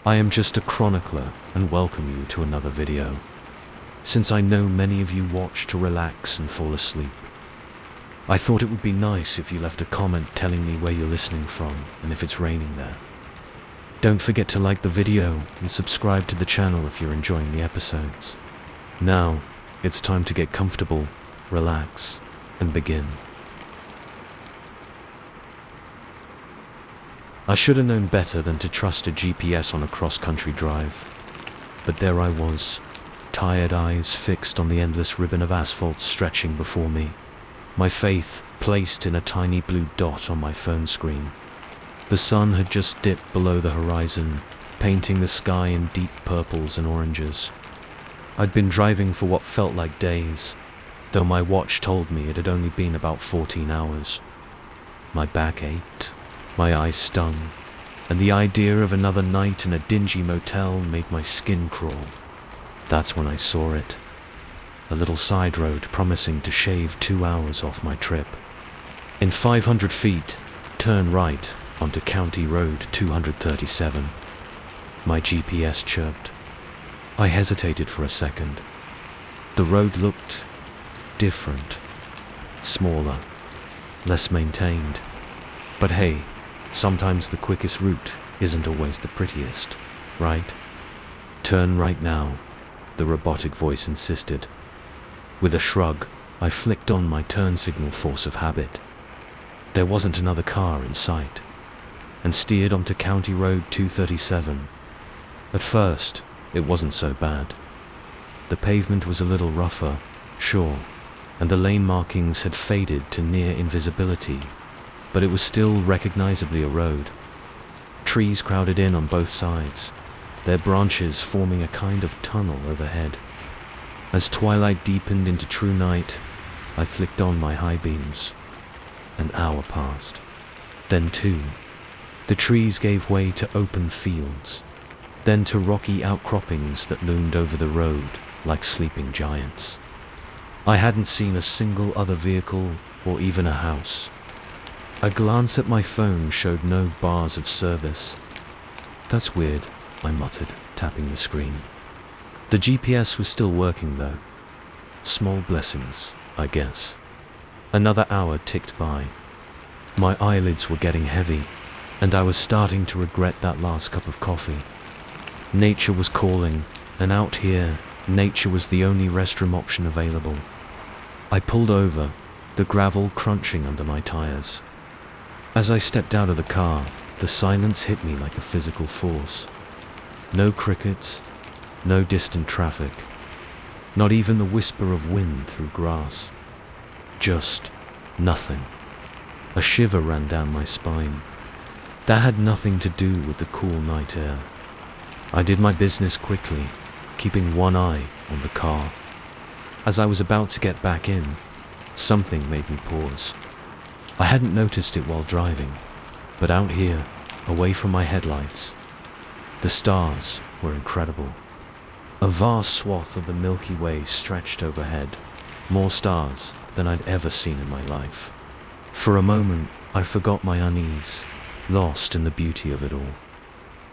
I am just a chronicler and welcome you to another video. Since I know many of you watch to relax and fall asleep, I thought it would be nice if you left a comment telling me where you're listening from and if it's raining there. Don't forget to like the video and subscribe to the channel if you're enjoying the episodes. Now, it's time to get comfortable, relax, and begin. I should have known better than to trust a GPS on a cross-country drive. But there I was, tired eyes fixed on the endless ribbon of asphalt stretching before me, my faith placed in a tiny blue dot on my phone screen. The sun had just dipped below the horizon, painting the sky in deep purples and oranges. I'd been driving for what felt like days, though my watch told me it had only been about 14 hours. My back ached. My eyes stung, and the idea of another night in a dingy motel made my skin crawl. That's when I saw it. A little side road promising to shave 2 hours off my trip. In 500 feet, turn right onto County Road 237. My GPS chirped. I hesitated for a second. The road looked different, smaller, less maintained. But hey, sometimes the quickest route isn't always the prettiest, right? Turn right now, the robotic voice insisted. With a shrug, I flicked on my turn signal force of habit. There wasn't another car in sight, and steered onto County Road 237. At first, it wasn't so bad. The pavement was a little rougher, sure, and the lane markings had faded to near invisibility, but it was still recognizably a road. Trees crowded in on both sides, their branches forming a kind of tunnel overhead. As twilight deepened into true night, I flicked on my high beams. An hour passed, then 2. The trees gave way to open fields, then to rocky outcroppings that loomed over the road like sleeping giants. I hadn't seen a single other vehicle or even a house. A glance at my phone showed no bars of service. That's weird, I muttered, tapping the screen. The GPS was still working though. Small blessings, I guess. Another hour ticked by. My eyelids were getting heavy, and I was starting to regret that last cup of coffee. Nature was calling, and out here, nature was the only restroom option available. I pulled over, the gravel crunching under my tires. As I stepped out of the car, the silence hit me like a physical force. No crickets, no distant traffic, not even the whisper of wind through grass. Just nothing. A shiver ran down my spine. That had nothing to do with the cool night air. I did my business quickly, keeping one eye on the car. As I was about to get back in, something made me pause. I hadn't noticed it while driving, but out here, away from my headlights, the stars were incredible. A vast swath of the Milky Way stretched overhead, more stars than I'd ever seen in my life. For a moment, I forgot my unease, lost in the beauty of it all.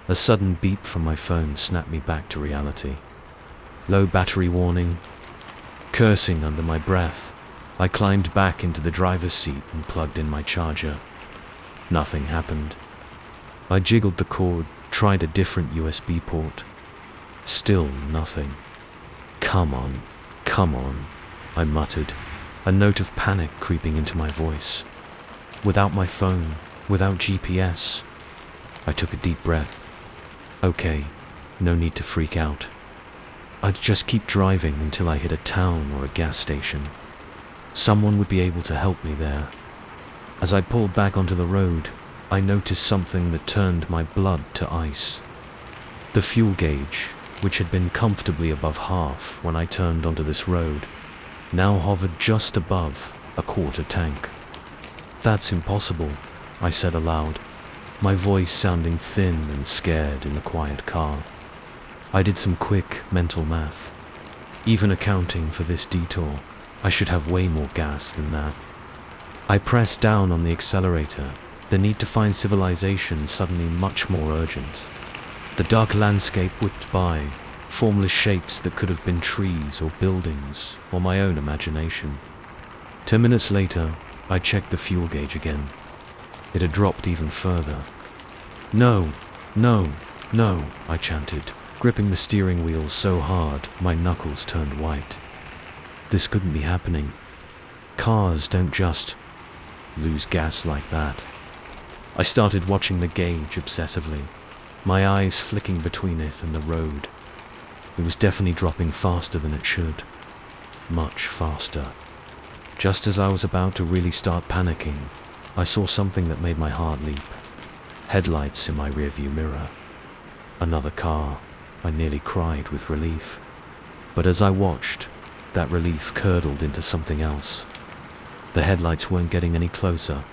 A sudden beep from my phone snapped me back to reality. Low battery warning. Cursing under my breath, I climbed back into the driver's seat and plugged in my charger. Nothing happened. I jiggled the cord, tried a different USB port. Still nothing. Come on, I muttered, a note of panic creeping into my voice. Without my phone, without GPS. I took a deep breath. Okay, no need to freak out. I'd just keep driving until I hit a town or a gas station. Someone would be able to help me there. As I pulled back onto the road, I noticed something that turned my blood to ice. The fuel gauge, which had been comfortably above half when I turned onto this road, now hovered just above a quarter tank. That's impossible, I said aloud, my voice sounding thin and scared in the quiet car. I did some quick mental math. Even accounting for this detour, I should have way more gas than that. I pressed down on the accelerator, the need to find civilization suddenly much more urgent. The dark landscape whipped by, formless shapes that could have been trees or buildings or my own imagination. 10 minutes later, I checked the fuel gauge again. It had dropped even further. No, no, no, I chanted, gripping the steering wheel so hard my knuckles turned white. This couldn't be happening. Cars don't just lose gas like that. I started watching the gauge obsessively, my eyes flicking between it and the road. It was definitely dropping faster than it should. Much faster. Just as I was about to really start panicking, I saw something that made my heart leap. Headlights in my rearview mirror. Another car. I nearly cried with relief. But as I watched, that relief curdled into something else. The headlights weren't getting any closer.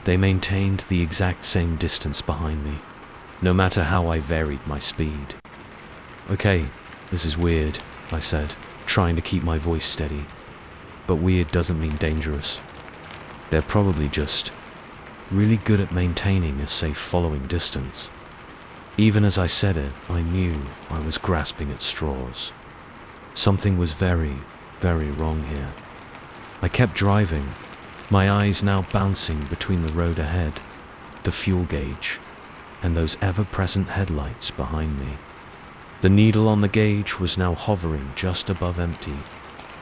They maintained the exact same distance behind me, no matter how I varied my speed. Okay, this is weird, I said, trying to keep my voice steady. But weird doesn't mean dangerous. They're probably just really good at maintaining a safe following distance. Even as I said it, I knew I was grasping at straws. Something was very, very wrong here. I kept driving, my eyes now bouncing between the road ahead, the fuel gauge, and those ever-present headlights behind me. The needle on the gauge was now hovering just above empty,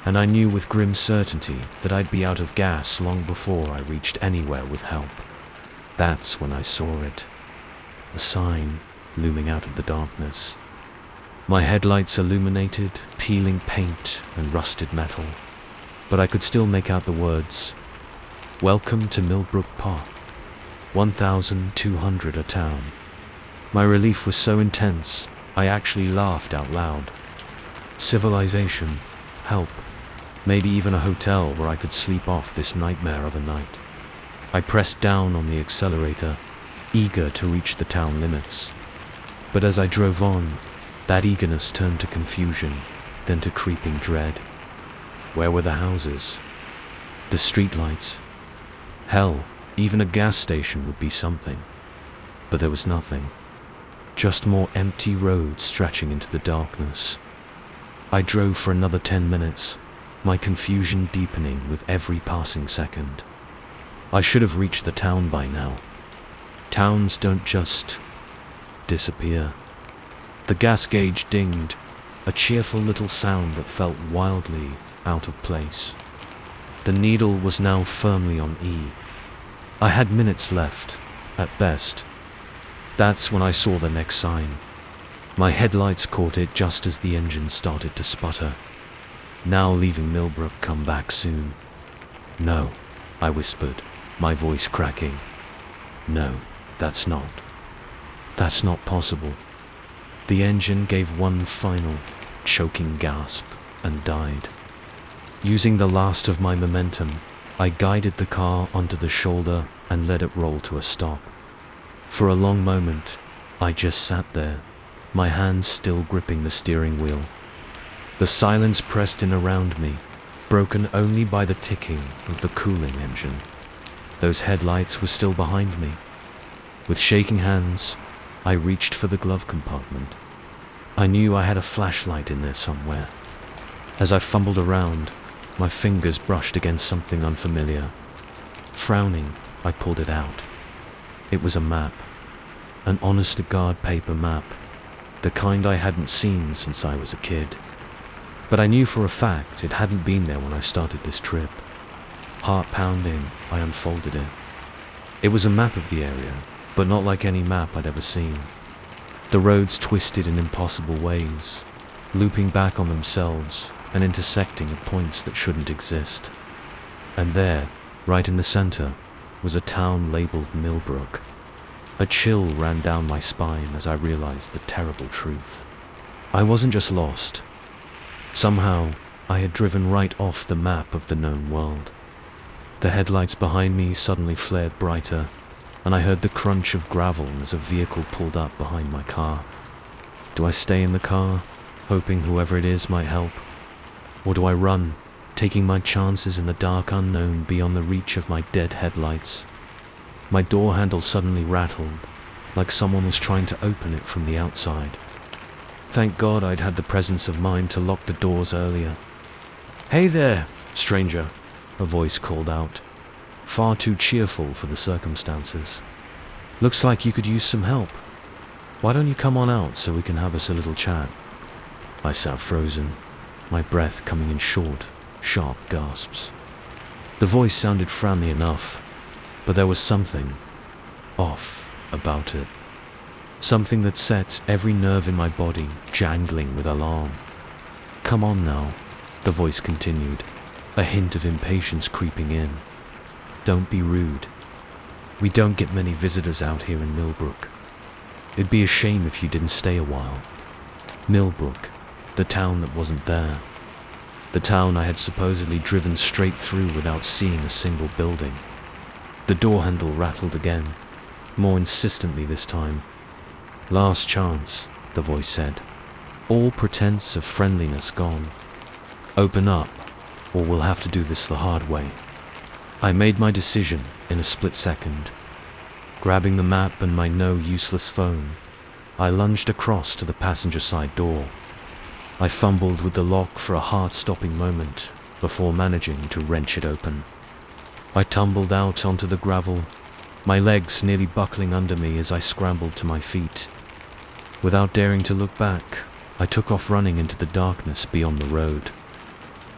and I knew with grim certainty that I'd be out of gas long before I reached anywhere with help. That's when I saw it. A sign looming out of the darkness. My headlights illuminated, peeling paint and rusted metal, but I could still make out the words, "Welcome to Millbrook Park, 1,200 a town." My relief was so intense, I actually laughed out loud. Civilization, help, maybe even a hotel where I could sleep off this nightmare of a night. I pressed down on the accelerator, eager to reach the town limits. But as I drove on, that eagerness turned to confusion, then to creeping dread. Where were the houses? The streetlights? Hell, even a gas station would be something. But there was nothing. Just more empty roads stretching into the darkness. I drove for another 10 minutes, my confusion deepening with every passing second. I should have reached the town by now. Towns don't just disappear. The gas gauge dinged, a cheerful little sound that felt wildly out of place. The needle was now firmly on E. I had minutes left, at best. That's when I saw the next sign. My headlights caught it just as the engine started to sputter. Now leaving Millbrook, come back soon. No, I whispered, my voice cracking. No, that's not possible. The engine gave one final, choking gasp and died. Using the last of my momentum, I guided the car onto the shoulder and let it roll to a stop. For a long moment, I just sat there, my hands still gripping the steering wheel. The silence pressed in around me, broken only by the ticking of the cooling engine. Those headlights were still behind me. With shaking hands, I reached for the glove compartment. I knew I had a flashlight in there somewhere. As I fumbled around, my fingers brushed against something unfamiliar. Frowning, I pulled it out. It was a map. An honest-to-God paper map. The kind I hadn't seen since I was a kid. But I knew for a fact it hadn't been there when I started this trip. Heart pounding, I unfolded it. It was a map of the area, but not like any map I'd ever seen. The roads twisted in impossible ways, looping back on themselves and intersecting at points that shouldn't exist. And there, right in the center, was a town labeled Millbrook. A chill ran down my spine as I realized the terrible truth. I wasn't just lost. Somehow, I had driven right off the map of the known world. The headlights behind me suddenly flared brighter, and I heard the crunch of gravel as a vehicle pulled up behind my car. Do I stay in the car, hoping whoever it is might help? Or do I run, taking my chances in the dark unknown beyond the reach of my dead headlights? My door handle suddenly rattled, like someone was trying to open it from the outside. Thank God I'd had the presence of mind to lock the doors earlier. "Hey there, stranger," a voice called out, far too cheerful for the circumstances. "Looks like you could use some help. Why don't you come on out so we can have us a little chat?" I sat frozen, my breath coming in short, sharp gasps. The voice sounded friendly enough, but there was something off about it. Something that set every nerve in my body jangling with alarm. "Come on now," the voice continued, a hint of impatience creeping in. "Don't be rude. We don't get many visitors out here in Millbrook. It'd be a shame if you didn't stay a while." Millbrook, the town that wasn't there. The town I had supposedly driven straight through without seeing a single building. The door handle rattled again, more insistently this time. "Last chance," the voice said, all pretense of friendliness gone. "Open up, or we'll have to do this the hard way." I made my decision in a split second. Grabbing the map and my useless phone, I lunged across to the passenger side door. I fumbled with the lock for a heart-stopping moment before managing to wrench it open. I tumbled out onto the gravel, my legs nearly buckling under me as I scrambled to my feet. Without daring to look back, I took off running into the darkness beyond the road.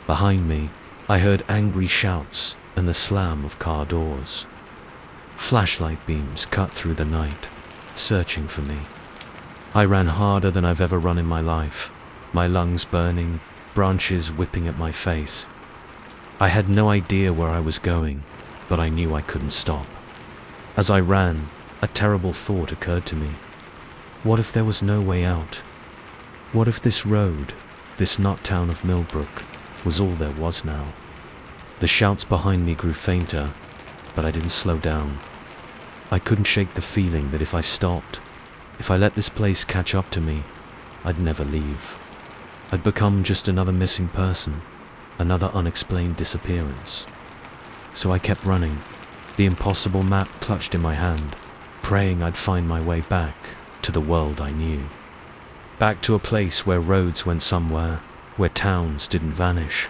Behind me, I heard angry shouts and the slam of car doors. Flashlight beams cut through the night, searching for me. I ran harder than I've ever run in my life, my lungs burning, branches whipping at my face. I had no idea where I was going, but I knew I couldn't stop. As I ran, a terrible thought occurred to me. What if there was no way out? What if this road, this nut town of Millbrook, was all there was now? The shouts behind me grew fainter, but I didn't slow down. I couldn't shake the feeling that if I stopped, if I let this place catch up to me, I'd never leave. I'd become just another missing person, another unexplained disappearance. So I kept running, the impossible map clutched in my hand, praying I'd find my way back to the world I knew. Back to a place where roads went somewhere, where towns didn't vanish,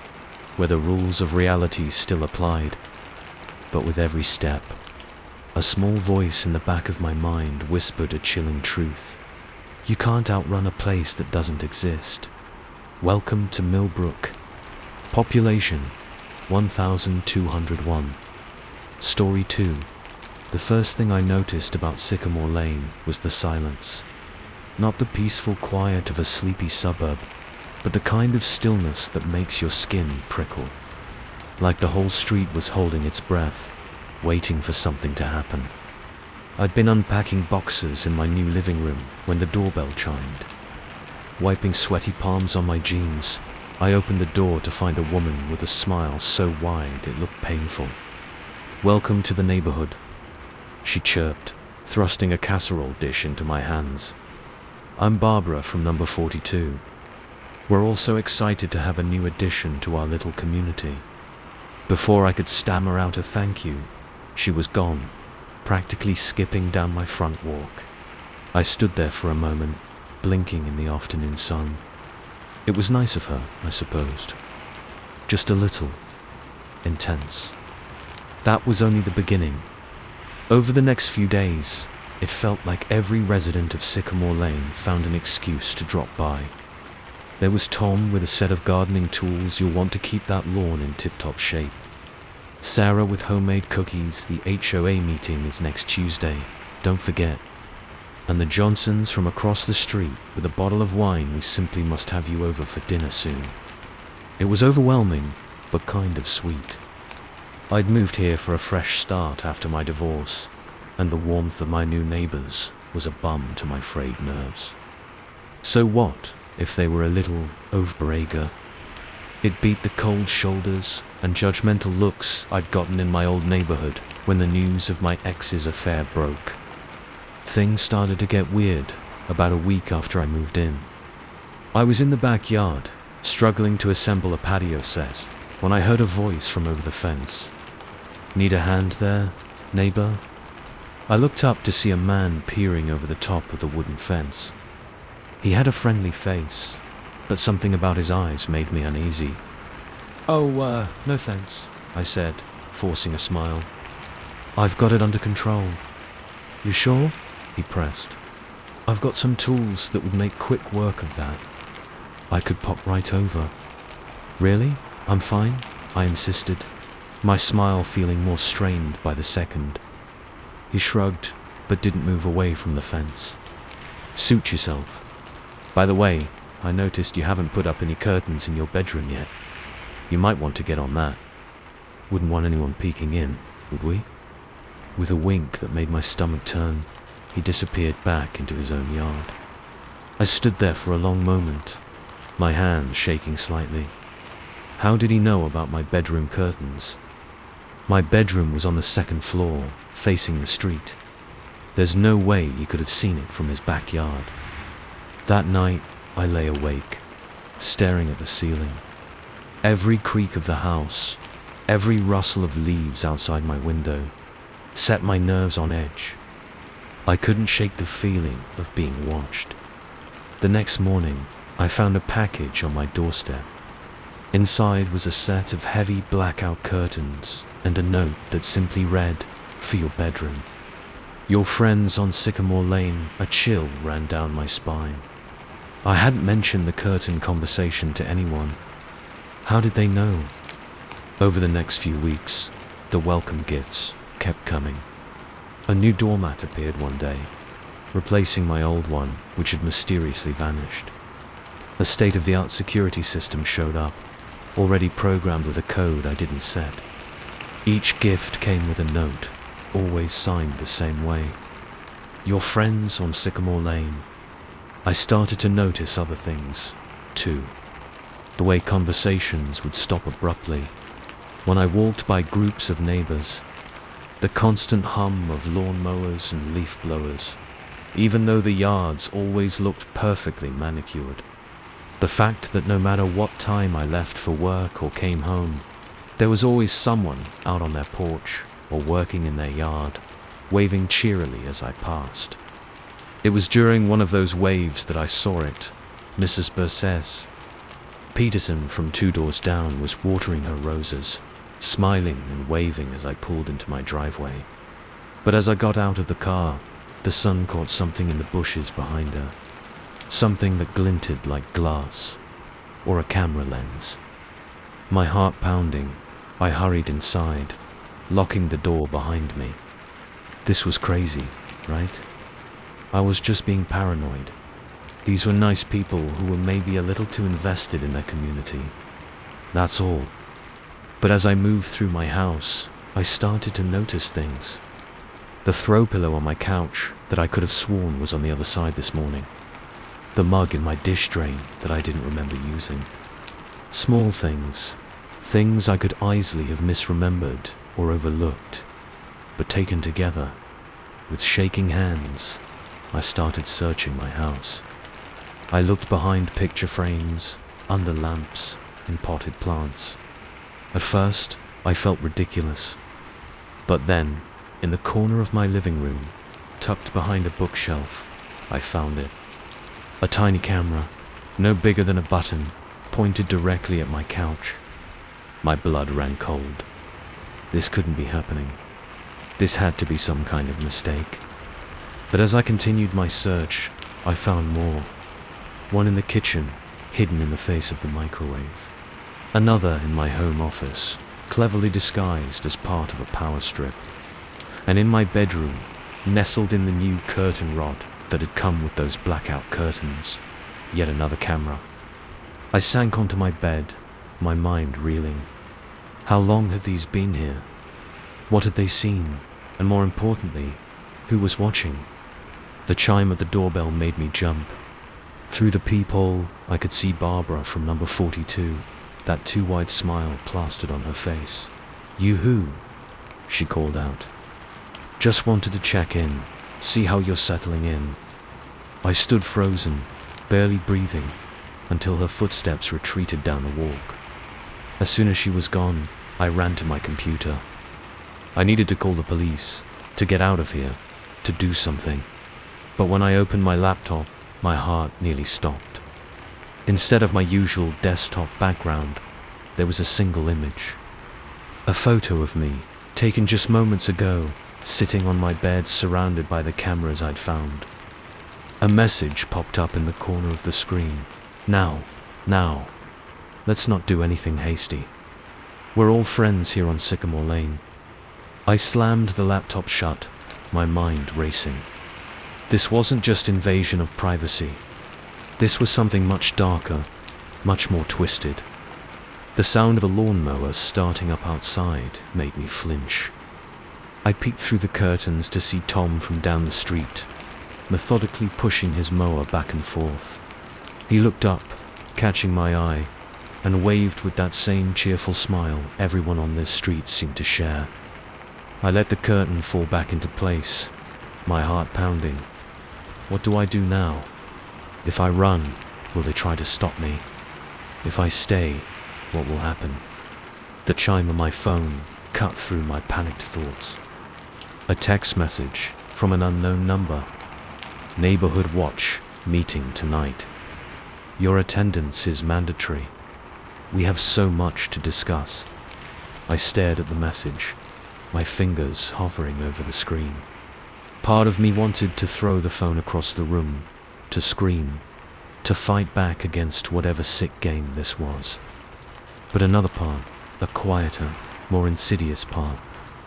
where the rules of reality still applied. But with every step, a small voice in the back of my mind whispered a chilling truth. You can't outrun a place that doesn't exist. Welcome to Millbrook. Population 1,201. Story 2. The first thing I noticed about Sycamore Lane was the silence. Not the peaceful quiet of a sleepy suburb, but the kind of stillness that makes your skin prickle. Like the whole street was holding its breath, waiting for something to happen. I'd been unpacking boxes in my new living room when the doorbell chimed. Wiping sweaty palms on my jeans, I opened the door to find a woman with a smile so wide it looked painful. "Welcome to the neighborhood," she chirped, thrusting a casserole dish into my hands. "I'm Barbara from number 42. We're all so excited to have a new addition to our little community." Before I could stammer out a thank you, she was gone, practically skipping down my front walk. I stood there for a moment, blinking in the afternoon sun. It was nice of her, I supposed. Just a little intense. That was only the beginning. Over the next few days, it felt like every resident of Sycamore Lane found an excuse to drop by. There was Tom with a set of gardening tools you'll want to keep that lawn in tip-top shape. Sarah with homemade cookies, the HOA meeting is next Tuesday, don't forget. And the Johnsons from across the street with a bottle of wine, we simply must have you over for dinner soon. It was overwhelming, but kind of sweet. I'd moved here for a fresh start after my divorce, and the warmth of my new neighbors was a bum to my frayed nerves. So what if they were a little overeager? It beat the cold shoulders and judgmental looks I'd gotten in my old neighborhood when the news of my ex's affair broke. Things started to get weird about a week after I moved in. I was in the backyard, struggling to assemble a patio set, when I heard a voice from over the fence. "Need a hand there, neighbor?" I looked up to see a man peering over the top of the wooden fence. He had a friendly face, but something about his eyes made me uneasy. "Oh, no thanks," I said, forcing a smile. "I've got it under control." "You sure?" he pressed. "I've got some tools that would make quick work of that. I could pop right over." "Really? I'm fine," I insisted, my smile feeling more strained by the second. He shrugged, but didn't move away from the fence. "Suit yourself. By the way, I noticed you haven't put up any curtains in your bedroom yet. You might want to get on that. Wouldn't want anyone peeking in, would we?" With a wink that made my stomach turn, he disappeared back into his own yard. I stood there for a long moment, my hand shaking slightly. How did he know about my bedroom curtains? My bedroom was on the second floor, facing the street. There's no way he could have seen it from his backyard. That night, I lay awake, staring at the ceiling. Every creak of the house, every rustle of leaves outside my window, set my nerves on edge. I couldn't shake the feeling of being watched. The next morning, I found a package on my doorstep. Inside was a set of heavy blackout curtains and a note that simply read, "For your bedroom." "Your friends on Sycamore Lane." A chill ran down my spine. I hadn't mentioned the curtain conversation to anyone. How did they know? Over the next few weeks, the welcome gifts kept coming. A new doormat appeared one day, replacing my old one, which had mysteriously vanished. A state-of-the-art security system showed up, already programmed with a code I didn't set. Each gift came with a note, always signed the same way. "Your friends on Sycamore Lane." I started to notice other things, too. The way conversations would stop abruptly, when I walked by groups of neighbors, the constant hum of lawn mowers and leaf blowers, even though the yards always looked perfectly manicured. The fact that no matter what time I left for work or came home, there was always someone out on their porch or working in their yard, waving cheerily as I passed. It was during one of those waves that I saw it. Mrs. Berses Peterson from 2 doors down was watering her roses, smiling and waving as I pulled into my driveway. But as I got out of the car, the sun caught something in the bushes behind her. Something that glinted like glass, or a camera lens. My heart pounding, I hurried inside, locking the door behind me. This was crazy, right? I was just being paranoid. These were nice people who were maybe a little too invested in their community. That's all. But as I moved through my house, I started to notice things. The throw pillow on my couch that I could have sworn was on the other side this morning. The mug in my dish drain that I didn't remember using. Small things I could easily have misremembered or overlooked, but taken together, with shaking hands, I started searching my house. I looked behind picture frames, under lamps, in potted plants. At first, I felt ridiculous, but then, in the corner of my living room, tucked behind a bookshelf, I found it. A tiny camera, no bigger than a button, pointed directly at my couch. My blood ran cold. This couldn't be happening. This had to be some kind of mistake. But as I continued my search, I found more. One in the kitchen, hidden in the face of the microwave. Another in my home office, cleverly disguised as part of a power strip. And in my bedroom, nestled in the new curtain rod that had come with those blackout curtains, yet another camera. I sank onto my bed, my mind reeling. How long had these been here? What had they seen? And more importantly, who was watching? The chime of the doorbell made me jump. Through the peephole, I could see Barbara from number 42, that too wide smile plastered on her face. "You who?" she called out. "Just wanted to check in, see how you're settling in." I stood frozen, barely breathing, until her footsteps retreated down the walk. As soon as she was gone, I ran to my computer. I needed to call the police, to get out of here, to do something. But when I opened my laptop, my heart nearly stopped. Instead of my usual desktop background, there was a single image. A photo of me, taken just moments ago, sitting on my bed surrounded by the cameras I'd found. A message popped up in the corner of the screen. Now. Let's not do anything hasty. We're all friends here on Sycamore Lane. I slammed the laptop shut, my mind racing. This wasn't just invasion of privacy. This was something much darker, much more twisted. The sound of a lawnmower starting up outside made me flinch. I peeked through the curtains to see Tom from down the street, methodically pushing his mower back and forth. He looked up, catching my eye, and waved with that same cheerful smile everyone on this street seemed to share. I let the curtain fall back into place, my heart pounding. What do I do now? If I run, will they try to stop me? If I stay, what will happen? The chime of my phone cut through my panicked thoughts. A text message from an unknown number. Neighborhood watch, meeting tonight. Your attendance is mandatory. We have so much to discuss. I stared at the message, my fingers hovering over the screen. Part of me wanted to throw the phone across the room, to scream, to fight back against whatever sick game this was. But another part, a quieter, more insidious part,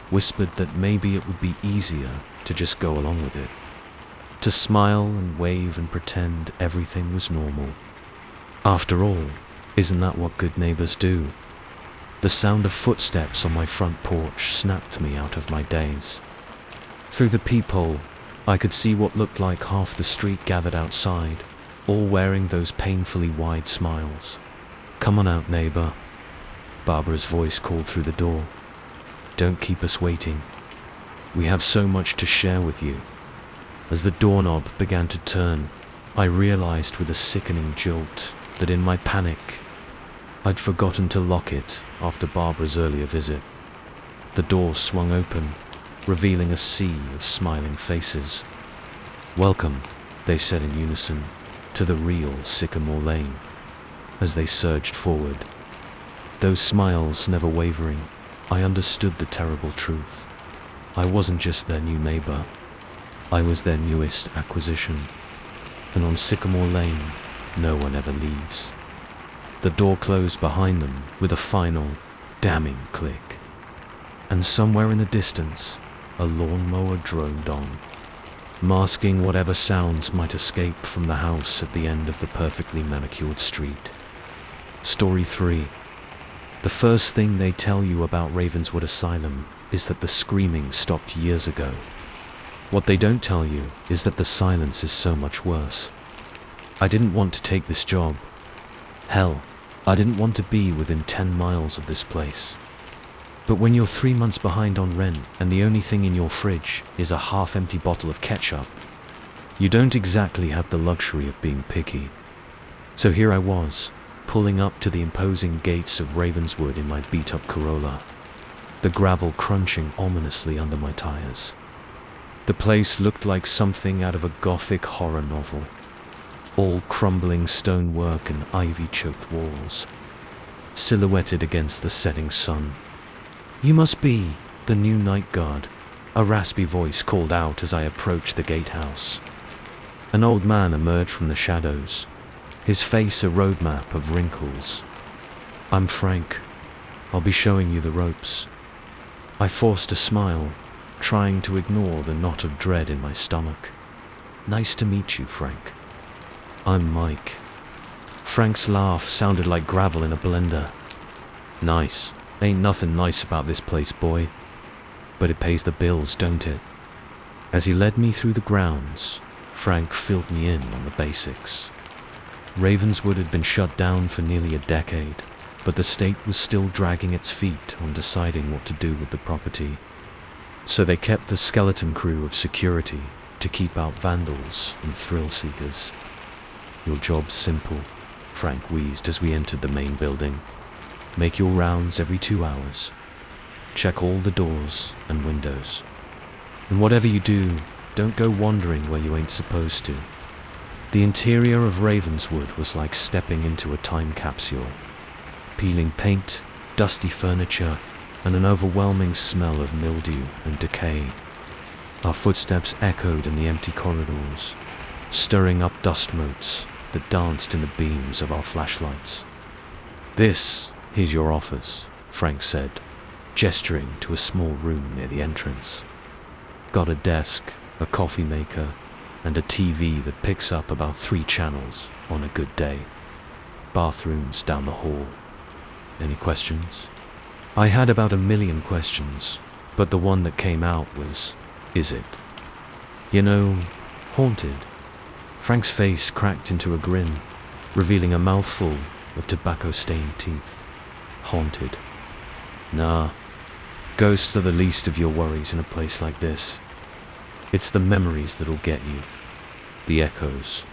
whispered that maybe it would be easier to just go along with it. To smile and wave and pretend everything was normal. After all, isn't that what good neighbors do? The sound of footsteps on my front porch snapped me out of my daze. Through the peephole, I could see what looked like half the street gathered outside, all wearing those painfully wide smiles. Come on out, neighbor. Barbara's voice called through the door. Don't keep us waiting. We have so much to share with you. As the doorknob began to turn, I realized with a sickening jolt that in my panic, I'd forgotten to lock it after Barbara's earlier visit. The door swung open, revealing a sea of smiling faces. Welcome, they said in unison, to the real Sycamore Lane. As they surged forward, those smiles never wavering, I understood the terrible truth. I wasn't just their new neighbor, I was their newest acquisition. And on Sycamore Lane, no one ever leaves. The door closed behind them with a final, damning click. And somewhere in the distance, a lawnmower droned on, masking whatever sounds might escape from the house at the end of the perfectly manicured street. Story 3. The first thing they tell you about Ravenswood Asylum is that the screaming stopped years ago. What they don't tell you is that the silence is so much worse. I didn't want to take this job. Hell, I didn't want to be within 10 miles of this place. But when you're 3 months behind on rent and the only thing in your fridge is a half-empty bottle of ketchup, you don't exactly have the luxury of being picky. So here I was, pulling up to the imposing gates of Ravenswood in my beat-up Corolla, the gravel crunching ominously under my tires. The place looked like something out of a gothic horror novel, all crumbling stonework and ivy-choked walls, silhouetted against the setting sun. You must be the new night guard, a raspy voice called out as I approached the gatehouse. An old man emerged from the shadows, his face a roadmap of wrinkles. I'm Frank. I'll be showing you the ropes. I forced a smile, trying to ignore the knot of dread in my stomach. Nice to meet you, Frank. I'm Mike. Frank's laugh sounded like gravel in a blender. Nice. Ain't nothing nice about this place, boy. But it pays the bills, don't it? As he led me through the grounds, Frank filled me in on the basics. Ravenswood had been shut down for nearly a decade, but the state was still dragging its feet on deciding what to do with the property. So they kept the skeleton crew of security to keep out vandals and thrill-seekers. Your job's simple, Frank wheezed as we entered the main building. Make your rounds every 2 hours. Check all the doors and windows. And whatever you do, don't go wandering where you ain't supposed to. The interior of Ravenswood was like stepping into a time capsule. Peeling paint, dusty furniture, and an overwhelming smell of mildew and decay. Our footsteps echoed in the empty corridors, stirring up dust motes that danced in the beams of our flashlights. "This is your office," Frank said, gesturing to a small room near the entrance. "Got a desk, a coffee maker, and a TV that picks up about 3 channels on a good day. Bathrooms down the hall. Any questions?" I had about 1,000,000 questions, but the one that came out was, "Is it?" "You know, haunted." Frank's face cracked into a grin, revealing a mouthful of tobacco-stained teeth. "Haunted? Nah. Ghosts are the least of your worries in a place like this. It's the memories that'll get you. The echoes."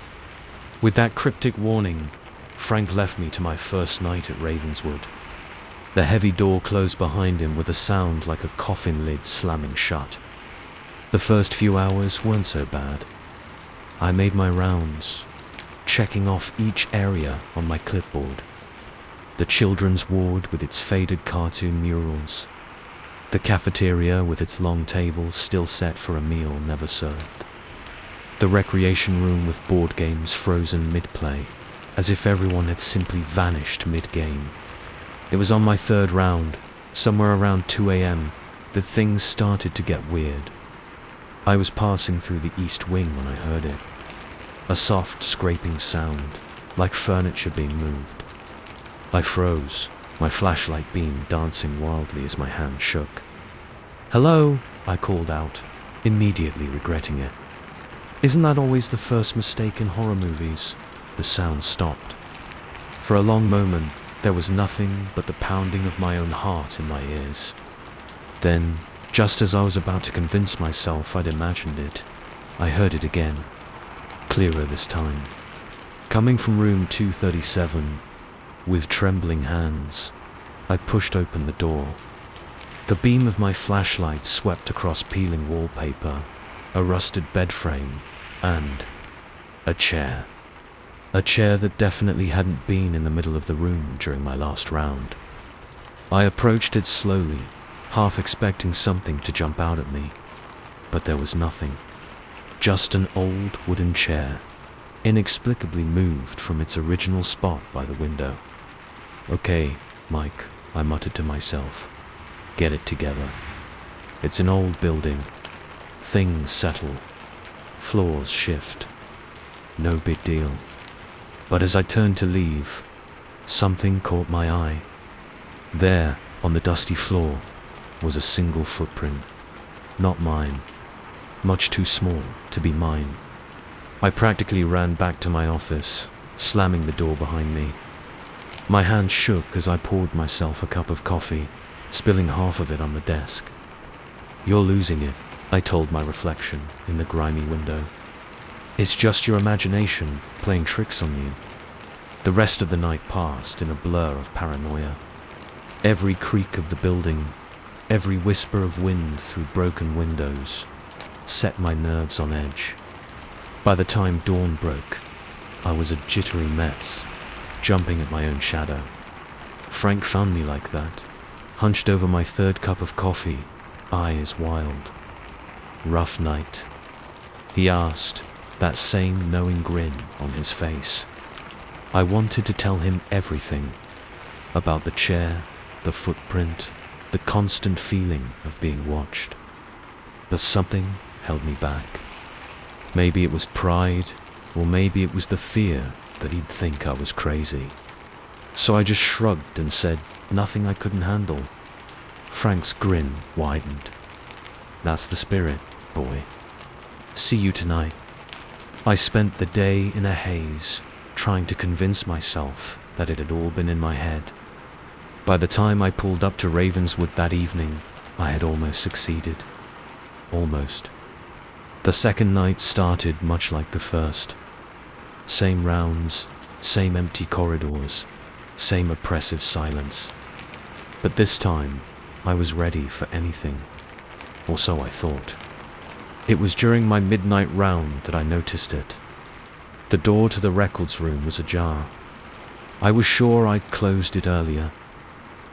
With that cryptic warning, Frank left me to my first night at Ravenswood. The heavy door closed behind him with a sound like a coffin lid slamming shut. The first few hours weren't so bad. I made my rounds, checking off each area on my clipboard. The children's ward with its faded cartoon murals. The cafeteria with its long tables still set for a meal never served. The recreation room with board games frozen mid-play, as if everyone had simply vanished mid-game. It was on my 3rd round, somewhere around 2 a.m., that things started to get weird. I was passing through the east wing when I heard it. A soft scraping sound, like furniture being moved. I froze, my flashlight beam dancing wildly as my hand shook. "Hello," I called out, immediately regretting it. Isn't that always the first mistake in horror movies? The sound stopped. For a long moment, there was nothing but the pounding of my own heart in my ears. Then, just as I was about to convince myself I'd imagined it, I heard it again, clearer this time. Coming from room 237, with trembling hands, I pushed open the door. The beam of my flashlight swept across peeling wallpaper, a rusted bed frame, and a chair. A chair that definitely hadn't been in the middle of the room during my last round. I approached it slowly, half expecting something to jump out at me, but there was nothing. Just an old wooden chair, inexplicably moved from its original spot by the window. "Okay, Mike," I muttered to myself. "Get it together. It's an old building. Things settle. Floors shift. No big deal." But as I turned to leave, something caught my eye. There, on the dusty floor, was a single footprint. Not mine. Much too small to be mine. I practically ran back to my office, slamming the door behind me. My hand shook as I poured myself a cup of coffee, spilling half of it on the desk. "You're losing it," I told my reflection in the grimy window. "It's just your imagination playing tricks on you." The rest of the night passed in a blur of paranoia. Every creak of the building, every whisper of wind through broken windows, set my nerves on edge. By the time dawn broke, I was a jittery mess, jumping at my own shadow. Frank found me like that, hunched over my 3rd cup of coffee, eyes wild. "Rough night?" he asked, that same knowing grin on his face. I wanted to tell him everything, about the chair, the footprint, the constant feeling of being watched. But something held me back. Maybe it was pride, or maybe it was the fear that he'd think I was crazy. So I just shrugged and said nothing I couldn't handle. Frank's grin widened. "That's the spirit, boy. See you tonight." I spent the day in a haze, trying to convince myself that it had all been in my head. By the time I pulled up to Ravenswood that evening, I had almost succeeded. Almost. The second night started much like the first. Same rounds, same empty corridors, same oppressive silence. But this time, I was ready for anything. Or so I thought. It was during my midnight round that I noticed it. The door to the records room was ajar. I was sure I'd closed it earlier.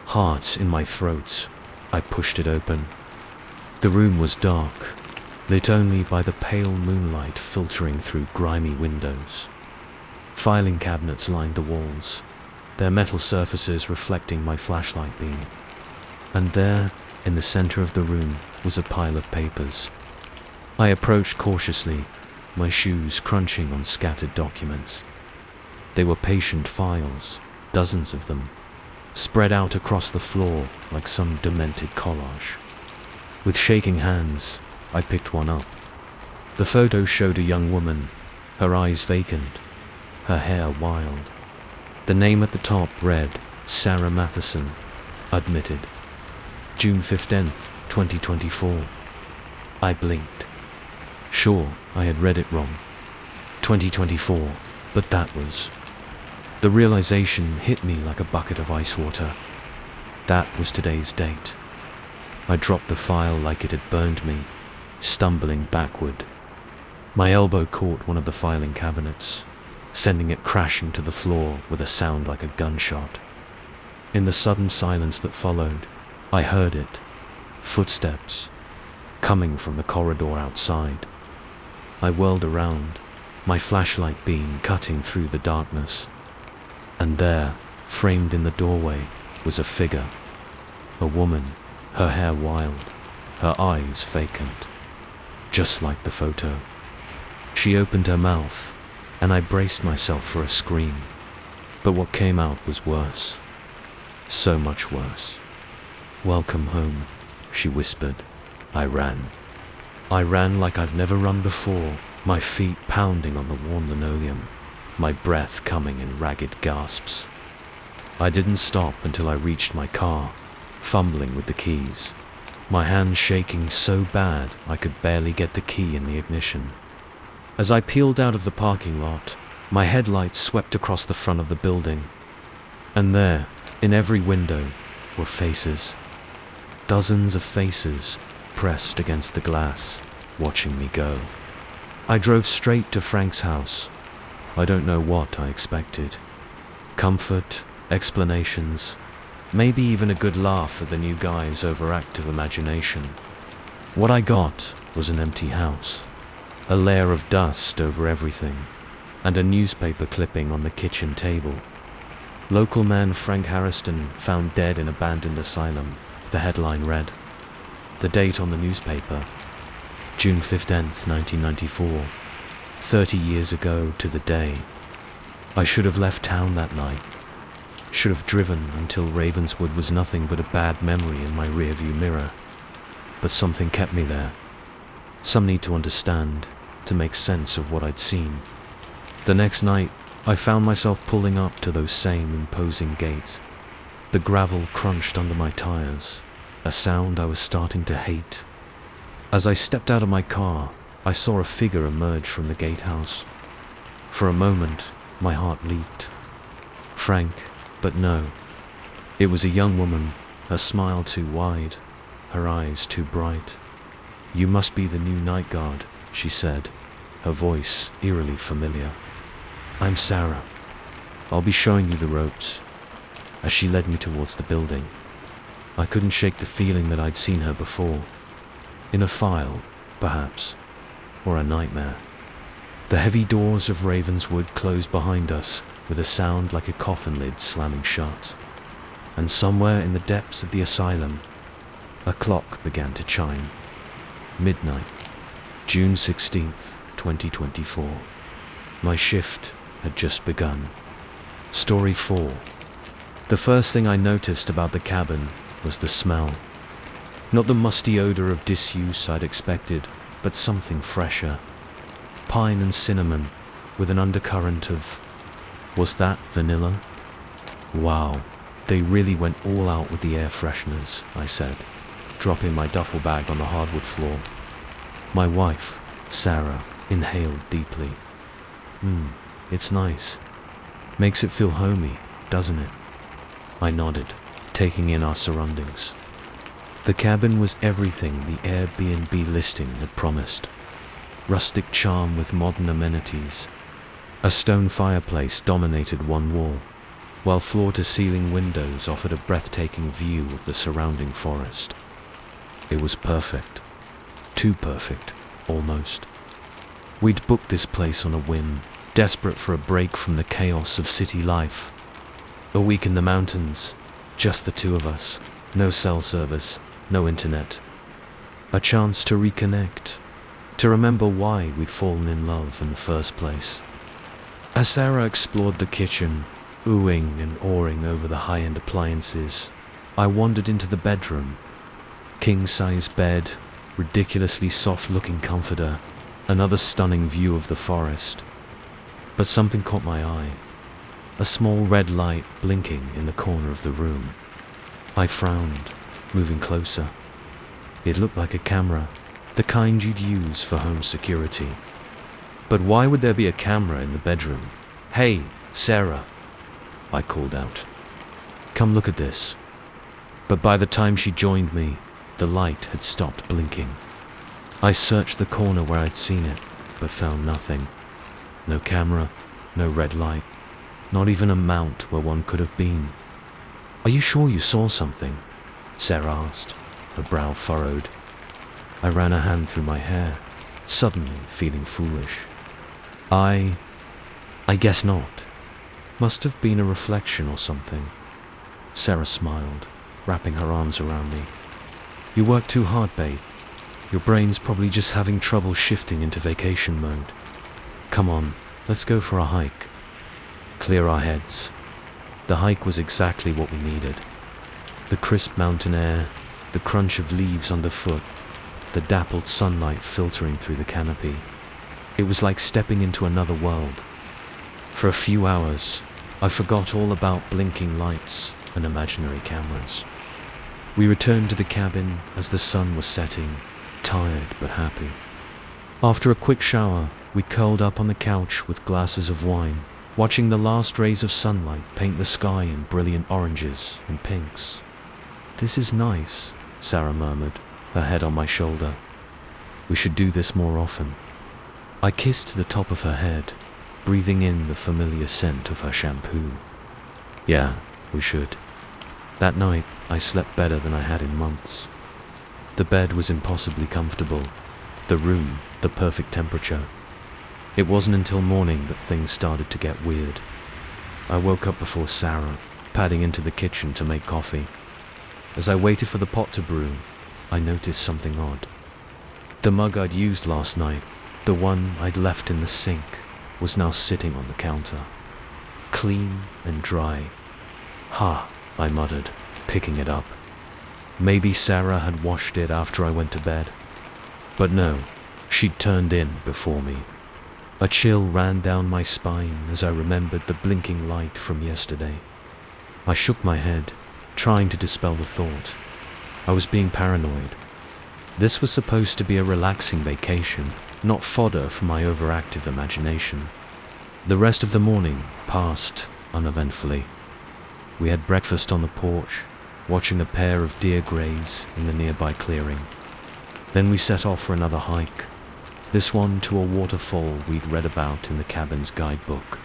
Heart in my throat, I pushed it open. The room was dark, lit only by the pale moonlight filtering through grimy windows. Filing cabinets lined the walls, their metal surfaces reflecting my flashlight beam. And there, in the center of the room, was a pile of papers. I approached cautiously, my shoes crunching on scattered documents. They were patient files, dozens of them, spread out across the floor like some demented collage. With shaking hands, I picked one up. The photo showed a young woman, her eyes vacant, her hair wild. The name at the top read, Sarah Matheson, admitted. June 15th, 2024. I blinked. Sure, I had read it wrong. 2024, but that was. The realization hit me like a bucket of ice water. That was today's date. I dropped the file like it had burned me, stumbling backward. My elbow caught one of the filing cabinets, sending it crashing to the floor with a sound like a gunshot. In the sudden silence that followed, I heard it, footsteps, coming from the corridor outside. I whirled around, my flashlight beam cutting through the darkness. And there, framed in the doorway, was a figure. A woman, her hair wild, her eyes vacant, just like the photo. She opened her mouth, and I braced myself for a scream. But what came out was worse. So much worse. "Welcome home," she whispered. I ran. I ran like I've never run before, my feet pounding on the worn linoleum, my breath coming in ragged gasps. I didn't stop until I reached my car, fumbling with the keys, my hands shaking so bad I could barely get the key in the ignition. As I peeled out of the parking lot, my headlights swept across the front of the building. And there, in every window, were faces. Dozens of faces pressed against the glass, watching me go. I drove straight to Frank's house. I don't know what I expected. Comfort, explanations, maybe even a good laugh at the new guy's overactive imagination. What I got was an empty house, a layer of dust over everything, and a newspaper clipping on the kitchen table. Local man Frank Harrison found dead in abandoned asylum, the headline read. The date on the newspaper, June 15th, 1994, 30 years ago to the day. I should have left town that night. Should have driven until Ravenswood was nothing but a bad memory in my rearview mirror. But something kept me there. Some need to understand, to make sense of what I'd seen. The next night, I found myself pulling up to those same imposing gates. The gravel crunched under my tires, a sound I was starting to hate. As I stepped out of my car, I saw a figure emerge from the gatehouse. For a moment, my heart leaped. Frank, but no. It was a young woman, her smile too wide, her eyes too bright. "You must be the new night guard," she said, her voice eerily familiar. "I'm Sarah. I'll be showing you the ropes." As she led me towards the building, I couldn't shake the feeling that I'd seen her before. In a file, perhaps, or a nightmare. The heavy doors of Ravenswood closed behind us with a sound like a coffin lid slamming shut. And somewhere in the depths of the asylum, a clock began to chime. Midnight, June 16th, 2024. My shift had just begun. Story 4. The first thing I noticed about the cabin was the smell. Not the musty odor of disuse I'd expected, but something fresher. Pine and cinnamon, with an undercurrent of... Was that vanilla? Wow, they really went all out with the air fresheners, I said, dropping my duffel bag on the hardwood floor. My wife, Sarah, inhaled deeply. It's nice. Makes it feel homey, doesn't it? I nodded, taking in our surroundings. The cabin was everything the Airbnb listing had promised. rustic charm with modern amenities. A stone fireplace dominated one wall, while floor-to-ceiling windows offered a breathtaking view of the surrounding forest. It was perfect. Too perfect, almost. We'd booked this place on a whim, desperate for a break from the chaos of city life. A week in the mountains, just the two of us, no cell service, no internet. A chance to reconnect, to remember why we'd fallen in love in the first place. As Sarah explored the kitchen, oohing and awing over the high-end appliances, I wandered into the bedroom. King-size bed, ridiculously soft-looking comforter, another stunning view of the forest. But something caught my eye. A small red light blinking in the corner of the room. I frowned, moving closer. It looked like a camera, the kind you'd use for home security. But why would there be a camera in the bedroom? "Hey, Sarah," I called out. "Come look at this." But by the time she joined me, the light had stopped blinking. I searched the corner where I'd seen it, but found nothing. No camera, no red light, not even a mount where one could have been. "Are you sure you saw something?" Sarah asked, her brow furrowed. I ran a hand through my hair, suddenly feeling foolish. I guess not. Must have been a reflection or something. Sarah smiled, wrapping her arms around me. "You work too hard, babe. Your brain's probably just having trouble shifting into vacation mode. Come on, let's go for a hike. Clear our heads." The hike was exactly what we needed. The crisp mountain air, the crunch of leaves underfoot, the dappled sunlight filtering through the canopy. It was like stepping into another world. For a few hours, I forgot all about blinking lights and imaginary cameras. We returned to the cabin as the sun was setting, tired but happy. After a quick shower, we curled up on the couch with glasses of wine, watching the last rays of sunlight paint the sky in brilliant oranges and pinks. "This is nice," Sarah murmured, her head on my shoulder. "We should do this more often." I kissed the top of her head, breathing in the familiar scent of her shampoo. "Yeah, we should." That night, I slept better than I had in months. The bed was impossibly comfortable, the room the perfect temperature. It wasn't until morning that things started to get weird. I woke up before Sarah, padding into the kitchen to make coffee. As I waited for the pot to brew, I noticed something odd. The mug I'd used last night, the one I'd left in the sink, was now sitting on the counter. Clean and dry. "Ha," I muttered, picking it up. Maybe Sarah had washed it after I went to bed. But no, she'd turned in before me. A chill ran down my spine as I remembered the blinking light from yesterday. I shook my head, trying to dispel the thought. I was being paranoid. This was supposed to be a relaxing vacation, not fodder for my overactive imagination. The rest of the morning passed uneventfully. We had breakfast on the porch, watching a pair of deer graze in the nearby clearing. Then we set off for another hike, this one to a waterfall we'd read about in the cabin's guidebook.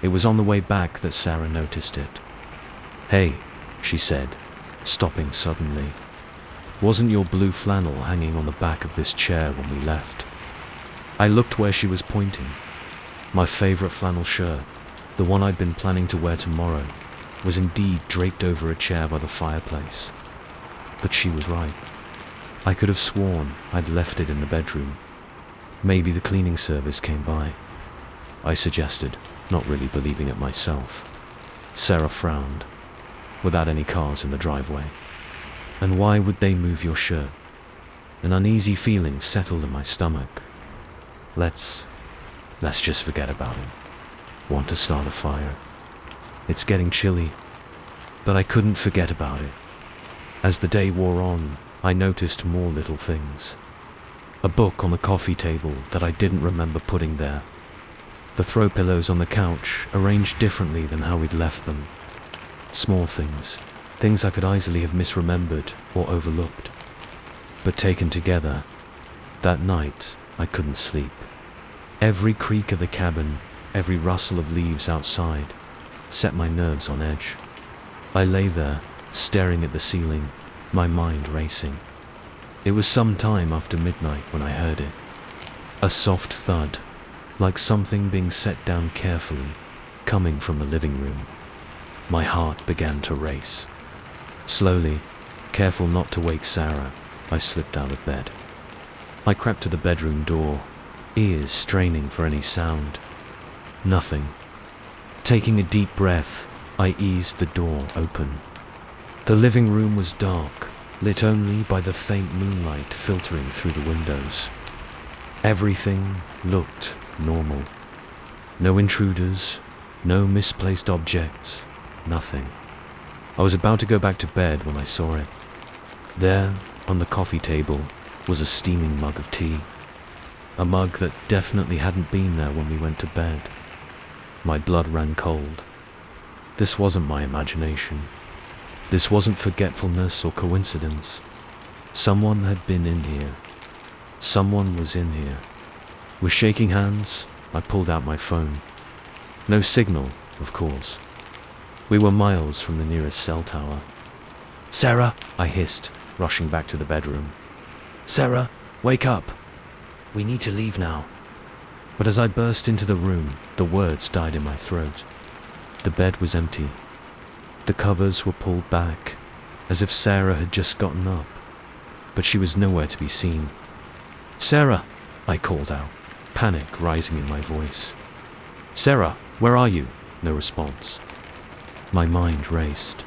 It was on the way back that Sarah noticed it. "Hey," she said, stopping suddenly. "Wasn't your blue flannel hanging on the back of this chair when we left?" I looked where she was pointing. My favorite flannel shirt, the one I'd been planning to wear tomorrow, was indeed draped over a chair by the fireplace. But she was right. I could have sworn I'd left it in the bedroom. Maybe the cleaning service came by, I suggested, not really believing it myself. Sarah frowned, without any cars in the driveway. "And why would they move your shirt?" An uneasy feeling settled in my stomach. Let's just forget about it. Want to start a fire? It's getting chilly, but I couldn't forget about it. As the day wore on, I noticed more little things. A book on the coffee table that I didn't remember putting there. The throw pillows on the couch arranged differently than how we'd left them. Small things, things I could easily have misremembered or overlooked. But taken together, that night I couldn't sleep. Every creak of the cabin, every rustle of leaves outside, set my nerves on edge. I lay there, staring at the ceiling, my mind racing. It was some time after midnight when I heard it. A soft thud, like something being set down carefully, coming from the living room. My heart began to race. Slowly, careful not to wake Sarah, I slipped out of bed. I crept to the bedroom door, ears straining for any sound. Nothing. Taking a deep breath, I eased the door open. The living room was dark, lit only by the faint moonlight filtering through the windows. Everything looked normal. No intruders, no misplaced objects, nothing. I was about to go back to bed when I saw it. There, on the coffee table, was a steaming mug of tea. A mug that definitely hadn't been there when we went to bed. My blood ran cold. This wasn't my imagination. This wasn't forgetfulness or coincidence. Someone had been in here. Someone was in here. With shaking hands, I pulled out my phone. No signal, of course. We were miles from the nearest cell tower. "Sarah," I hissed, rushing back to the bedroom. "Sarah, wake up. We need to leave now." But as I burst into the room, the words died in my throat. The bed was empty. The covers were pulled back, as if Sarah had just gotten up, but she was nowhere to be seen. "Sarah," I called out, panic rising in my voice. "Sarah, where are you?" No response. My mind raced.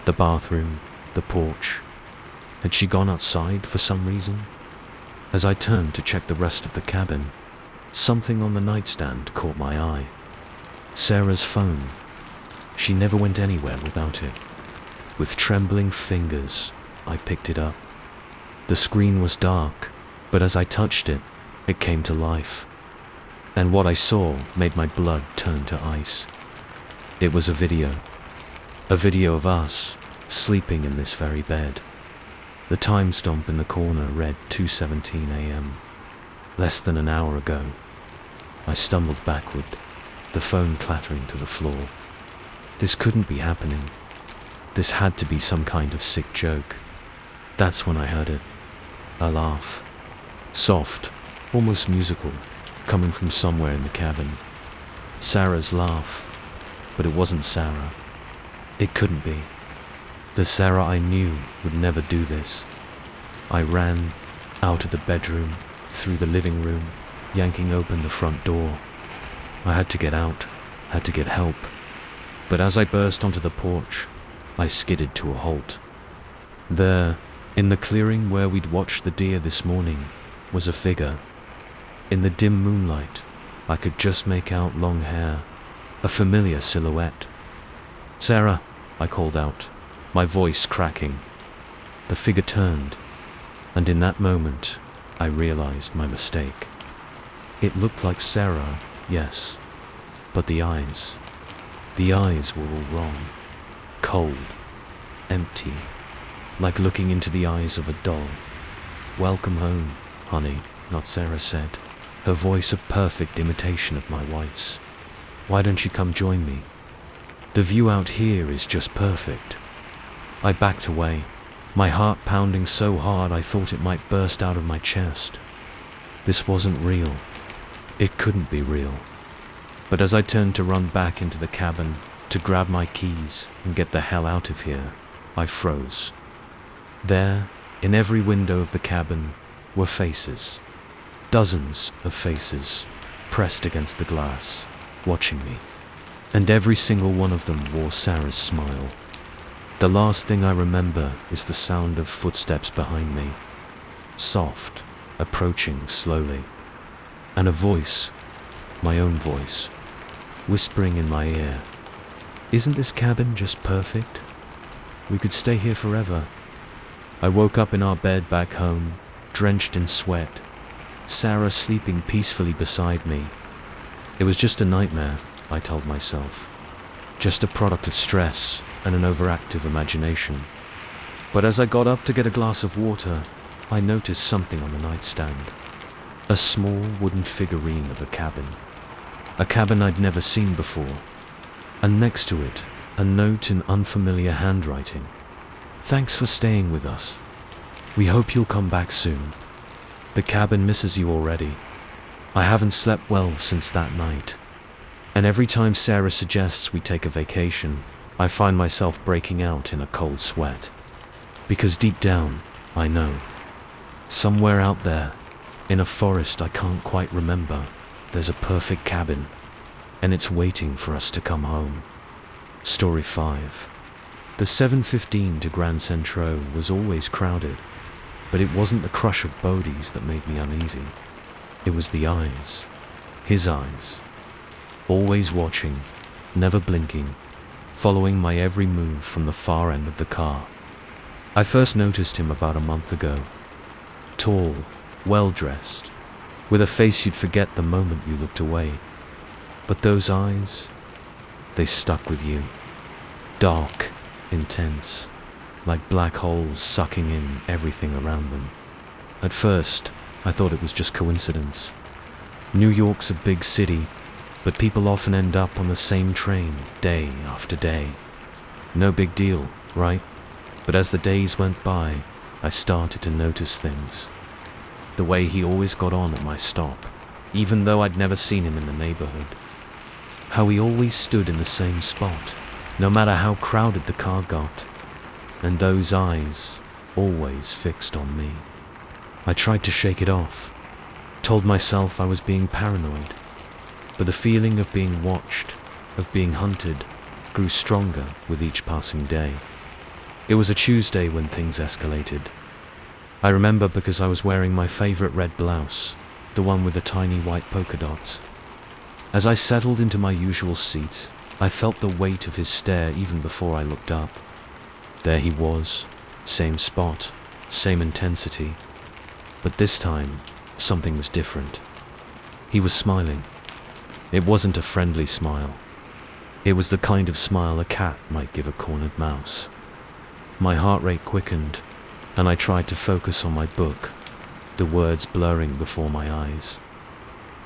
The bathroom, the porch. Had she gone outside for some reason? As I turned to check the rest of the cabin, something on the nightstand caught my eye. Sarah's phone. She never went anywhere without it. With trembling fingers, I picked it up. The screen was dark, but as I touched it, it came to life. And what I saw made my blood turn to ice. It was a video. A video of us, sleeping in this very bed. The time stamp in the corner read 2:17 a.m. Less than an hour ago. I stumbled backward, the phone clattering to the floor. This couldn't be happening. This had to be some kind of sick joke. That's when I heard it. A laugh. Soft, almost musical, coming from somewhere in the cabin. Sarah's laugh. But it wasn't Sarah. It couldn't be. The Sarah I knew would never do this. I ran out of the bedroom, through the living room, yanking open the front door. I had to get out, had to get help. But as I burst onto the porch, I skidded to a halt. There, in the clearing where we'd watched the deer this morning, was a figure. In the dim moonlight, I could just make out long hair, a familiar silhouette. "Sarah," I called out, my voice cracking. The figure turned, and in that moment, I realized my mistake. It looked like Sarah, yes, but the eyes were all wrong. Cold, empty, like looking into the eyes of a doll. "Welcome home, honey," not Sarah said, her voice a perfect imitation of my wife's. "Why don't you come join me? The view out here is just perfect." I backed away, my heart pounding so hard I thought it might burst out of my chest. This wasn't real. It couldn't be real. But as I turned to run back into the cabin, to grab my keys and get the hell out of here, I froze. There, in every window of the cabin, were faces. Dozens of faces, pressed against the glass, watching me. And every single one of them wore Sarah's smile. The last thing I remember is the sound of footsteps behind me. Soft, approaching slowly. And a voice, my own voice, whispering in my ear, "Isn't this cabin just perfect? We could stay here forever." I woke up in our bed back home, drenched in sweat, Sarah sleeping peacefully beside me. It was just a nightmare, I told myself. Just a product of stress and an overactive imagination. But as I got up to get a glass of water, I noticed something on the nightstand. A small wooden figurine of a cabin. A cabin I'd never seen before. And next to it, a note in unfamiliar handwriting. "Thanks for staying with us. We hope you'll come back soon. The cabin misses you already. I haven't slept well since that night. And every time Sarah suggests we take a vacation, I find myself breaking out in a cold sweat. Because deep down, I know. Somewhere out there, in a forest I can't quite remember, there's a perfect cabin. And it's waiting for us to come home." Story 5. The 7:15 to Grand Central was always crowded, but it wasn't the crush of bodies that made me uneasy. It was the eyes. His eyes. Always watching, never blinking, following my every move from the far end of the car. I first noticed him about a month ago. Tall, well-dressed, with a face you'd forget the moment you looked away. But those eyes, they stuck with you. Dark, intense, like black holes sucking in everything around them. At first, I thought it was just coincidence. New York's a big city, but people often end up on the same train day after day. No big deal, right? But as the days went by, I started to notice things. The way he always got on at my stop, even though I'd never seen him in the neighborhood. How he always stood in the same spot, no matter how crowded the car got. And those eyes, always fixed on me. I tried to shake it off, told myself I was being paranoid. But the feeling of being watched, of being hunted, grew stronger with each passing day. It was a Tuesday when things escalated. I remember because I was wearing my favorite red blouse, the one with the tiny white polka dots. As I settled into my usual seat, I felt the weight of his stare even before I looked up. There he was, same spot, same intensity. But this time, something was different. He was smiling. It wasn't a friendly smile. It was the kind of smile a cat might give a cornered mouse. My heart rate quickened, and I tried to focus on my book, the words blurring before my eyes.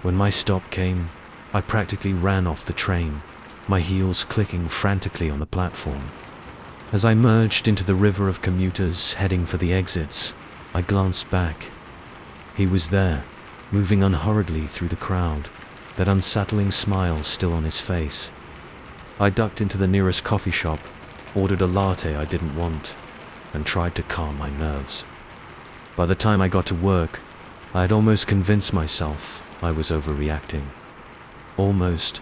When my stop came, I practically ran off the train, my heels clicking frantically on the platform. As I merged into the river of commuters heading for the exits, I glanced back. He was there, moving unhurriedly through the crowd, that unsettling smile still on his face. I ducked into the nearest coffee shop, ordered a latte I didn't want, and tried to calm my nerves. By the time I got to work, I had almost convinced myself I was overreacting. Almost.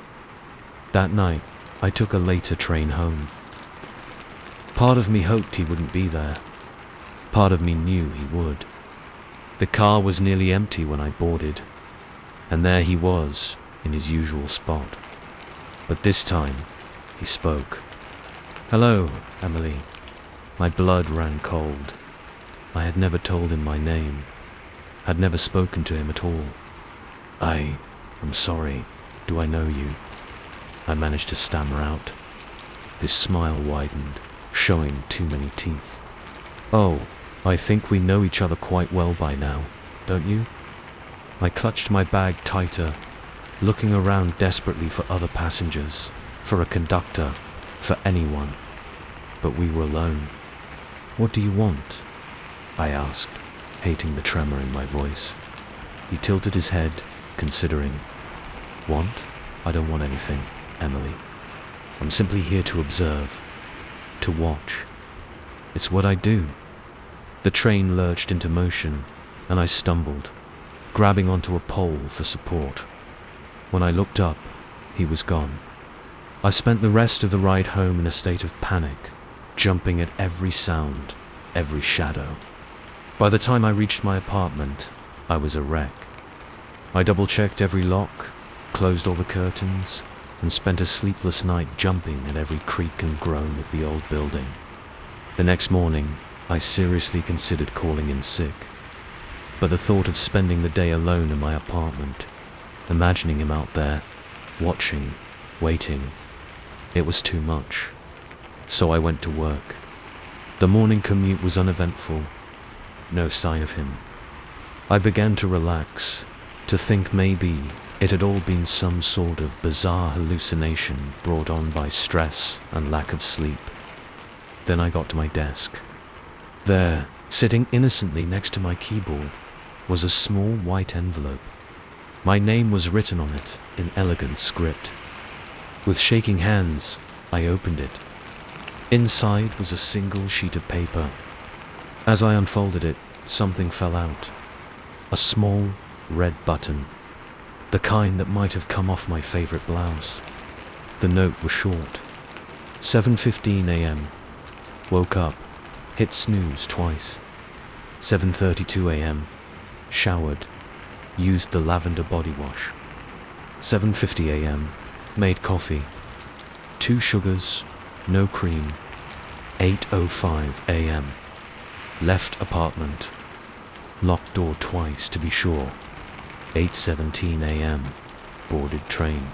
That night, I took a later train home. Part of me hoped he wouldn't be there. Part of me knew he would. The car was nearly empty when I boarded, and there he was, in his usual spot. But this time, he spoke. "Hello, Emily." My blood ran cold. I had never told him my name, had never spoken to him at all. I'm sorry, do I know you?" I managed to stammer out. His smile widened, showing too many teeth. "Oh, I think we know each other quite well by now, don't you?" I clutched my bag tighter, looking around desperately for other passengers, for a conductor, for anyone. But we were alone. "What do you want?" I asked, hating the tremor in my voice. He tilted his head, considering. "Want? I don't want anything, Emily. I'm simply here to observe, to watch. It's what I do." The train lurched into motion, and I stumbled, grabbing onto a pole for support. When I looked up, he was gone. I spent the rest of the ride home in a state of panic, jumping at every sound, every shadow. By the time I reached my apartment, I was a wreck. I double-checked every lock, closed all the curtains, and spent a sleepless night jumping at every creak and groan of the old building. The next morning, I seriously considered calling in sick. But the thought of spending the day alone in my apartment, imagining him out there, watching, waiting, it was too much. So I went to work. The morning commute was uneventful. No sign of him. I began to relax, to think maybe it had all been some sort of bizarre hallucination brought on by stress and lack of sleep. Then I got to my desk. There, sitting innocently next to my keyboard, was a small white envelope. My name was written on it in elegant script. With shaking hands, I opened it. Inside was a single sheet of paper. As I unfolded it, something fell out. A small red button, the kind that might have come off my favorite blouse. The note was short. 7:15 a.m. Woke up, hit snooze twice. 7:32 a.m. Showered, used the lavender body wash. 7:50 a.m. Made coffee. 2 sugars, no cream. 8:05 a.m. Left apartment. Locked door twice to be sure. 8:17 a.m. Boarded train.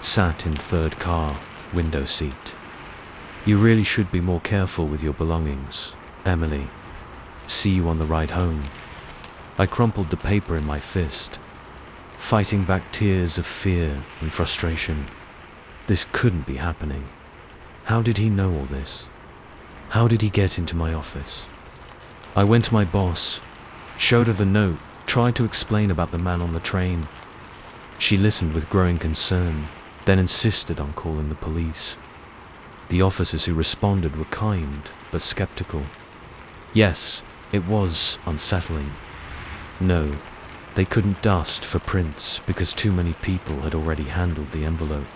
Sat in third car, window seat. You really should be more careful with your belongings, Emily. See you on the ride home. I crumpled the paper in my fist, fighting back tears of fear and frustration. This couldn't be happening. How did he know all this? How did he get into my office? I went to my boss, showed her the note, tried to explain about the man on the train. She listened with growing concern, then insisted on calling the police. The officers who responded were kind, but skeptical. Yes, it was unsettling. No, they couldn't dust for prints because too many people had already handled the envelope.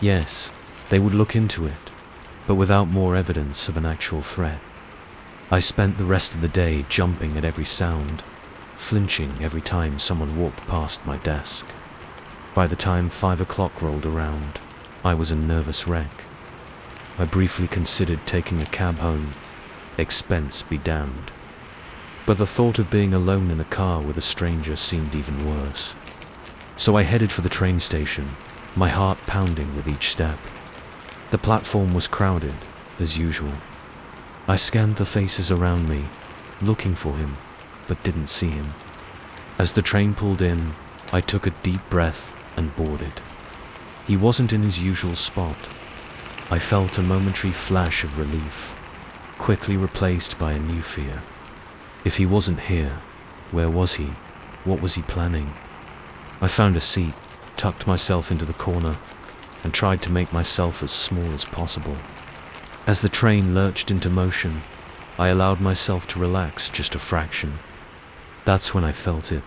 Yes, they would look into it, but without more evidence of an actual threat. I spent the rest of the day jumping at every sound, flinching every time someone walked past my desk. By the time 5 o'clock rolled around, I was a nervous wreck. I briefly considered taking a cab home, expense be damned. But the thought of being alone in a car with a stranger seemed even worse. So I headed for the train station, my heart pounding with each step. The platform was crowded, as usual. I scanned the faces around me, looking for him, but didn't see him. As the train pulled in, I took a deep breath and boarded. He wasn't in his usual spot. I felt a momentary flash of relief, quickly replaced by a new fear. If he wasn't here, where was he? What was he planning? I found a seat, tucked myself into the corner, and tried to make myself as small as possible. As the train lurched into motion, I allowed myself to relax just a fraction. That's when I felt it.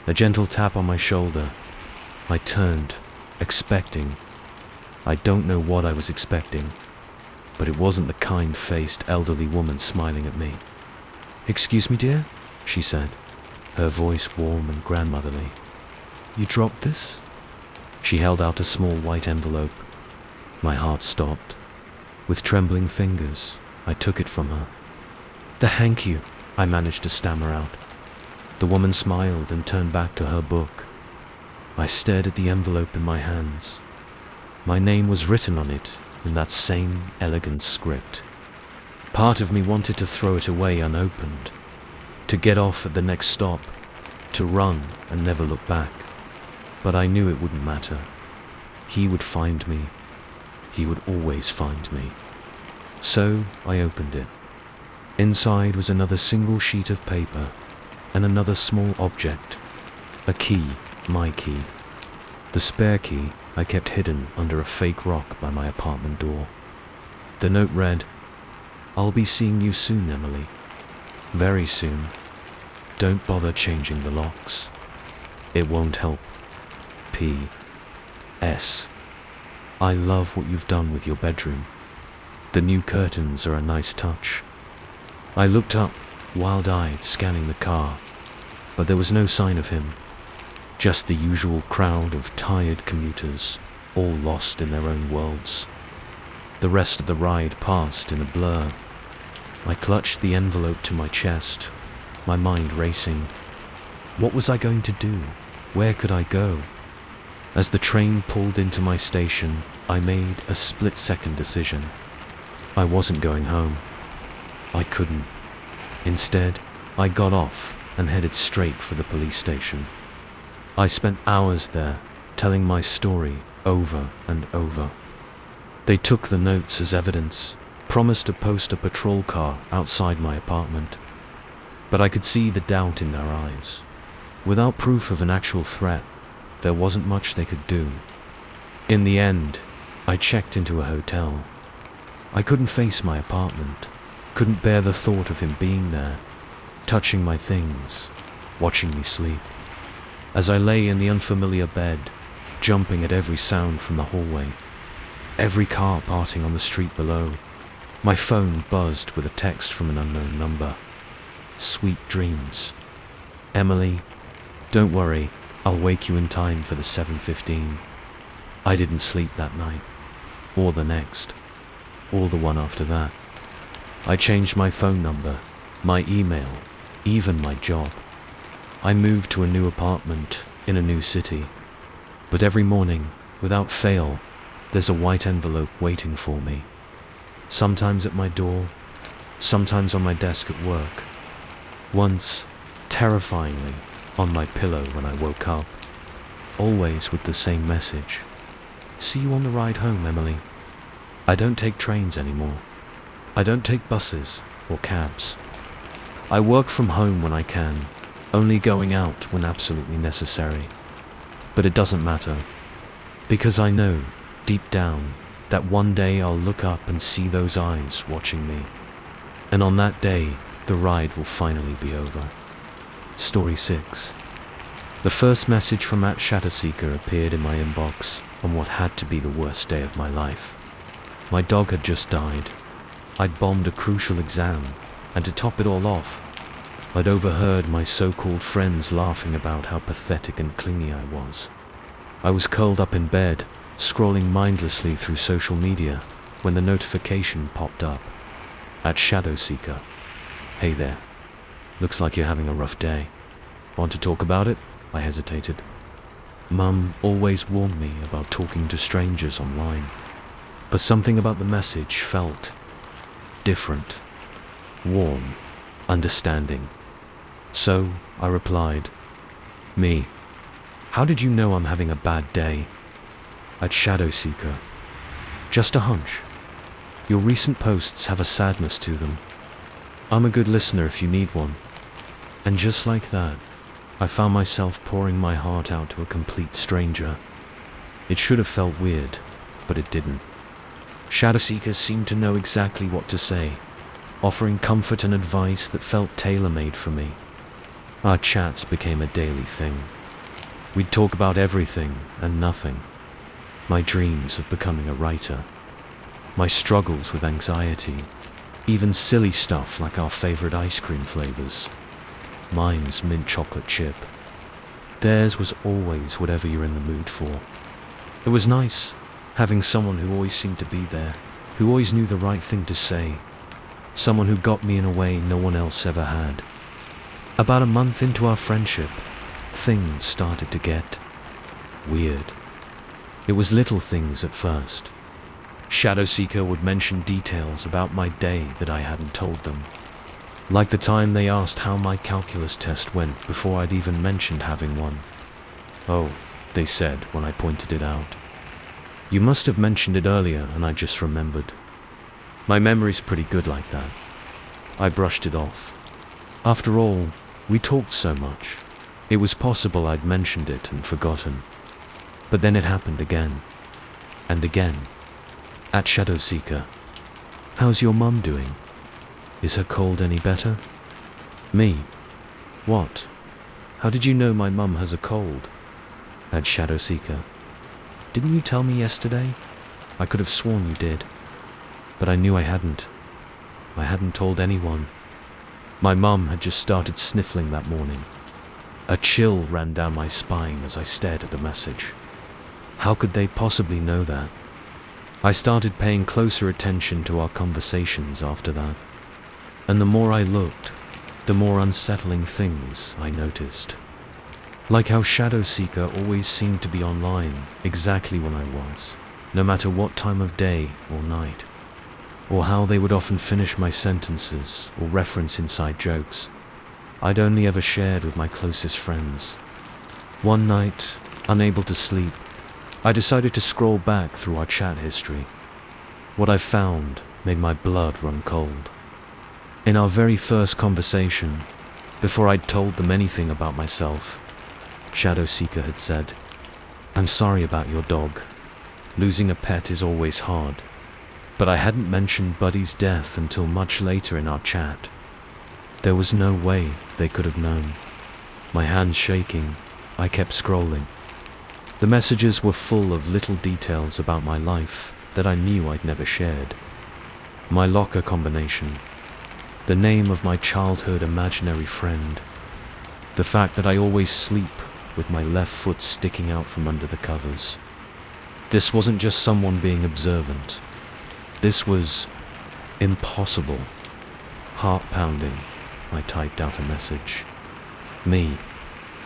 A gentle tap on my shoulder. I turned, expecting. I don't know what I was expecting, but it wasn't the kind-faced elderly woman smiling at me. "Excuse me, dear," she said, her voice warm and grandmotherly. "You dropped this?" She held out a small white envelope. My heart stopped. With trembling fingers, I took it from her. "Thank you," I managed to stammer out. The woman smiled and turned back to her book. I stared at the envelope in my hands. My name was written on it in that same elegant script. Part of me wanted to throw it away unopened, to get off at the next stop, to run and never look back. But I knew it wouldn't matter. He would find me. He would always find me. So I opened it. Inside was another single sheet of paper and another small object. A key, my key. The spare key I kept hidden under a fake rock by my apartment door. The note read, "I'll be seeing you soon, Emily. Very soon. Don't bother changing the locks. It won't help. P.S. I love what you've done with your bedroom. The new curtains are a nice touch." I looked up, wild-eyed, scanning the car, but there was no sign of him. Just the usual crowd of tired commuters, all lost in their own worlds. The rest of the ride passed in a blur. I clutched the envelope to my chest, my mind racing. What was I going to do? Where could I go? As the train pulled into my station, I made a split-second decision. I wasn't going home. I couldn't. Instead, I got off and headed straight for the police station. I spent hours there, telling my story over and over. They took the notes as evidence, promised to post a patrol car outside my apartment. But I could see the doubt in their eyes. Without proof of an actual threat, there wasn't much they could do. In the end, I checked into a hotel. I couldn't face my apartment, couldn't bear the thought of him being there, touching my things, watching me sleep. As I lay in the unfamiliar bed, jumping at every sound from the hallway, every car parting on the street below, my phone buzzed with a text from an unknown number. Sweet dreams. Emily, don't worry, I'll wake you in time for the 7:15. I didn't sleep that night, or the next, or the one after that. I changed my phone number, my email, even my job. I moved to a new apartment in a new city. But every morning, without fail, there's a white envelope waiting for me. Sometimes at my door, sometimes on my desk at work. Once, terrifyingly, on my pillow when I woke up. Always with the same message. See you on the ride home, Emily. I don't take trains anymore. I don't take buses or cabs. I work from home when I can, only going out when absolutely necessary. But it doesn't matter, because I know, deep down, that one day I'll look up and see those eyes watching me. And on that day, the ride will finally be over. Story 6. The first message from @Shadowseeker appeared in my inbox on what had to be the worst day of my life. My dog had just died. I'd bombed a crucial exam, and to top it all off, I'd overheard my so-called friends laughing about how pathetic and clingy I was. I was curled up in bed, scrolling mindlessly through social media, when the notification popped up. @Shadowseeker. Hey there. Looks like you're having a rough day. Want to talk about it? I hesitated. Mum always warned me about talking to strangers online, but something about the message felt different, warm, understanding. So I replied, Me, how did you know I'm having a bad day? @Shadowseeker. Just a hunch. Your recent posts have a sadness to them. I'm a good listener if you need one. And just like that, I found myself pouring my heart out to a complete stranger. It should have felt weird, but it didn't. Shadowseeker seemed to know exactly what to say, offering comfort and advice that felt tailor-made for me. Our chats became a daily thing. We'd talk about everything and nothing. My dreams of becoming a writer, my struggles with anxiety, even silly stuff like our favorite ice cream flavors. Mine's mint chocolate chip. Theirs was always whatever you're in the mood for. It was nice, having someone who always seemed to be there, who always knew the right thing to say, someone who got me in a way no one else ever had. About a month into our friendship, things started to get weird. It was little things at first. Shadowseeker would mention details about my day that I hadn't told them. Like the time they asked how my calculus test went before I'd even mentioned having one. Oh, they said when I pointed it out. You must have mentioned it earlier and I just remembered. My memory's pretty good like that. I brushed it off. After all, we talked so much. It was possible I'd mentioned it and forgotten. But then it happened again. And again. @Shadowseeker. How's your mum doing? Is her cold any better? Me? What? How did you know my mum has a cold? @Shadowseeker. Didn't you tell me yesterday? I could have sworn you did. But I knew I hadn't. I hadn't told anyone. My mum had just started sniffling that morning. A chill ran down my spine as I stared at the message. How could they possibly know that? I started paying closer attention to our conversations after that. And the more I looked, the more unsettling things I noticed. Like how Shadowseeker always seemed to be online exactly when I was, no matter what time of day or night. Or how they would often finish my sentences or reference inside jokes I'd only ever shared with my closest friends. One night, unable to sleep, I decided to scroll back through our chat history. What I found made my blood run cold. In our very first conversation, before I'd told them anything about myself, Shadow Seeker had said, "I'm sorry about your dog. Losing a pet is always hard." But I hadn't mentioned Buddy's death until much later in our chat. There was no way they could have known. My hands shaking, I kept scrolling. The messages were full of little details about my life that I knew I'd never shared. My locker combination, the name of my childhood imaginary friend, the fact that I always sleep with my left foot sticking out from under the covers. This wasn't just someone being observant. This was impossible. Heart pounding, I typed out a message. "Me,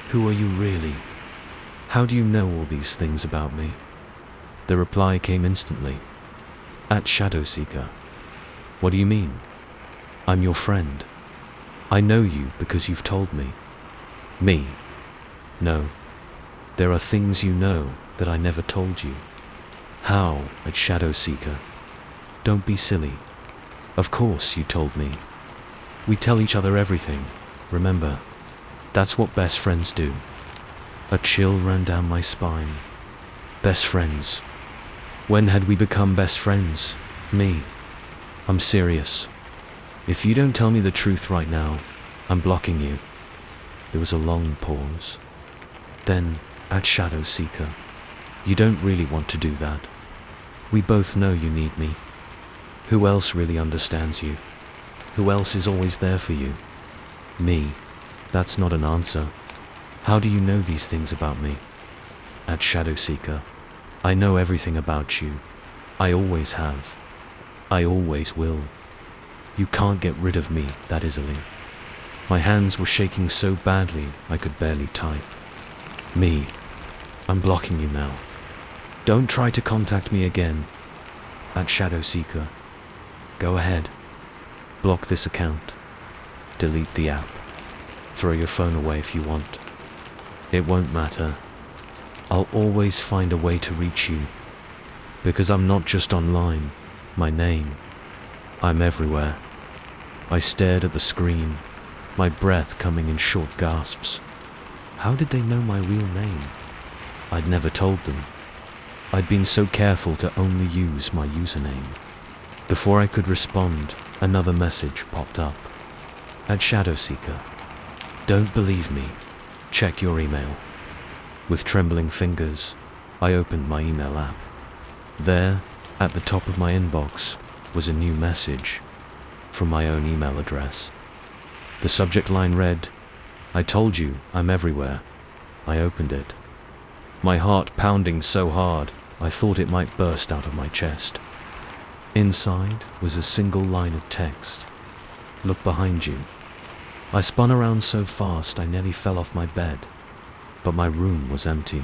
who are you really? How do you know all these things about me?" The reply came instantly. "At Shadow Seeker." "What do you mean?" "I'm your friend. I know you because you've told me." "Me? No. There are things you know that I never told you." "How, at Shadow Seeker?" "Don't be silly. Of course you told me. We tell each other everything, remember? That's what best friends do." A chill ran down my spine. Best friends. When had we become best friends? Me. I'm serious. If you don't tell me the truth right now, I'm blocking you. There was a long pause. Then, at Shadow Seeker, you don't really want to do that. We both know you need me. Who else really understands you? Who else is always there for you? Me. That's not an answer. How do you know these things about me? At Shadow Seeker, I know everything about you. I always have. I always will. You can't get rid of me that easily. My hands were shaking so badly I could barely type. Me. I'm blocking you now. Don't try to contact me again. At Shadow Seeker. Go ahead. Block this account. Delete the app. Throw your phone away if you want. It won't matter. I'll always find a way to reach you. Because I'm not just online, my name. I'm everywhere. I stared at the screen, my breath coming in short gasps. How did they know my real name? I'd never told them. I'd been so careful to only use my username. Before I could respond, another message popped up. At Shadow Seeker. Don't believe me. Check your email. With trembling fingers, I opened my email app. There, at the top of my inbox, was a new message from my own email address. The subject line read, "I told you, I'm everywhere." I opened it. My heart pounding so hard, I thought it might burst out of my chest. Inside was a single line of text. "Look behind you." I spun around so fast I nearly fell off my bed. But my room was empty.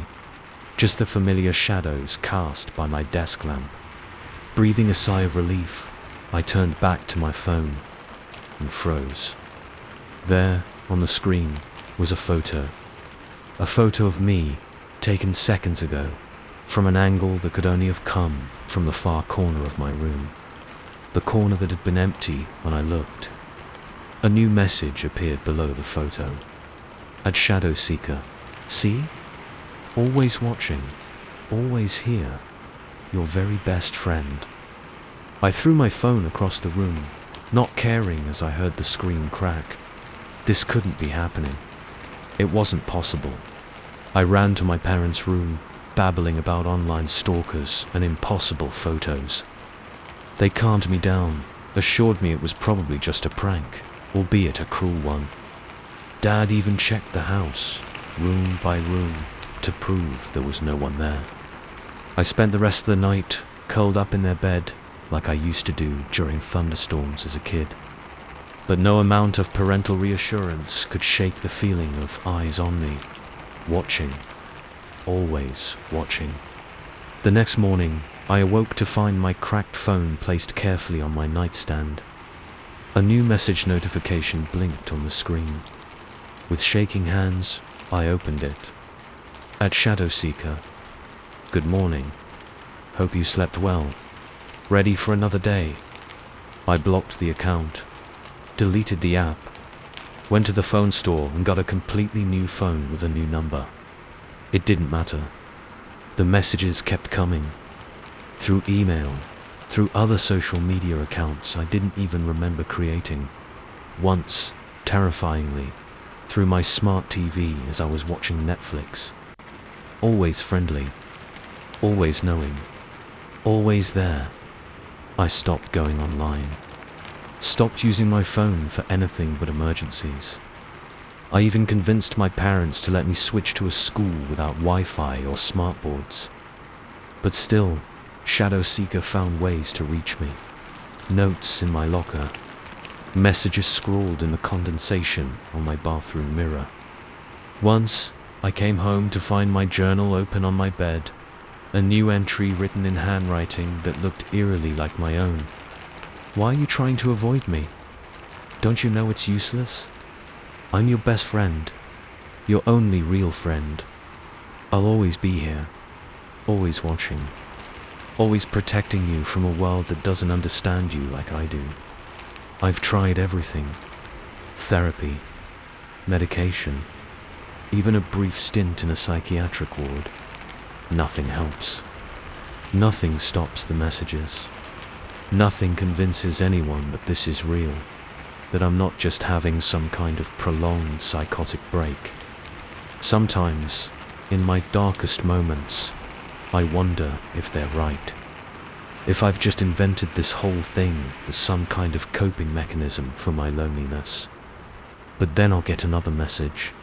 Just the familiar shadows cast by my desk lamp. Breathing a sigh of relief, I turned back to my phone and froze. There, on the screen, was a photo. A photo of me, taken seconds ago, from an angle that could only have come from the far corner of my room. The corner that had been empty when I looked. A new message appeared below the photo. At Shadow Seeker. See? Always watching. Always here. Your very best friend. I threw my phone across the room, not caring as I heard the screen crack. This couldn't be happening. It wasn't possible. I ran to my parents' room, babbling about online stalkers and impossible photos. They calmed me down, assured me it was probably just a prank, albeit a cruel one. Dad even checked the house, room by room, to prove there was no one there. I spent the rest of the night curled up in their bed like I used to do during thunderstorms as a kid. But no amount of parental reassurance could shake the feeling of eyes on me, watching, always watching. The next morning, I awoke to find my cracked phone placed carefully on my nightstand. A new message notification blinked on the screen. With shaking hands, I opened it. At Shadow Seeker. Good morning. Hope you slept well. Ready for another day. I blocked the account, deleted the app, went to the phone store and got a completely new phone with a new number. It didn't matter. The messages kept coming. Through email, through other social media accounts I didn't even remember creating. Once, terrifyingly, through my smart TV as I was watching Netflix. Always friendly, always knowing, always there. I stopped going online, stopped using my phone for anything but emergencies. I even convinced my parents to let me switch to a school without Wi-Fi or smartboards. But still, Shadow Seeker found ways to reach me. Notes in my locker, messages scrawled in the condensation on my bathroom mirror. Once, I came home to find my journal open on my bed, a new entry written in handwriting that looked eerily like my own. Why are you trying to avoid me? Don't you know it's useless? I'm your best friend, your only real friend. I'll always be here, always watching, always protecting you from a world that doesn't understand you like I do. I've tried everything. Therapy, medication, even a brief stint in a psychiatric ward. Nothing helps. Nothing stops the messages. Nothing convinces anyone that this is real, that I'm not just having some kind of prolonged psychotic break. Sometimes, in my darkest moments, I wonder if they're right. If I've just invented this whole thing as some kind of coping mechanism for my loneliness. But then I'll get another message.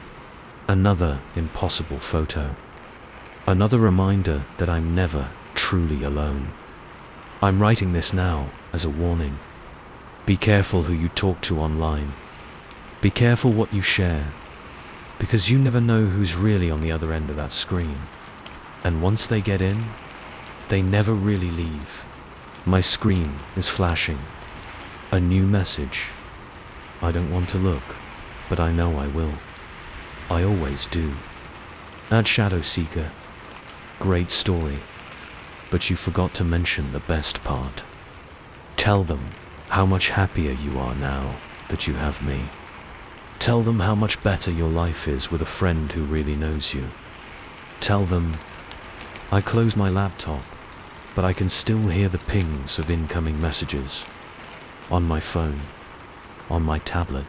Another impossible photo. Another reminder that I'm never truly alone. I'm writing this now as a warning. Be careful who you talk to online. Be careful what you share, because you never know who's really on the other end of that screen. And once they get in, they never really leave. My screen is flashing. A new message. I don't want to look, but I know I will. I always do. At Shadow Seeker. Great story. But you forgot to mention the best part. Tell them how much happier you are now that you have me. Tell them how much better your life is with a friend who really knows you. Tell them, I close my laptop, but I can still hear the pings of incoming messages. On my phone, on my tablet,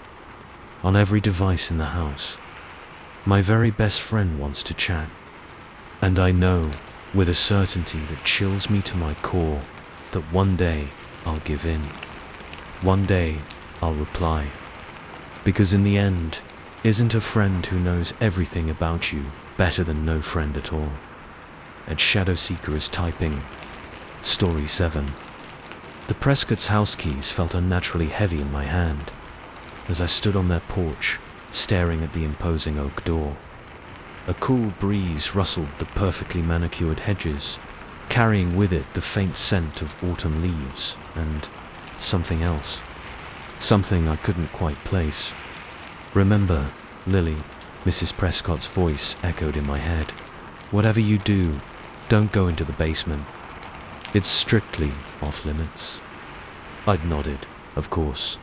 on every device in the house. My very best friend wants to chat. And I know, with a certainty that chills me to my core, that one day I'll give in. One day I'll reply. Because in the end, isn't a friend who knows everything about you better than no friend at all? At Shadow Seeker is typing. Story 7. The Prescott's house keys felt unnaturally heavy in my hand, as I stood on their porch, staring at the imposing oak door. A cool breeze rustled the perfectly manicured hedges, carrying with it the faint scent of autumn leaves and something else. Something I couldn't quite place. Remember, Lily, Mrs. Prescott's voice echoed in my head. Whatever you do, don't go into the basement. It's strictly off limits. I'd nodded, of course.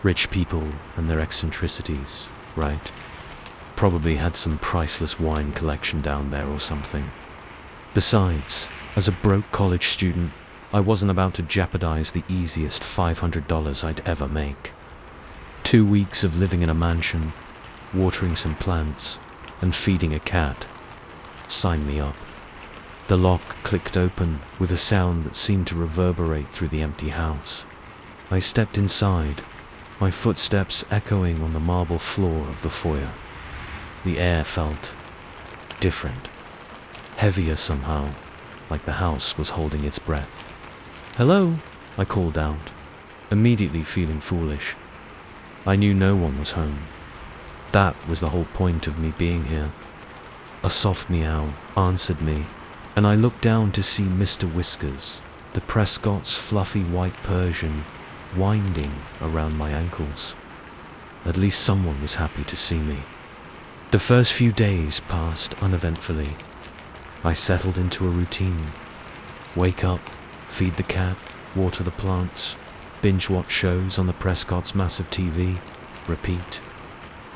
Rich people and their eccentricities, right? Probably had some priceless wine collection down there or something. Besides, as a broke college student, I wasn't about to jeopardize the easiest $500 I'd ever make. 2 weeks of living in a mansion, watering some plants, and feeding a cat. Sign me up. The lock clicked open with a sound that seemed to reverberate through the empty house. I stepped inside, my footsteps echoing on the marble floor of the foyer. The air felt different, heavier somehow, like the house was holding its breath. "Hello," I called out, immediately feeling foolish. I knew no one was home. That was the whole point of me being here. A soft meow answered me, and I looked down to see Mr. Whiskers, the Prescott's fluffy white Persian, winding around my ankles. At least someone was happy to see me. The first few days passed uneventfully. I settled into a routine. Wake up, feed the cat, water the plants, binge watch shows on the Prescott's massive TV, repeat.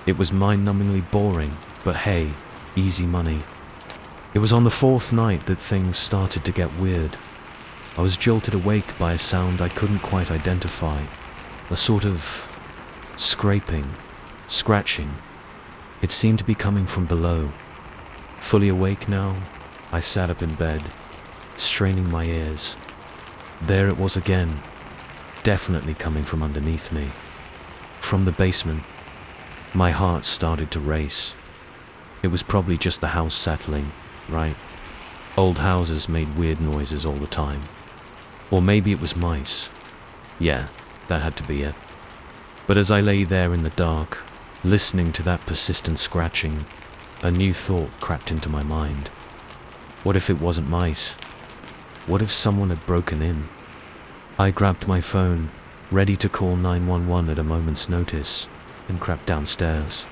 It was mind-numbingly boring, but hey, easy money. It was on the fourth night that things started to get weird. I was jolted awake by a sound I couldn't quite identify, a sort of scraping, scratching. It seemed to be coming from below. Fully awake now, I sat up in bed, straining my ears. There it was again, definitely coming from underneath me. From the basement. My heart started to race. It was probably just the house settling, right? Old houses made weird noises all the time. Or maybe it was mice. Yeah, that had to be it. But as I lay there in the dark, listening to that persistent scratching, a new thought crept into my mind. What if it wasn't mice? What if someone had broken in? I grabbed my phone, ready to call 911 at a moment's notice, and crept downstairs.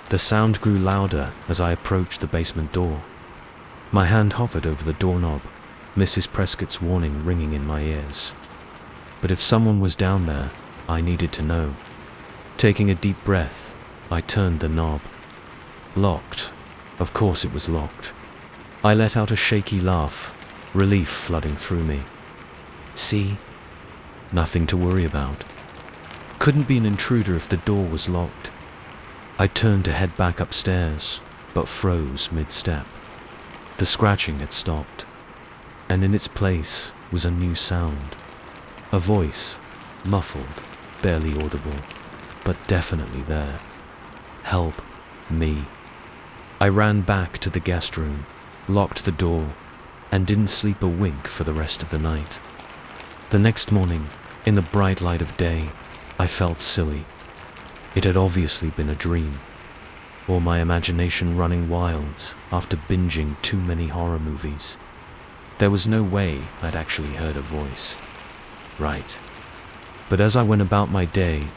The sound grew louder as I approached the basement door. My hand hovered over the doorknob, Mrs. Prescott's warning ringing in my ears. But if someone was down there, I needed to know. Taking a deep breath, I turned the knob. Locked. Of course it was locked. I let out a shaky laugh, relief flooding through me. See? Nothing to worry about. Couldn't be an intruder if the door was locked. I turned to head back upstairs, but froze mid-step. The scratching had stopped, and in its place was a new sound. A voice, muffled, barely audible, but definitely there. Help me. I ran back to the guest room, locked the door, and didn't sleep a wink for the rest of the night. The next morning, in the bright light of day, I felt silly. It had obviously been a dream, or my imagination running wild after binging too many horror movies. There was no way I'd actually heard a voice. Right. But as I went about my day,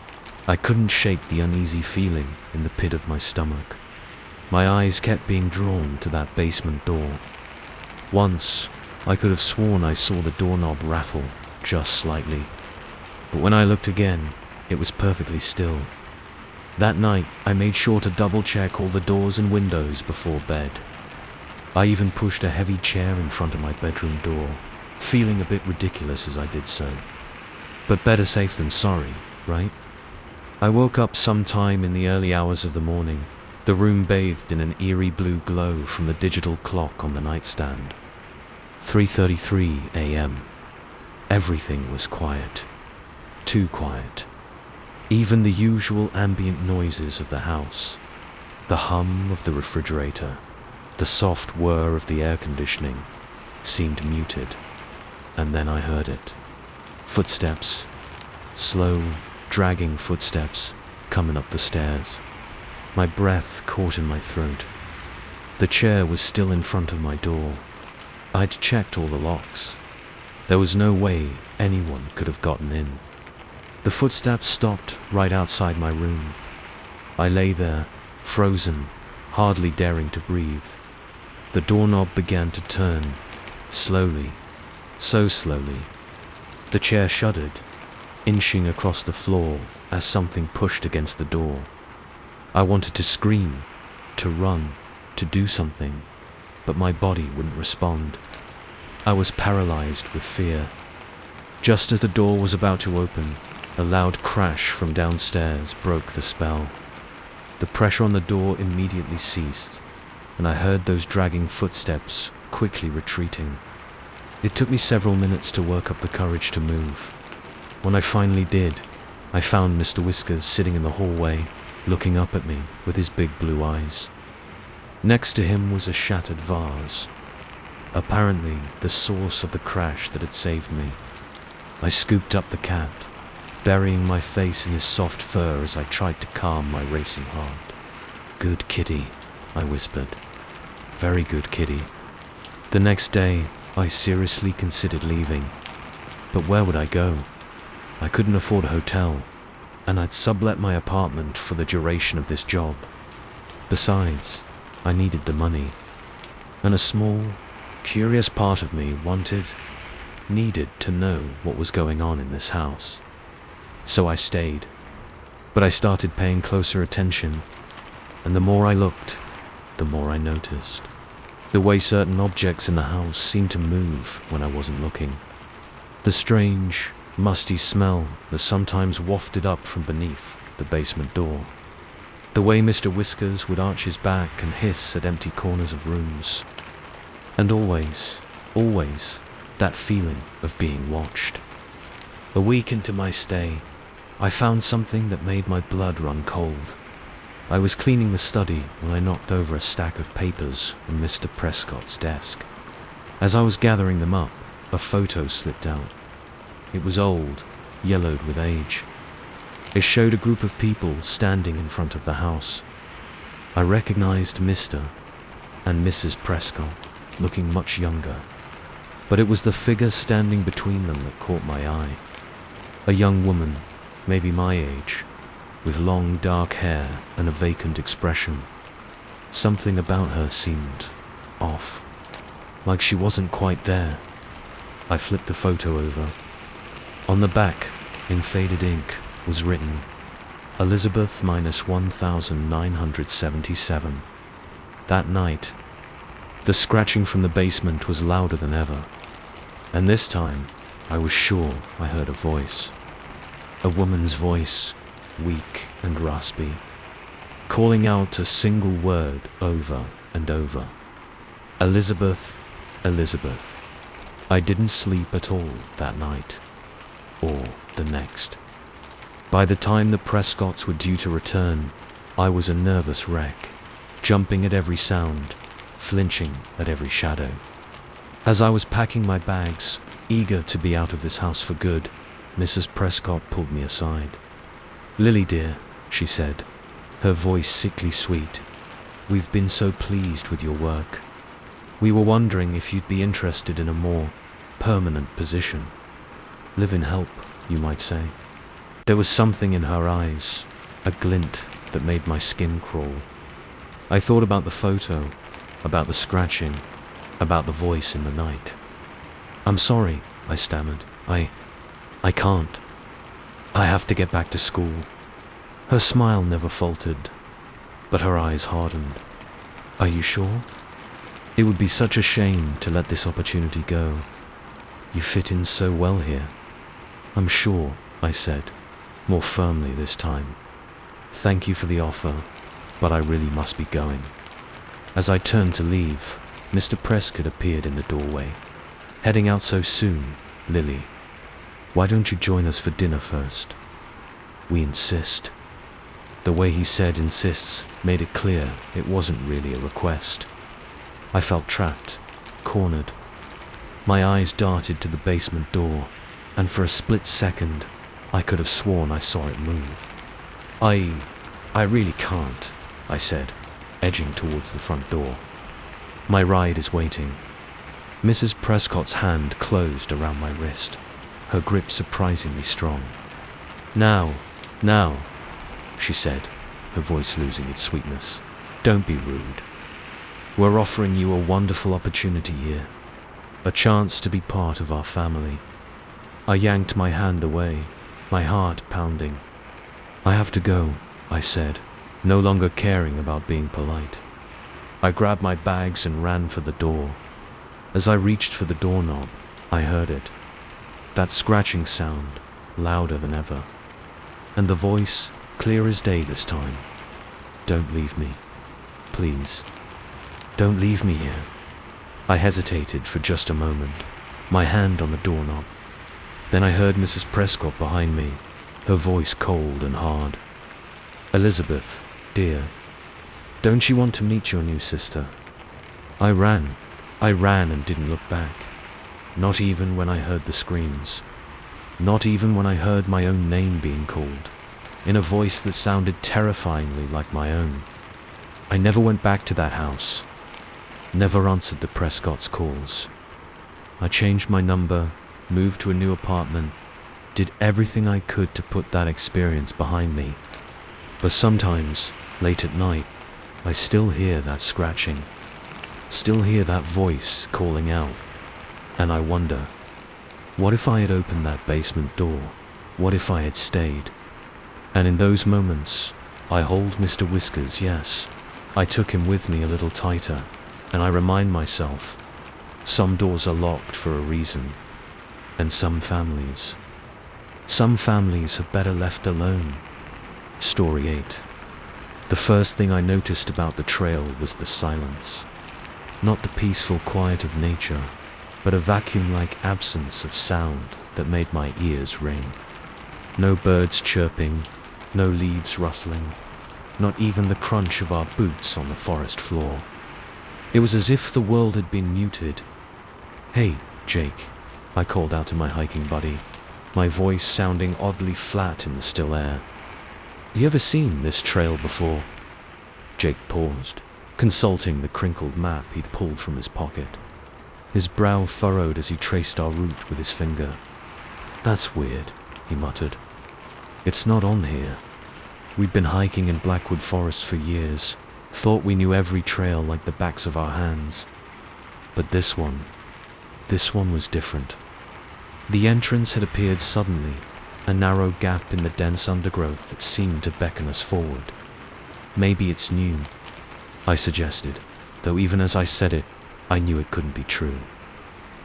I couldn't shake the uneasy feeling in the pit of my stomach. My eyes kept being drawn to that basement door. Once, I could have sworn I saw the doorknob rattle just slightly. But when I looked again, it was perfectly still. That night, I made sure to double-check all the doors and windows before bed. I even pushed a heavy chair in front of my bedroom door, feeling a bit ridiculous as I did so. But better safe than sorry, right? I woke up sometime in the early hours of the morning, the room bathed in an eerie blue glow from the digital clock on the nightstand. 3:33 a.m. Everything was quiet. Too quiet. Even the usual ambient noises of the house, the hum of the refrigerator, the soft whir of the air conditioning, seemed muted. And then I heard it. Footsteps. Slow, dragging footsteps coming up the stairs. My breath caught in my throat. The chair was still in front of my door. I'd checked all the locks. There was no way anyone could have gotten in. The footsteps stopped right outside my room. I lay there, frozen, hardly daring to breathe. The doorknob began to turn, slowly, so slowly. The chair shuddered, inching across the floor as something pushed against the door. I wanted to scream, to run, to do something, but my body wouldn't respond. I was paralyzed with fear. Just as the door was about to open, a loud crash from downstairs broke the spell. The pressure on the door immediately ceased, and I heard those dragging footsteps quickly retreating. It took me several minutes to work up the courage to move. When I finally did, I found Mr. Whiskers sitting in the hallway, looking up at me with his big blue eyes. Next to him was a shattered vase, apparently the source of the crash that had saved me. I scooped up the cat, burying my face in his soft fur as I tried to calm my racing heart. "Good kitty," I whispered. "Very good kitty." The next day, I seriously considered leaving. But where would I go? I couldn't afford a hotel, and I'd sublet my apartment for the duration of this job. Besides, I needed the money. And a small, curious part of me needed to know what was going on in this house. So I stayed. But I started paying closer attention, and the more I looked, the more I noticed. The way certain objects in the house seemed to move when I wasn't looking. The strange, musty smell that sometimes wafted up from beneath the basement door. The way Mr. Whiskers would arch his back and hiss at empty corners of rooms. And always, that feeling of being watched. A week into my stay, I found something that made my blood run cold. I was cleaning the study when I knocked over a stack of papers on Mr. Prescott's desk. As I was gathering them up, a photo slipped out. It was old, yellowed with age. It showed a group of people standing in front of the house. I recognized Mr. and Mrs. Prescott, looking much younger. But it was the figure standing between them that caught my eye. A young woman, maybe my age, with long dark hair and a vacant expression. Something about her seemed off, like she wasn't quite there. I flipped the photo over. On the back, in faded ink, was written, Elizabeth minus 1977. That night, the scratching from the basement was louder than ever, and this time I was sure I heard a voice. A woman's voice, weak and raspy, calling out a single word over and over. Elizabeth, Elizabeth. I didn't sleep at all that night, or the next. By the time the Prescotts were due to return, I was a nervous wreck, jumping at every sound, flinching at every shadow. As I was packing my bags, eager to be out of this house for good, Mrs. Prescott pulled me aside. "Lily dear," she said, her voice sickly sweet, "we've been so pleased with your work. We were wondering if you'd be interested in a more permanent position. Live-in help, you might say." There was something in her eyes, a glint that made my skin crawl. I thought about the photo, about the scratching, about the voice in the night. "I'm sorry," I stammered. I can't. I have to get back to school." Her smile never faltered, but her eyes hardened. "Are you sure? It would be such a shame to let this opportunity go. You fit in so well here." "I'm sure," I said, more firmly this time. "Thank you for the offer, but I really must be going." As I turned to leave, Mr. Prescott appeared in the doorway. "Heading out so soon, Lily? Why don't you join us for dinner first? We insist." The way he said insists made it clear it wasn't really a request. I felt trapped, cornered. My eyes darted to the basement door, and for a split second, I could have sworn I saw it move. I really can't," I said, edging towards the front door. "My ride is waiting." Mrs. Prescott's hand closed around my wrist, her grip surprisingly strong. Now, she said, her voice losing its sweetness. "Don't be rude. We're offering you a wonderful opportunity here, a chance to be part of our family." I yanked my hand away, my heart pounding. "I have to go," I said, no longer caring about being polite. I grabbed my bags and ran for the door. As I reached for the doorknob, I heard it. That scratching sound, louder than ever. And the voice, clear as day this time. "Don't leave me. Please. Don't leave me here." I hesitated for just a moment, my hand on the doorknob. Then I heard Mrs. Prescott behind me, her voice cold and hard. "Elizabeth, dear, don't you want to meet your new sister?" I ran and didn't look back. Not even when I heard the screams. Not even when I heard my own name being called, in a voice that sounded terrifyingly like my own. I never went back to that house. Never answered the Prescott's calls. I changed my number, moved to a new apartment, did everything I could to put that experience behind me. But sometimes, late at night, I still hear that scratching, still hear that voice calling out, and I wonder, what if I had opened that basement door? What if I had stayed? And in those moments, I hold Mr. Whiskers, yes. I took him with me a little tighter, and I remind myself, some doors are locked for a reason, and some families are better left alone. Story 8. The first thing I noticed about the trail was the silence. Not the peaceful quiet of nature, but a vacuum-like absence of sound that made my ears ring. No birds chirping, no leaves rustling, not even the crunch of our boots on the forest floor. It was as if the world had been muted. "Hey, Jake," I called out to my hiking buddy, my voice sounding oddly flat in the still air. "You ever seen this trail before?" Jake paused, consulting the crinkled map he'd pulled from his pocket. His brow furrowed as he traced our route with his finger. "That's weird," he muttered. "It's not on here. We'd been hiking in Blackwood Forest for years, thought we knew every trail like the backs of our hands. But this one was different." The entrance had appeared suddenly, a narrow gap in the dense undergrowth that seemed to beckon us forward. "Maybe it's new," I suggested, though even as I said it, I knew it couldn't be true.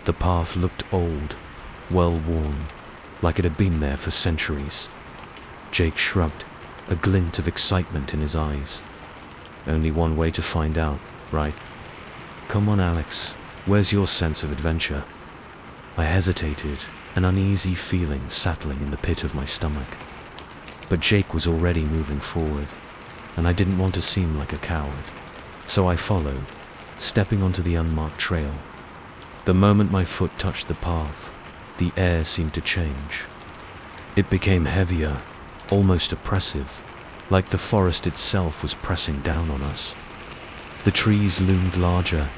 The path looked old, well-worn, like it had been there for centuries. Jake shrugged, a glint of excitement in his eyes. "Only one way to find out, right? Come on, Alex, where's your sense of adventure?" I hesitated, an uneasy feeling settling in the pit of my stomach. But Jake was already moving forward, and I didn't want to seem like a coward, so I followed, stepping onto the unmarked trail. The moment my foot touched the path, the air seemed to change. It became heavier, almost oppressive, like the forest itself was pressing down on us. The trees loomed larger,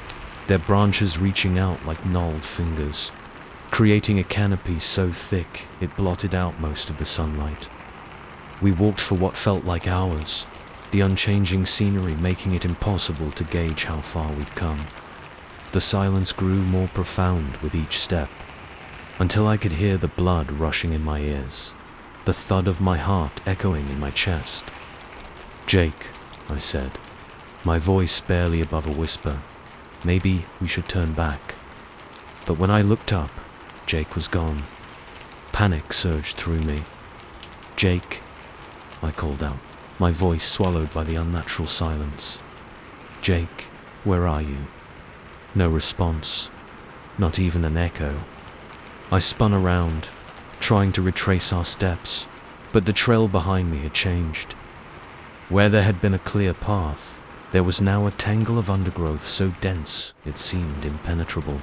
their branches reaching out like gnarled fingers, creating a canopy so thick it blotted out most of the sunlight. We walked for what felt like hours, the unchanging scenery making it impossible to gauge how far we'd come. The silence grew more profound with each step, until I could hear the blood rushing in my ears, the thud of my heart echoing in my chest. "Jake," I said, my voice barely above a whisper, "maybe we should turn back." But when I looked up, Jake was gone. Panic surged through me. "Jake," I called out, my voice swallowed by the unnatural silence. "Jake, where are you?" No response, not even an echo. I spun around, trying to retrace our steps, but the trail behind me had changed. Where there had been a clear path, there was now a tangle of undergrowth so dense it seemed impenetrable.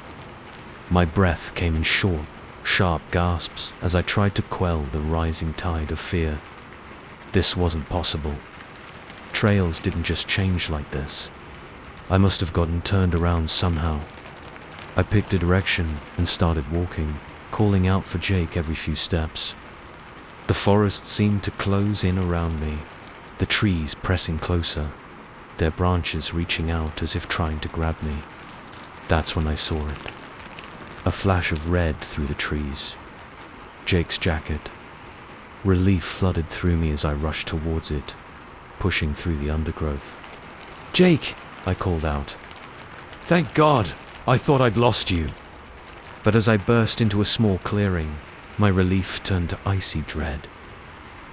My breath came in short, sharp gasps as I tried to quell the rising tide of fear. This wasn't possible. Trails didn't just change like this. I must have gotten turned around somehow. I picked a direction and started walking, calling out for Jake every few steps. The forest seemed to close in around me, the trees pressing closer, their branches reaching out as if trying to grab me. That's when I saw it. A flash of red through the trees. Jake's jacket. Relief flooded through me as I rushed towards it, pushing through the undergrowth. "Jake!" I called out. "Thank God! I thought I'd lost you." But as I burst into a small clearing, my relief turned to icy dread.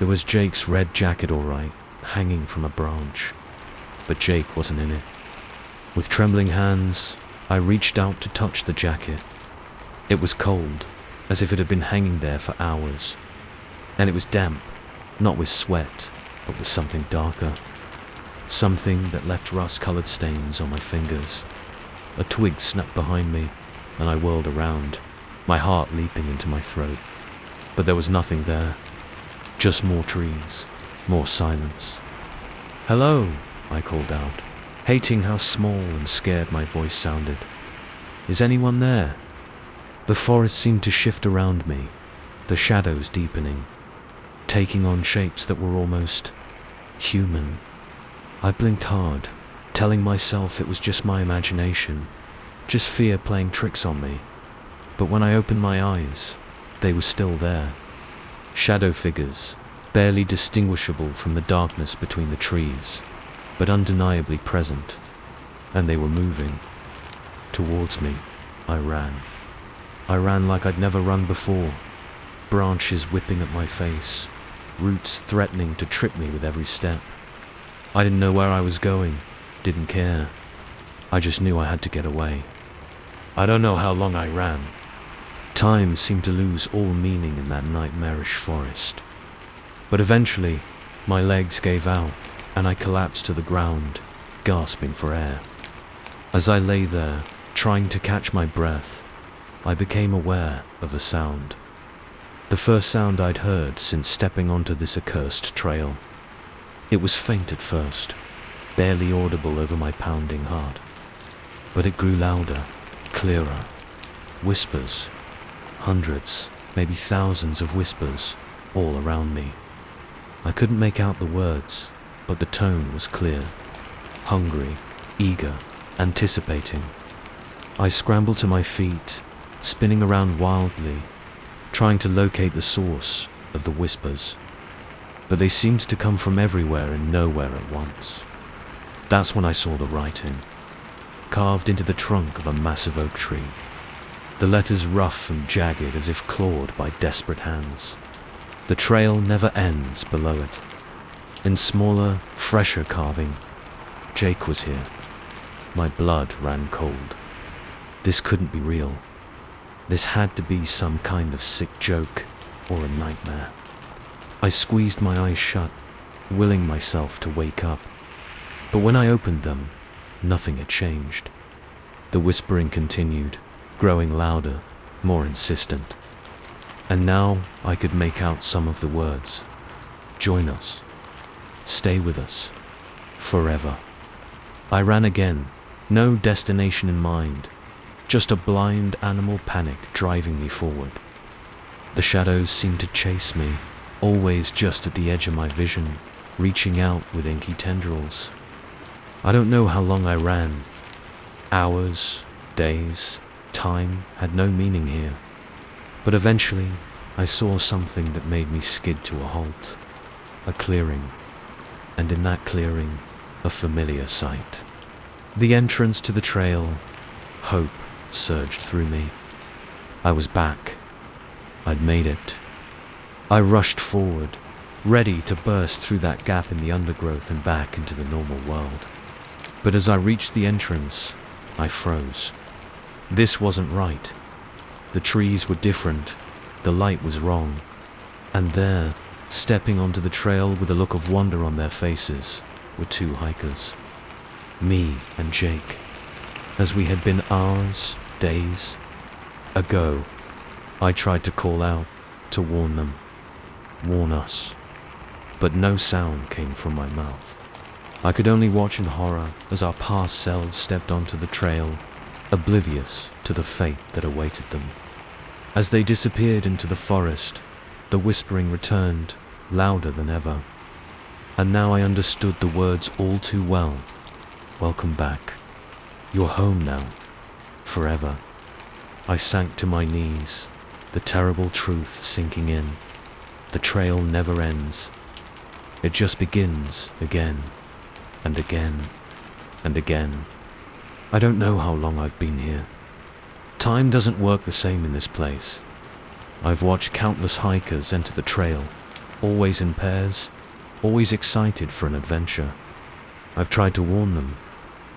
It was Jake's red jacket, all right, hanging from a branch. But Jake wasn't in it. With trembling hands, I reached out to touch the jacket. It was cold, as if it had been hanging there for hours. And it was damp, not with sweat, but with something darker. Something that left rust-colored stains on my fingers. A twig snapped behind me, and I whirled around, my heart leaping into my throat. But there was nothing there. Just more trees, more silence. "Hello," I called out, hating how small and scared my voice sounded. "Is anyone there?" The forest seemed to shift around me, the shadows deepening, taking on shapes that were almost human. I blinked hard, telling myself it was just my imagination, just fear playing tricks on me. But when I opened my eyes, they were still there. Shadow figures, barely distinguishable from the darkness between the trees, but undeniably present. And they were moving. Towards me, I ran. I ran like I'd never run before, branches whipping at my face, roots threatening to trip me with every step. I didn't know where I was going, didn't care. I just knew I had to get away. I don't know how long I ran. Time seemed to lose all meaning in that nightmarish forest. But eventually, my legs gave out, and I collapsed to the ground, gasping for air. As I lay there, trying to catch my breath, I became aware of a sound. The first sound I'd heard since stepping onto this accursed trail. It was faint at first, barely audible over my pounding heart. But it grew louder, clearer. Whispers. Hundreds, maybe thousands of whispers, all around me. I couldn't make out the words, but the tone was clear. Hungry, eager, anticipating. I scrambled to my feet, spinning around wildly, trying to locate the source of the whispers. But they seemed to come from everywhere and nowhere at once. That's when I saw the writing, carved into the trunk of a massive oak tree. The letters rough and jagged as if clawed by desperate hands. The trail never ends below it. In smaller, fresher carving, Jake was here. My blood ran cold. This couldn't be real. This had to be some kind of sick joke or a nightmare. I squeezed my eyes shut, willing myself to wake up. But when I opened them, nothing had changed. The whispering continued, growing louder, more insistent. And now I could make out some of the words. Join us. Stay with us. Forever. I ran again, no destination in mind, just a blind animal panic driving me forward. The shadows seemed to chase me, always just at the edge of my vision, reaching out with inky tendrils. I don't know how long I ran. Hours, days, time had no meaning here. But eventually, I saw something that made me skid to a halt. A clearing. And in that clearing, a familiar sight. The entrance to the trail. Hope surged through me. I was back. I'd made it. I rushed forward, ready to burst through that gap in the undergrowth and back into the normal world. But as I reached the entrance, I froze. This wasn't right. The trees were different, the light was wrong, and there, stepping onto the trail with a look of wonder on their faces, were two hikers. Me and Jake, as we had been hours, days ago. I tried to call out, to warn them, warn us, but no sound came from my mouth. I could only watch in horror as our past selves stepped onto the trail, oblivious to the fate that awaited them. As they disappeared into the forest, the whispering returned, louder than ever. And now I understood the words all too well. Welcome back. You're home now. Forever. I sank to my knees, the terrible truth sinking in. The trail never ends. It just begins again, and again, and again. I don't know how long I've been here. Time doesn't work the same in this place. I've watched countless hikers enter the trail, always in pairs, always excited for an adventure. I've tried to warn them,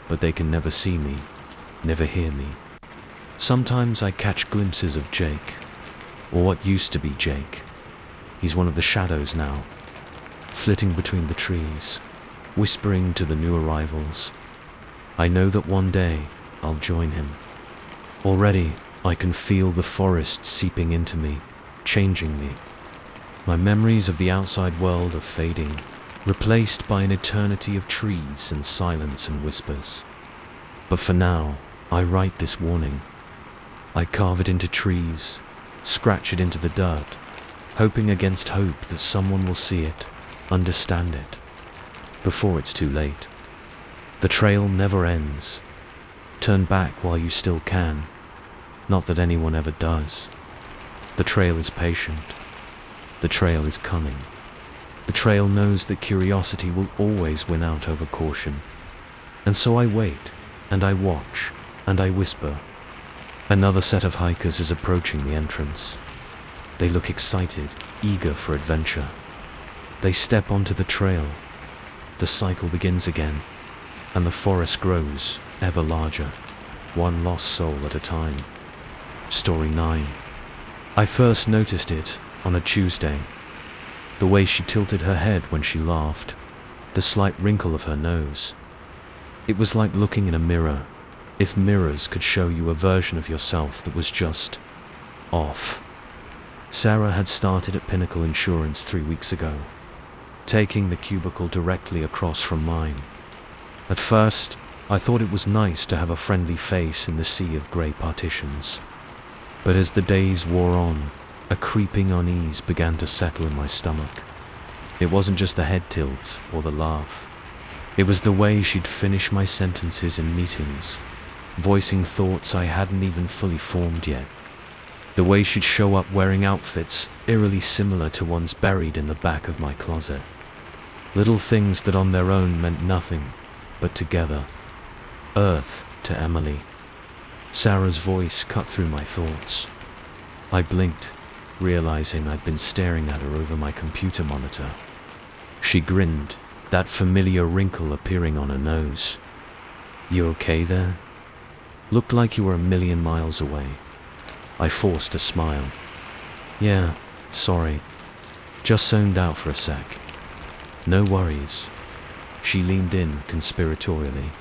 but they can never see me, never hear me. Sometimes I catch glimpses of Jake, or what used to be Jake. He's one of the shadows now, flitting between the trees, whispering to the new arrivals. I know that one day I'll join him. Already, I can feel the forest seeping into me, changing me. My memories of the outside world are fading, replaced by an eternity of trees and silence and whispers. But for now, I write this warning. I carve it into trees, scratch it into the dirt, hoping against hope that someone will see it, understand it, before it's too late. The trail never ends. Turn back while you still can. Not that anyone ever does. The trail is patient. The trail is cunning. The trail knows that curiosity will always win out over caution. And so I wait, and I watch, and I whisper. Another set of hikers is approaching the entrance. They look excited, eager for adventure. They step onto the trail. The cycle begins again, and the forest grows ever larger, one lost soul at a time. Story 9. I first noticed it on a Tuesday. The way she tilted her head when she laughed, the slight wrinkle of her nose. It was like looking in a mirror, if mirrors could show you a version of yourself that was just off. Sarah had started at Pinnacle Insurance 3 weeks ago, taking the cubicle directly across from mine. At first, I thought it was nice to have a friendly face in the sea of grey partitions. But as the days wore on, a creeping unease began to settle in my stomach. It wasn't just the head tilt or the laugh. It was the way she'd finish my sentences in meetings, voicing thoughts I hadn't even fully formed yet. The way she'd show up wearing outfits eerily similar to ones buried in the back of my closet. Little things that on their own meant nothing, but together. Earth to Emily. Sarah's voice cut through my thoughts. I blinked, realizing I'd been staring at her over my computer monitor. She grinned, that familiar wrinkle appearing on her nose. "You okay there?" Looked like you were a million miles away. I forced a smile. "Yeah, sorry. Just zoned out for a sec." "No worries." She leaned in conspiratorially.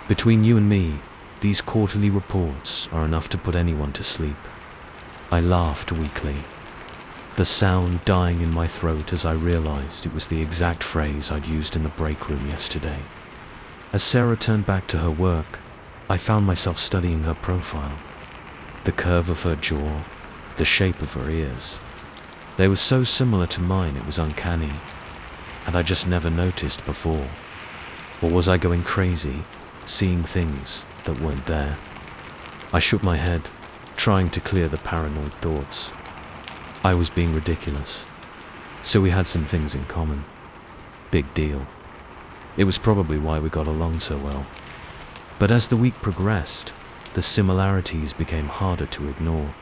"Between you and me, these quarterly reports are enough to put anyone to sleep." I laughed weakly, the sound dying in my throat as I realized it was the exact phrase I'd used in the break room yesterday. As Sarah turned back to her work, I found myself studying her profile. The curve of her jaw, the shape of her ears. They were so similar to mine it was uncanny, and I just never noticed before. Or was I going crazy, seeing things that weren't there? I shook my head, trying to clear the paranoid thoughts. I was being ridiculous. So we had some things in common. Big deal. It was probably why we got along so well. But as the week progressed, the similarities became harder to ignore.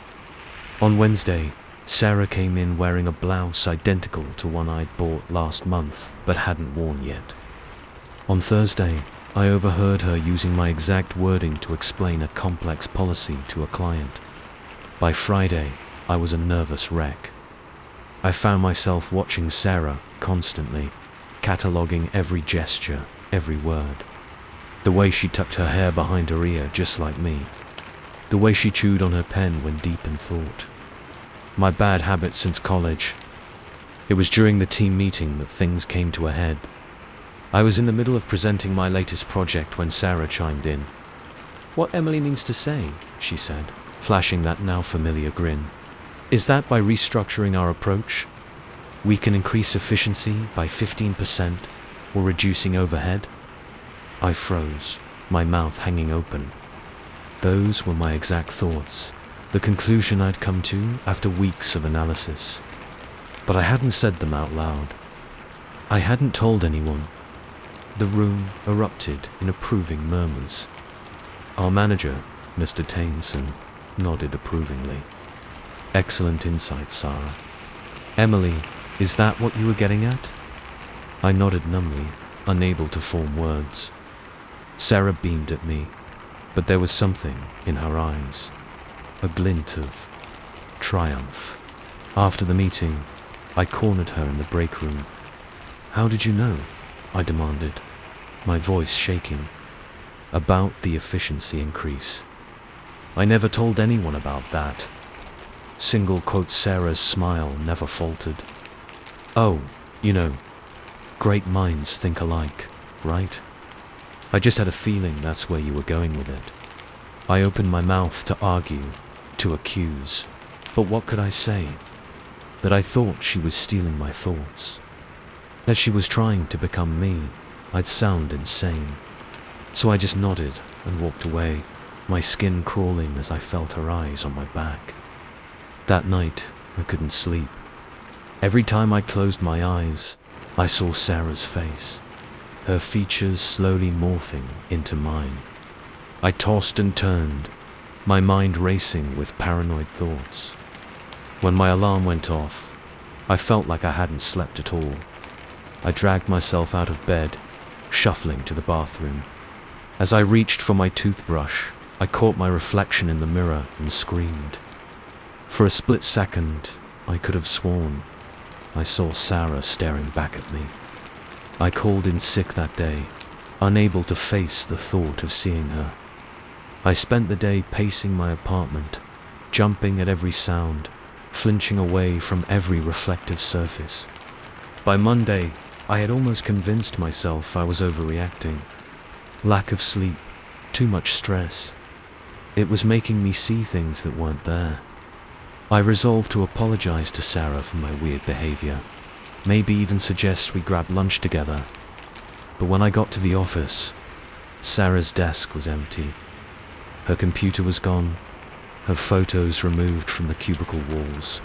On Wednesday, Sarah came in wearing a blouse identical to one I'd bought last month but hadn't worn yet. On Thursday, I overheard her using my exact wording to explain a complex policy to a client. By Friday, I was a nervous wreck. I found myself watching Sarah constantly, cataloging every gesture, every word. The way she tucked her hair behind her ear just like me. The way she chewed on her pen when deep in thought. My bad habits since college. It was during the team meeting that things came to a head. I was in the middle of presenting my latest project when Sarah chimed in. "What Emily means to say," she said, flashing that now familiar grin, "is that by restructuring our approach, we can increase efficiency by 15% or reducing overhead." I froze, my mouth hanging open. Those were my exact thoughts, the conclusion I'd come to after weeks of analysis. But I hadn't said them out loud. I hadn't told anyone. The room erupted in approving murmurs. Our manager, Mr. Tainson, nodded approvingly. "Excellent insight, Sarah. Emily, is that what you were getting at?" I nodded numbly, unable to form words. Sarah beamed at me, but there was something in her eyes, a glint of triumph. After the meeting, I cornered her in the break room. "How did you know?" I demanded, my voice shaking. "About the efficiency increase. I never told anyone about that." Single quote Sarah's smile never faltered. "Oh, you know, great minds think alike, right? I just had a feeling that's where you were going with it." I opened my mouth to argue, to accuse, but what could I say? That I thought she was stealing my thoughts. That she was trying to become me. I'd sound insane. So I just nodded and walked away, my skin crawling as I felt her eyes on my back. That night, I couldn't sleep. Every time I closed my eyes, I saw Sarah's face, her features slowly morphing into mine. I tossed and turned, my mind racing with paranoid thoughts. When my alarm went off, I felt like I hadn't slept at all. I dragged myself out of bed, shuffling to the bathroom. As I reached for my toothbrush, I caught my reflection in the mirror and screamed. For a split second, I could have sworn I saw Sarah staring back at me. I called in sick that day, unable to face the thought of seeing her. I spent the day pacing my apartment, jumping at every sound, flinching away from every reflective surface. By Monday, I had almost convinced myself I was overreacting. Lack of sleep, too much stress. It was making me see things that weren't there. I resolved to apologize to Sarah for my weird behavior, maybe even suggest we grab lunch together. But when I got to the office, Sarah's desk was empty. Her computer was gone, her photos removed from the cubicle walls.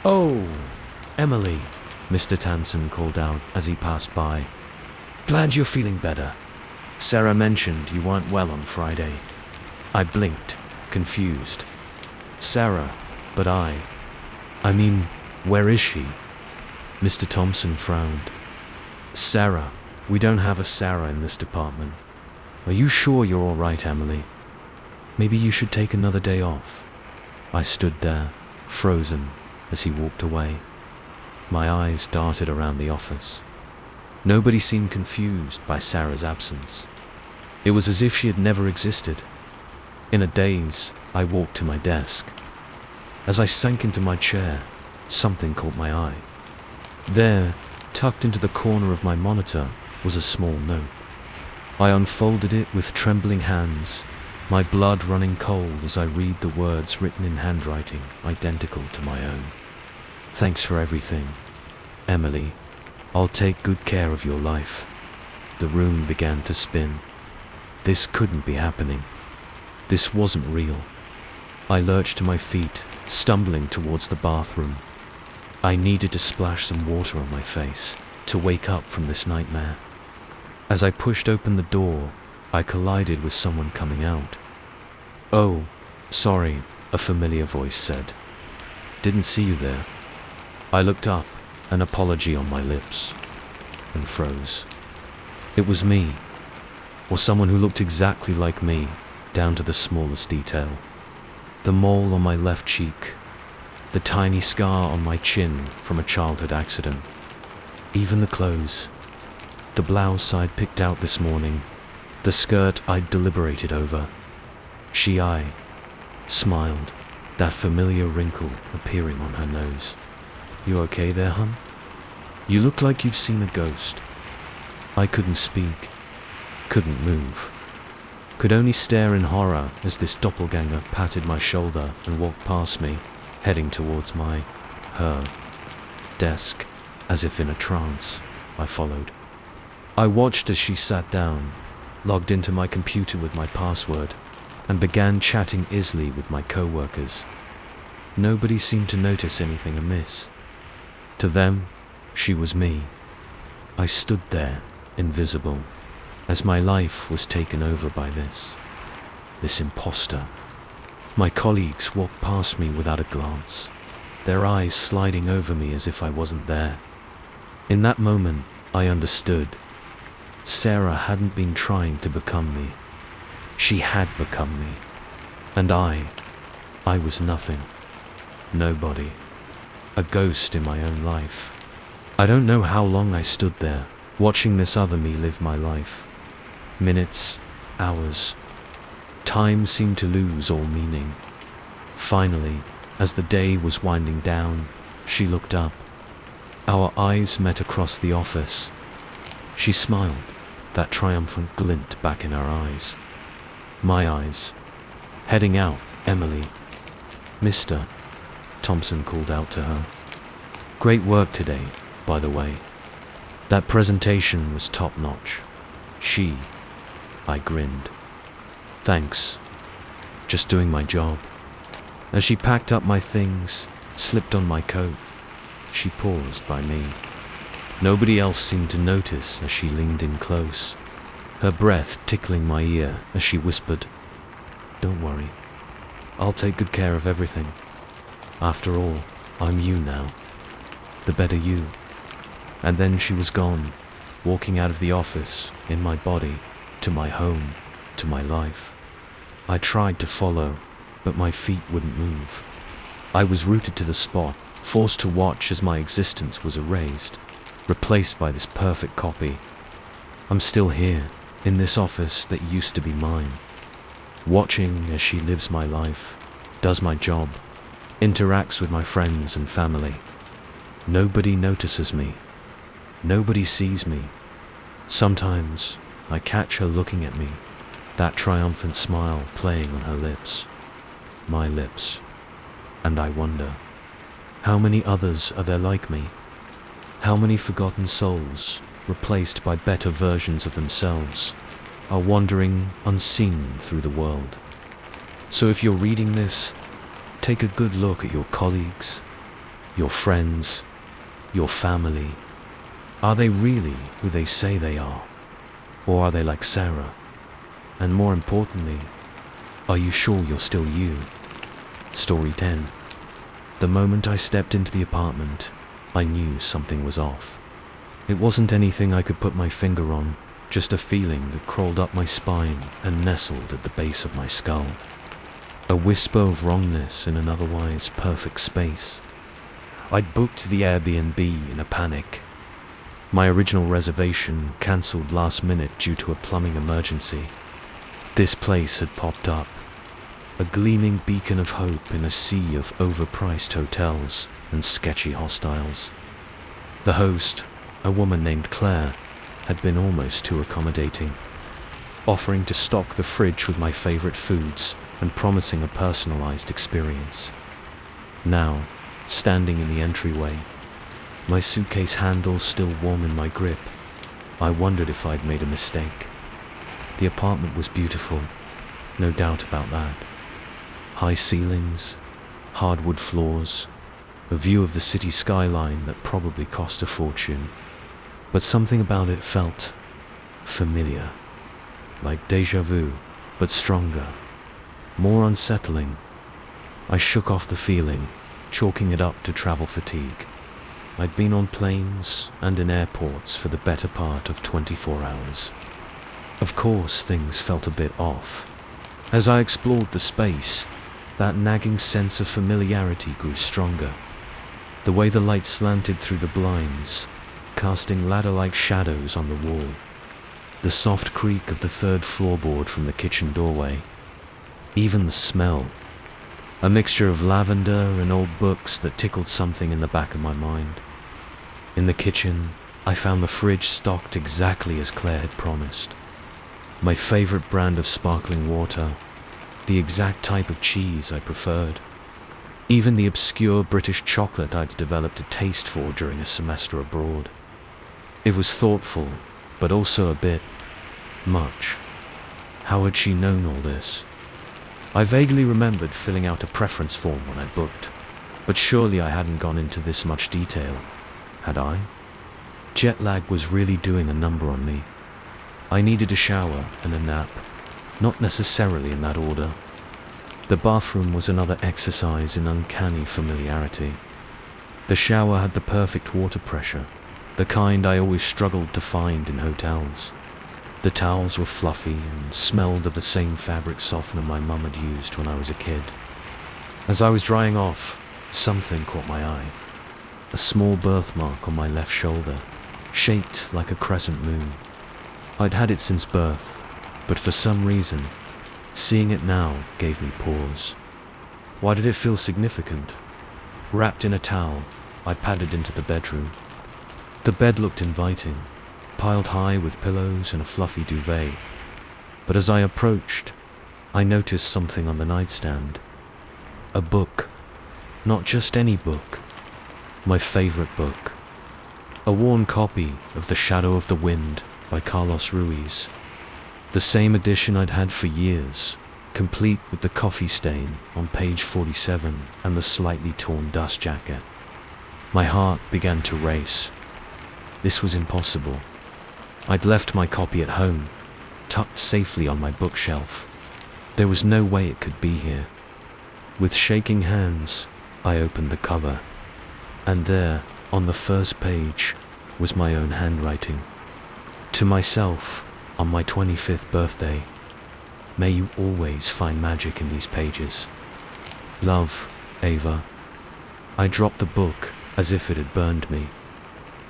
"Oh, Emily," Mr. Tanson called out as he passed by. "Glad you're feeling better. Sarah mentioned you weren't well on Friday." I blinked, confused. Sarah, but I mean, where is she? Mr. Thompson frowned. "Sarah, we don't have a Sarah in this department. Are you sure you're all right, Emily? Maybe you should take another day off." I stood there, frozen, as he walked away. My eyes darted around the office. Nobody seemed confused by Sarah's absence. It was as if she had never existed. In a daze, I walked to my desk. As I sank into my chair, something caught my eye. There, tucked into the corner of my monitor, was a small note. I unfolded it with trembling hands, my blood running cold as I read the words written in handwriting identical to my own. "Thanks for everything, Emily. I'll take good care of your life." The room began to spin. This couldn't be happening. This wasn't real. I lurched to my feet, stumbling towards the bathroom. I needed to splash some water on my face to wake up from this nightmare. As I pushed open the door, I collided with someone coming out. "Oh, sorry," a familiar voice said. "Didn't see you there." I looked up, an apology on my lips, and froze. It was me, or someone who looked exactly like me, down to the smallest detail. The mole on my left cheek, the tiny scar on my chin from a childhood accident. Even the clothes. The blouse I'd picked out this morning, the skirt I'd deliberated over. I smiled, that familiar wrinkle appearing on her nose. "You okay there, hun? You look like you've seen a ghost." I couldn't speak, couldn't move, could only stare in horror as this doppelganger patted my shoulder and walked past me, heading towards her desk, as if in a trance. I followed. I watched as she sat down, logged into my computer with my password, and began chatting easily with my co-workers. Nobody seemed to notice anything amiss. To them, she was me. I stood there, invisible, as my life was taken over by this imposter. My colleagues walked past me without a glance, their eyes sliding over me as if I wasn't there. In that moment, I understood. Sarah hadn't been trying to become me. She had become me. And I was nothing. Nobody. A ghost in my own life. I don't know how long I stood there, watching this other me live my life. Minutes, hours. Time seemed to lose all meaning. Finally, as the day was winding down, she looked up. Our eyes met across the office. She smiled, that triumphant glint back in her eyes. My eyes. "Heading out, Emily." "Mr. Thompson called out to her. "Great work today, by the way. That presentation was top-notch." She I grinned. Thanks. Just doing my job. As she packed up my things, slipped on my coat, she paused by me. Nobody else seemed to notice as she leaned in close, her breath tickling my ear as she whispered, "Don't worry. I'll take good care of everything. After all, I'm you now. The better you." And then she was gone, walking out of the office, in my body, to my home, to my life. I tried to follow, but my feet wouldn't move. I was rooted to the spot, forced to watch as my existence was erased, replaced by this perfect copy. I'm still here, in this office that used to be mine, watching as she lives my life, does my job, interacts with my friends and family. Nobody notices me. Nobody sees me. Sometimes I catch her looking at me, that triumphant smile playing on her lips, my lips, and I wonder, how many others are there like me? How many forgotten souls, replaced by better versions of themselves, are wandering unseen through the world? So if you're reading this, take a good look at your colleagues, your friends, your family. Are they really who they say they are? Or are they like Sarah? And more importantly, are you sure you're still you? Story 10. The moment I stepped into the apartment, I knew something was off. It wasn't anything I could put my finger on, just a feeling that crawled up my spine and nestled at the base of my skull. A whisper of wrongness in an otherwise perfect space. I'd booked the Airbnb in a panic. My original reservation cancelled last minute due to a plumbing emergency. This place had popped up, a gleaming beacon of hope in a sea of overpriced hotels and sketchy hostels. The host, a woman named Claire, had been almost too accommodating, offering to stock the fridge with my favorite foods and promising a personalized experience. Now, standing in the entryway, my suitcase handle still warm in my grip, I wondered if I'd made a mistake. The apartment was beautiful, no doubt about that. High ceilings, hardwood floors, a view of the city skyline that probably cost a fortune. But something about it felt familiar, like déjà vu, but stronger, more unsettling. I shook off the feeling, chalking it up to travel fatigue. I'd been on planes and in airports for the better part of 24 hours. Of course, things felt a bit off. As I explored the space, that nagging sense of familiarity grew stronger. The way the light slanted through the blinds, casting ladder-like shadows on the wall. The soft creak of the third floorboard from the kitchen doorway. Even the smell. A mixture of lavender and old books that tickled something in the back of my mind. In the kitchen, I found the fridge stocked exactly as Claire had promised. My favorite brand of sparkling water, the exact type of cheese I preferred. Even the obscure British chocolate I'd developed a taste for during a semester abroad. It was thoughtful, but also a bit much. How had she known all this? I vaguely remembered filling out a preference form when I booked, but surely I hadn't gone into this much detail, had I? Jet lag was really doing a number on me. I needed a shower and a nap, not necessarily in that order. The bathroom was another exercise in uncanny familiarity. The shower had the perfect water pressure, the kind I always struggled to find in hotels. The towels were fluffy and smelled of the same fabric softener my mum had used when I was a kid. As I was drying off, something caught my eye. A small birthmark on my left shoulder, shaped like a crescent moon. I'd had it since birth, but for some reason, seeing it now gave me pause. Why did it feel significant? Wrapped in a towel, I padded into the bedroom. The bed looked inviting, piled high with pillows and a fluffy duvet. But as I approached, I noticed something on the nightstand. A book. Not just any book. My favorite book. A worn copy of The Shadow of the Wind by Carlos Ruiz. The same edition I'd had for years, complete with the coffee stain on page 47 and the slightly torn dust jacket. My heart began to race. This was impossible. I'd left my copy at home, tucked safely on my bookshelf. There was no way it could be here. With shaking hands, I opened the cover, and there, on the first page, was my own handwriting. To myself, on my 25th birthday, may you always find magic in these pages. Love, Ava. I dropped the book as if it had burned me.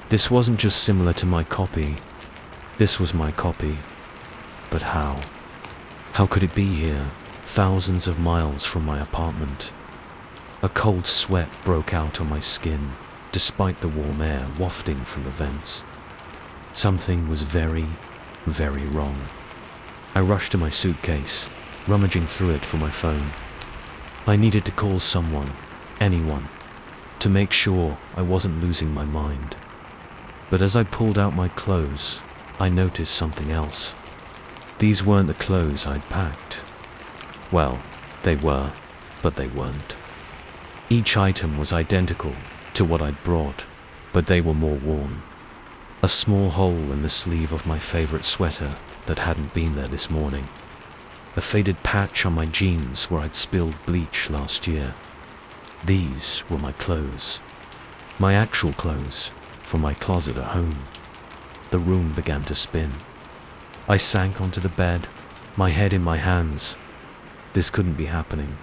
This wasn't just similar to my copy. This was my copy. But how? How could it be here, thousands of miles from my apartment? A cold sweat broke out on my skin, despite the warm air wafting from the vents. Something was very, very wrong. I rushed to my suitcase, rummaging through it for my phone. I needed to call someone, anyone, to make sure I wasn't losing my mind. But as I pulled out my clothes, I noticed something else. These weren't the clothes I'd packed. Well, they were, but they weren't. Each item was identical to what I'd brought, but they were more worn. A small hole in the sleeve of my favorite sweater that hadn't been there this morning. A faded patch on my jeans where I'd spilled bleach last year. These were my clothes. My actual clothes from my closet at home. The room began to spin. I sank onto the bed, my head in my hands. This couldn't be happening.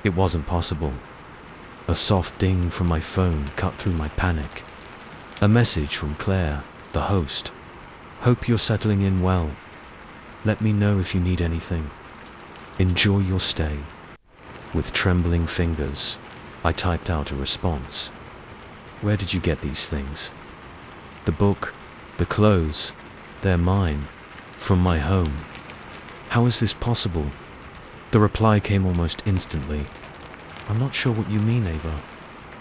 It wasn't possible. A soft ding from my phone cut through my panic. A message from Claire, the host. Hope you're settling in well. Let me know if you need anything. Enjoy your stay. With trembling fingers, I typed out a response. Where did you get these things? The book, the clothes, they're mine. From my home. How is this possible? The reply came almost instantly. I'm not sure what you mean, Ava.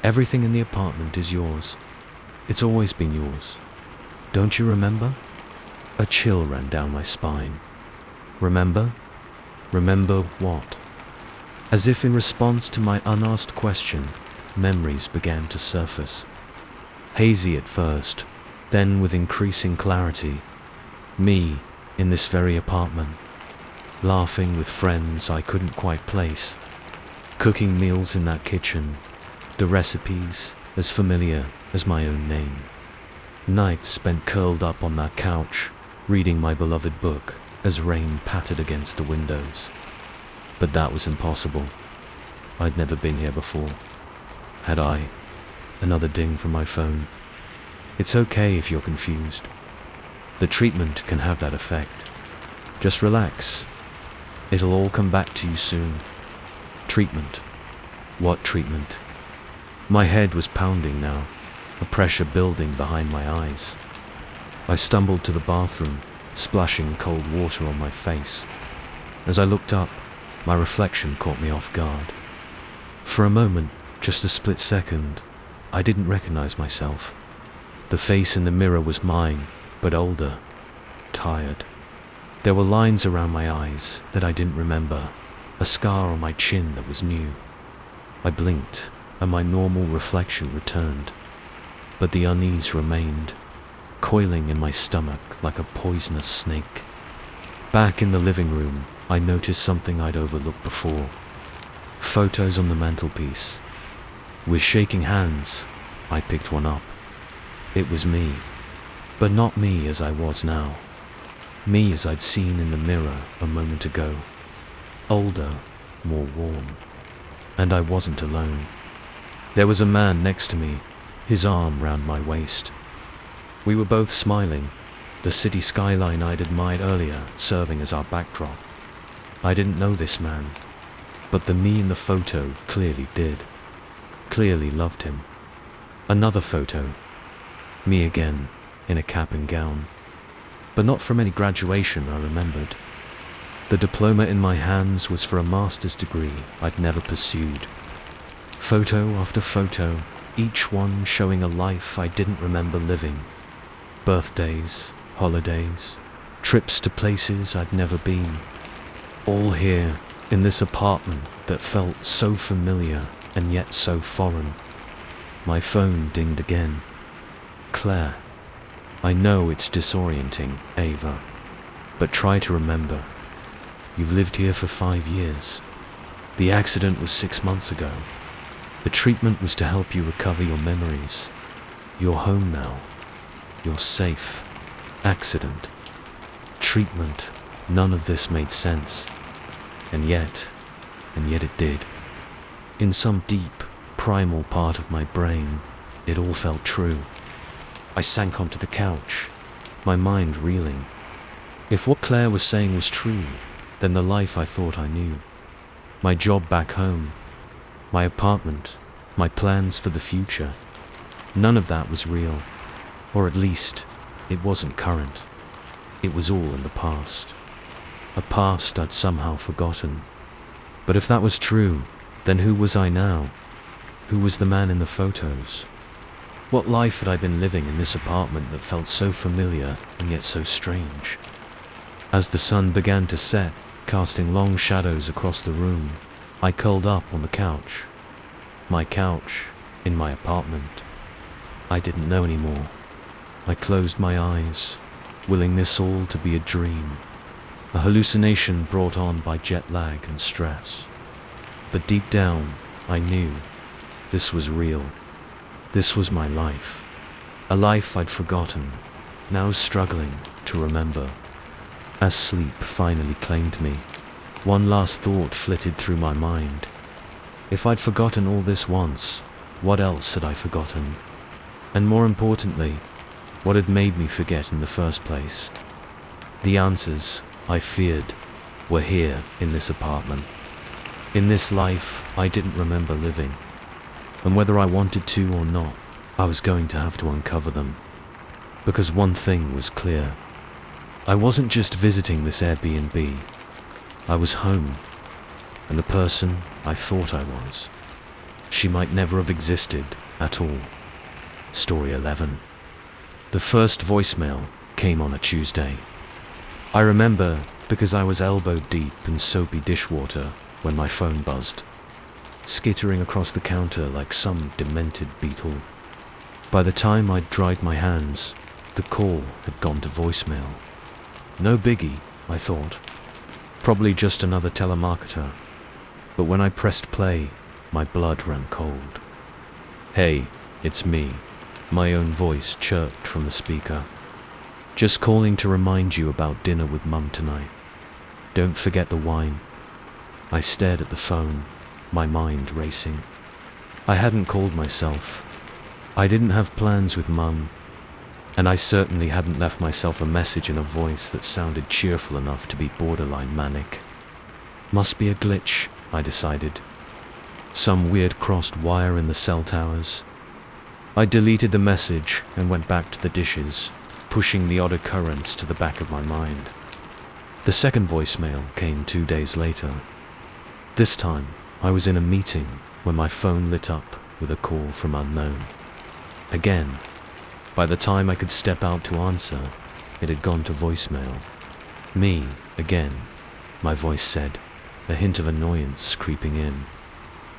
Everything in the apartment is yours. It's always been yours. Don't you remember? A chill ran down my spine. Remember? Remember what? As if in response to my unasked question, memories began to surface. Hazy at first, then with increasing clarity. Me, in this very apartment, laughing with friends I couldn't quite place, cooking meals in that kitchen, the recipes as familiar as my own name. Nights spent curled up on that couch, reading my beloved book as rain pattered against the windows. But that was impossible. I'd never been here before. Had I? Another ding from my phone. It's okay if you're confused. The treatment can have that effect. Just relax. It'll all come back to you soon. Treatment. What treatment? My head was pounding now, a pressure building behind my eyes. I stumbled to the bathroom, splashing cold water on my face. As I looked up, my reflection caught me off guard. For a moment, just a split second, I didn't recognize myself. The face in the mirror was mine, but older, tired. There were lines around my eyes that I didn't remember, a scar on my chin that was new. I blinked, and my normal reflection returned. But the unease remained, coiling in my stomach like a poisonous snake. Back in the living room, I noticed something I'd overlooked before. Photos on the mantelpiece. With shaking hands, I picked one up. It was me. But not me as I was now. Me as I'd seen in the mirror a moment ago. Older, more worn. And I wasn't alone. There was a man next to me, his arm round my waist. We were both smiling, the city skyline I'd admired earlier serving as our backdrop. I didn't know this man, but the me in the photo clearly did. Clearly loved him. Another photo. Me again, in a cap and gown. But not from any graduation, I remembered. The diploma in my hands was for a master's degree I'd never pursued. Photo after photo, each one showing a life I didn't remember living. Birthdays, holidays, trips to places I'd never been. All here, in this apartment that felt so familiar and yet so foreign. My phone dinged again. Claire. I know it's disorienting, Ava. But try to remember. You've lived here for 5 years. The accident was 6 months ago. The treatment was to help you recover your memories. You're home now. You're safe. Accident. Treatment. None of this made sense. And yet it did. In some deep, primal part of my brain, it all felt true. I sank onto the couch, my mind reeling. If what Claire was saying was true, then the life I thought I knew, my job back home, my apartment, my plans for the future, none of that was real. Or at least, it wasn't current. It was all in the past. A past I'd somehow forgotten. But if that was true, then who was I now? Who was the man in the photos? What life had I been living in this apartment that felt so familiar and yet so strange? As the sun began to set, casting long shadows across the room, I curled up on the couch. My couch, in my apartment. I didn't know anymore. I closed my eyes, willing this all to be a dream. A hallucination brought on by jet lag and stress. But deep down, I knew this was real. This was my life. A life I'd forgotten, now struggling to remember. As sleep finally claimed me, one last thought flitted through my mind. If I'd forgotten all this once, what else had I forgotten? And more importantly, what had made me forget in the first place? The answers, I feared, were here in this apartment. In this life I didn't remember living. And whether I wanted to or not, I was going to have to uncover them. Because one thing was clear. I wasn't just visiting this Airbnb. I was home. And the person I thought I was, she might never have existed at all. Story 11. The first voicemail came on a Tuesday. I remember because I was elbow deep in soapy dishwater when my phone buzzed, skittering across the counter like some demented beetle. By the time I'd dried my hands, the call had gone to voicemail. No biggie, I thought. Probably just another telemarketer. But when I pressed play, my blood ran cold. Hey, it's me. My own voice chirped from the speaker. Just calling to remind you about dinner with Mum tonight. Don't forget the wine. I stared at the phone, my mind racing. I hadn't called myself. I didn't have plans with Mum. And I certainly hadn't left myself a message in a voice that sounded cheerful enough to be borderline manic. Must be a glitch, I decided. Some weird crossed wire in the cell towers. I deleted the message and went back to the dishes, pushing the odd occurrence to the back of my mind. The second voicemail came 2 days later. This time, I was in a meeting when my phone lit up with a call from unknown. Again, by the time I could step out to answer, it had gone to voicemail. Me, again, my voice said, a hint of annoyance creeping in.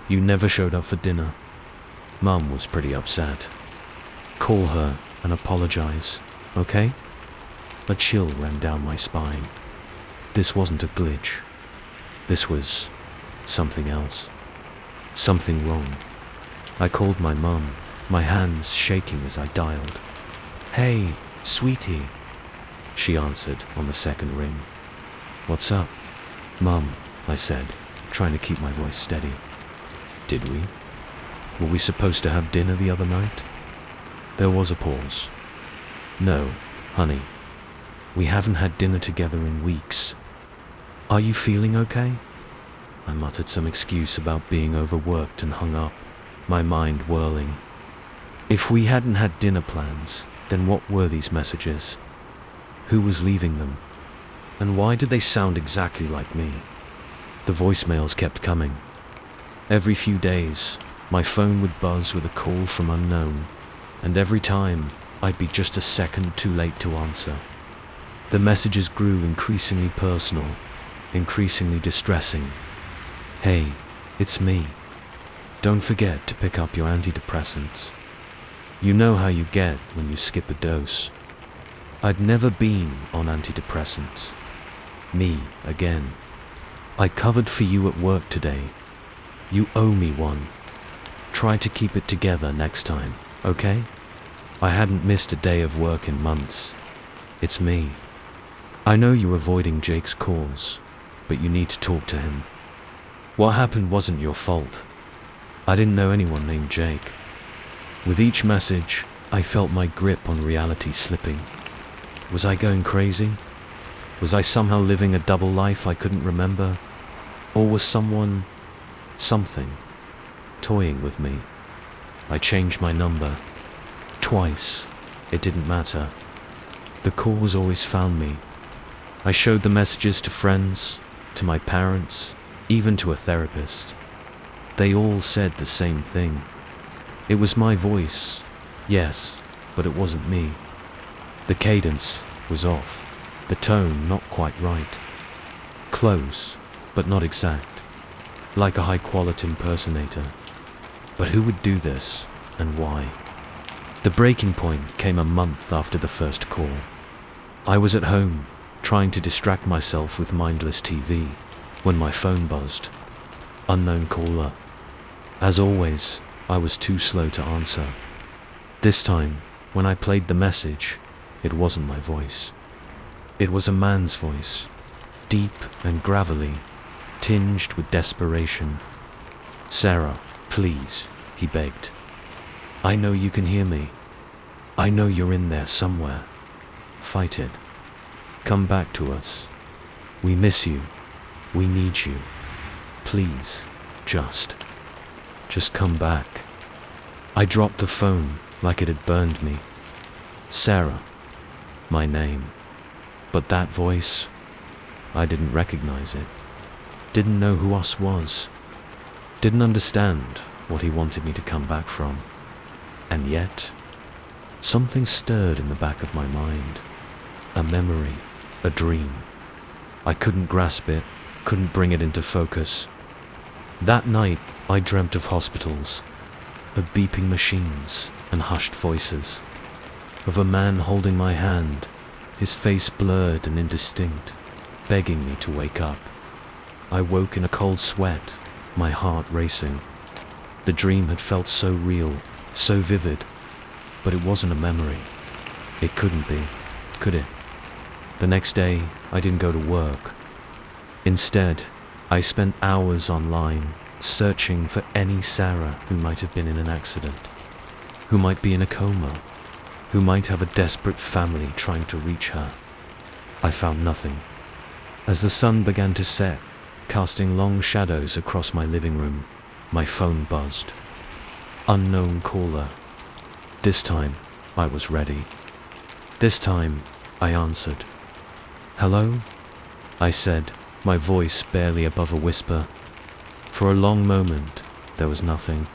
You never showed up for dinner. Mum was pretty upset. Call her and apologize, okay? A chill ran down my spine. This wasn't a glitch. This was something else. Something wrong. I called my mum, my hands shaking as I dialed. Hey, sweetie, she answered on the second ring. What's up? Mum, I said, trying to keep my voice steady. Did we? Were we supposed to have dinner the other night? There was a pause. No, honey. We haven't had dinner together in weeks. Are you feeling okay? I muttered some excuse about being overworked and hung up, my mind whirling. If we hadn't had dinner plans, then what were these messages? Who was leaving them? And why did they sound exactly like me? The voicemails kept coming. Every few days, my phone would buzz with a call from unknown, and every time, I'd be just a second too late to answer. The messages grew increasingly personal, increasingly distressing. Hey, it's me. Don't forget to pick up your antidepressants. You know how you get when you skip a dose. I'd never been on antidepressants. Me, again. I covered for you at work today. You owe me one. Try to keep it together next time, okay? I hadn't missed a day of work in months. It's me. I know you're avoiding Jake's calls, but you need to talk to him. What happened wasn't your fault. I didn't know anyone named Jake. With each message, I felt my grip on reality slipping. Was I going crazy? Was I somehow living a double life I couldn't remember? Or was something, toying with me? I changed my number. Twice. It didn't matter. The calls always found me. I showed the messages to friends, to my parents, even to a therapist. They all said the same thing. It was my voice, yes, but it wasn't me. The cadence was off, the tone not quite right. Close, but not exact. Like a high-quality impersonator. But who would do this, and why? The breaking point came a month after the first call. I was at home, trying to distract myself with mindless TV, when my phone buzzed. Unknown caller. As always, I was too slow to answer. This time, when I played the message, it wasn't my voice. It was a man's voice, deep and gravelly, tinged with desperation. "Sarah, please," he begged. "I know you can hear me. I know you're in there somewhere. Fight it. Come back to us. We miss you. We need you. Please, just come back." I dropped the phone like it had burned me. Sarah, my name. But that voice, I didn't recognize it. Didn't know who us was. Didn't understand what he wanted me to come back from. And yet, something stirred in the back of my mind. A memory, a dream. I couldn't grasp it, couldn't bring it into focus. That night, I dreamt of hospitals, of beeping machines and hushed voices, of a man holding my hand, his face blurred and indistinct, begging me to wake up. I woke in a cold sweat, my heart racing. The dream had felt so real, so vivid, but it wasn't a memory. It couldn't be, could it? The next day, I didn't go to work. Instead, I spent hours online, searching for any Sarah who might have been in an accident, who might be in a coma, who might have a desperate family trying to reach her. I found nothing. As the sun began to set, casting long shadows across my living room, my phone buzzed. Unknown caller. This time, I was ready. This time, I answered. "Hello?" I said, my voice barely above a whisper. For a long moment, there was nothing.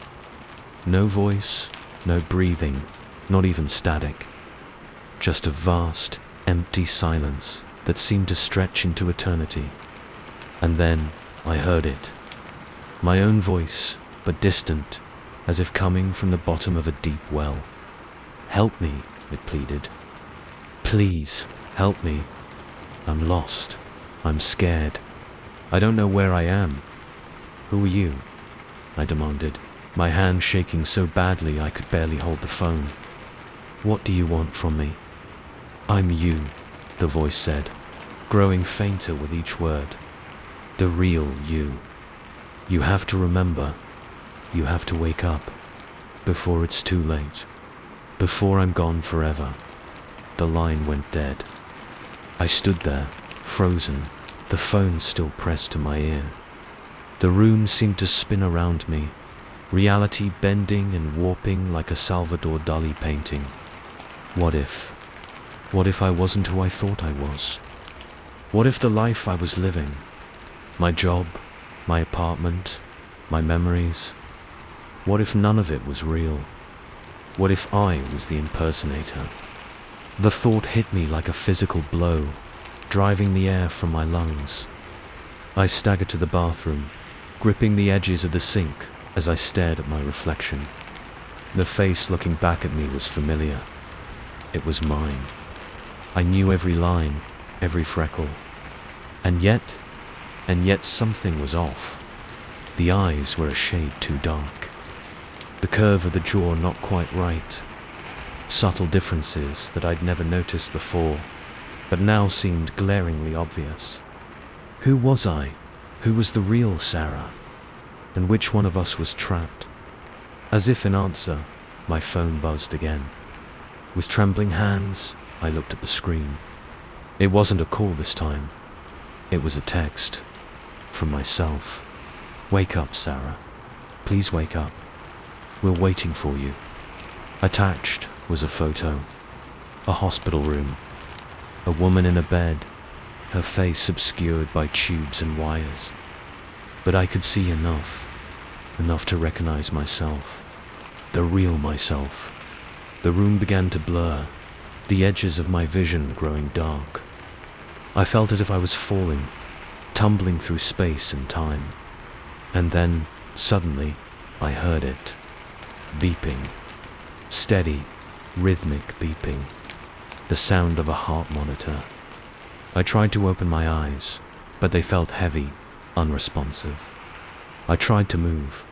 No voice, no breathing, not even static. Just a vast, empty silence that seemed to stretch into eternity. And then I heard it. My own voice, but distant, as if coming from the bottom of a deep well. "Help me," it pleaded. "Please, help me. I'm lost. I'm scared. I don't know where I am." "Who are you?" I demanded, my hand shaking so badly I could barely hold the phone. "What do you want from me?" "I'm you," the voice said, growing fainter with each word. "The real you. You have to remember. You have to wake up. Before it's too late. Before I'm gone forever." The line went dead. I stood there, frozen, the phone still pressed to my ear. The room seemed to spin around me, reality bending and warping like a Salvador Dali painting. What if? What if I wasn't who I thought I was? What if the life I was living, my job, my apartment, my memories, what if none of it was real? What if I was the impersonator? The thought hit me like a physical blow, driving the air from my lungs. I staggered to the bathroom, gripping the edges of the sink as I stared at my reflection. The face looking back at me was familiar. It was mine. I knew every line, every freckle. And yet something was off. The eyes were a shade too dark. The curve of the jaw not quite right. Subtle differences that I'd never noticed before, but now seemed glaringly obvious. Who was I? Who was the real Sarah? And which one of us was trapped? As if in answer, my phone buzzed again. With trembling hands, I looked at the screen. It wasn't a call this time. It was a text. From myself. Wake up, Sarah. Please wake up. We're waiting for you. Attached was a photo. A hospital room. A woman in a bed, her face obscured by tubes and wires. But I could see enough to recognize myself. The real myself. The room began to blur, the edges of my vision growing dark. I felt as if I was falling, tumbling through space and time. And then, suddenly, I heard it. Beeping. Steady, rhythmic beeping. The sound of a heart monitor. I tried to open my eyes, but they felt heavy, unresponsive. I tried to move,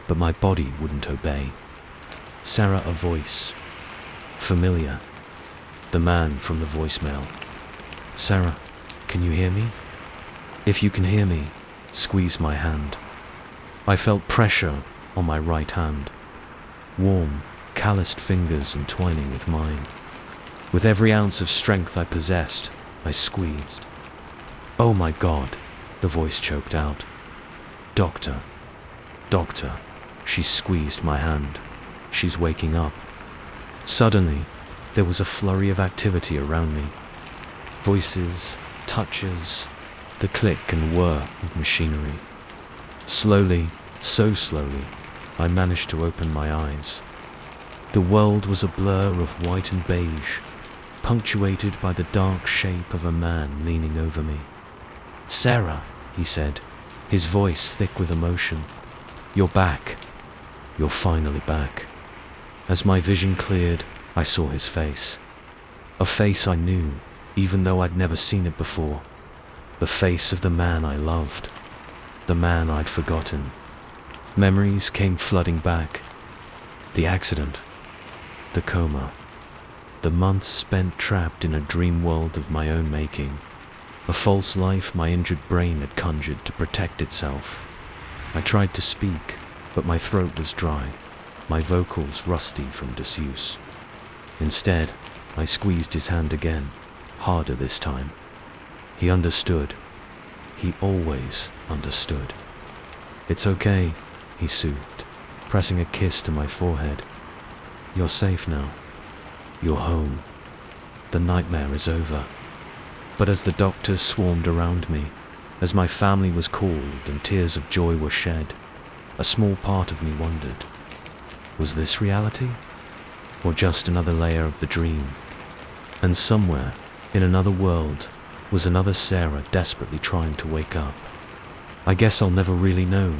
but my body wouldn't obey. Sarah, a voice. Familiar. The man from the voicemail. Sarah, can you hear me? If you can hear me, squeeze my hand. I felt pressure on my right hand. Warm, calloused fingers entwining with mine. With every ounce of strength I possessed, I squeezed. Oh my God, the voice choked out. Doctor, doctor, she squeezed my hand. She's waking up. Suddenly, there was a flurry of activity around me. Voices, touches, the click and whir of machinery. Slowly, so slowly, I managed to open my eyes. The world was a blur of white and beige, punctuated by the dark shape of a man leaning over me. Sarah, he said, his voice thick with emotion. You're back. You're finally back. As my vision cleared, I saw his face. A face I knew, even though I'd never seen it before. The face of the man I loved. The man I'd forgotten. Memories came flooding back. The accident. The coma. The months spent trapped in a dream world of my own making. A false life my injured brain had conjured to protect itself. I tried to speak, but my throat was dry, my vocals rusty from disuse. Instead, I squeezed his hand again, harder this time. He understood. He always understood. It's okay, he soothed, pressing a kiss to my forehead. You're safe now. You're home. The nightmare is over. But as the doctors swarmed around me, as my family was called and tears of joy were shed, a small part of me wondered, was this reality? Or just another layer of the dream? And somewhere, in another world, was another Sarah desperately trying to wake up. I guess I'll never really know.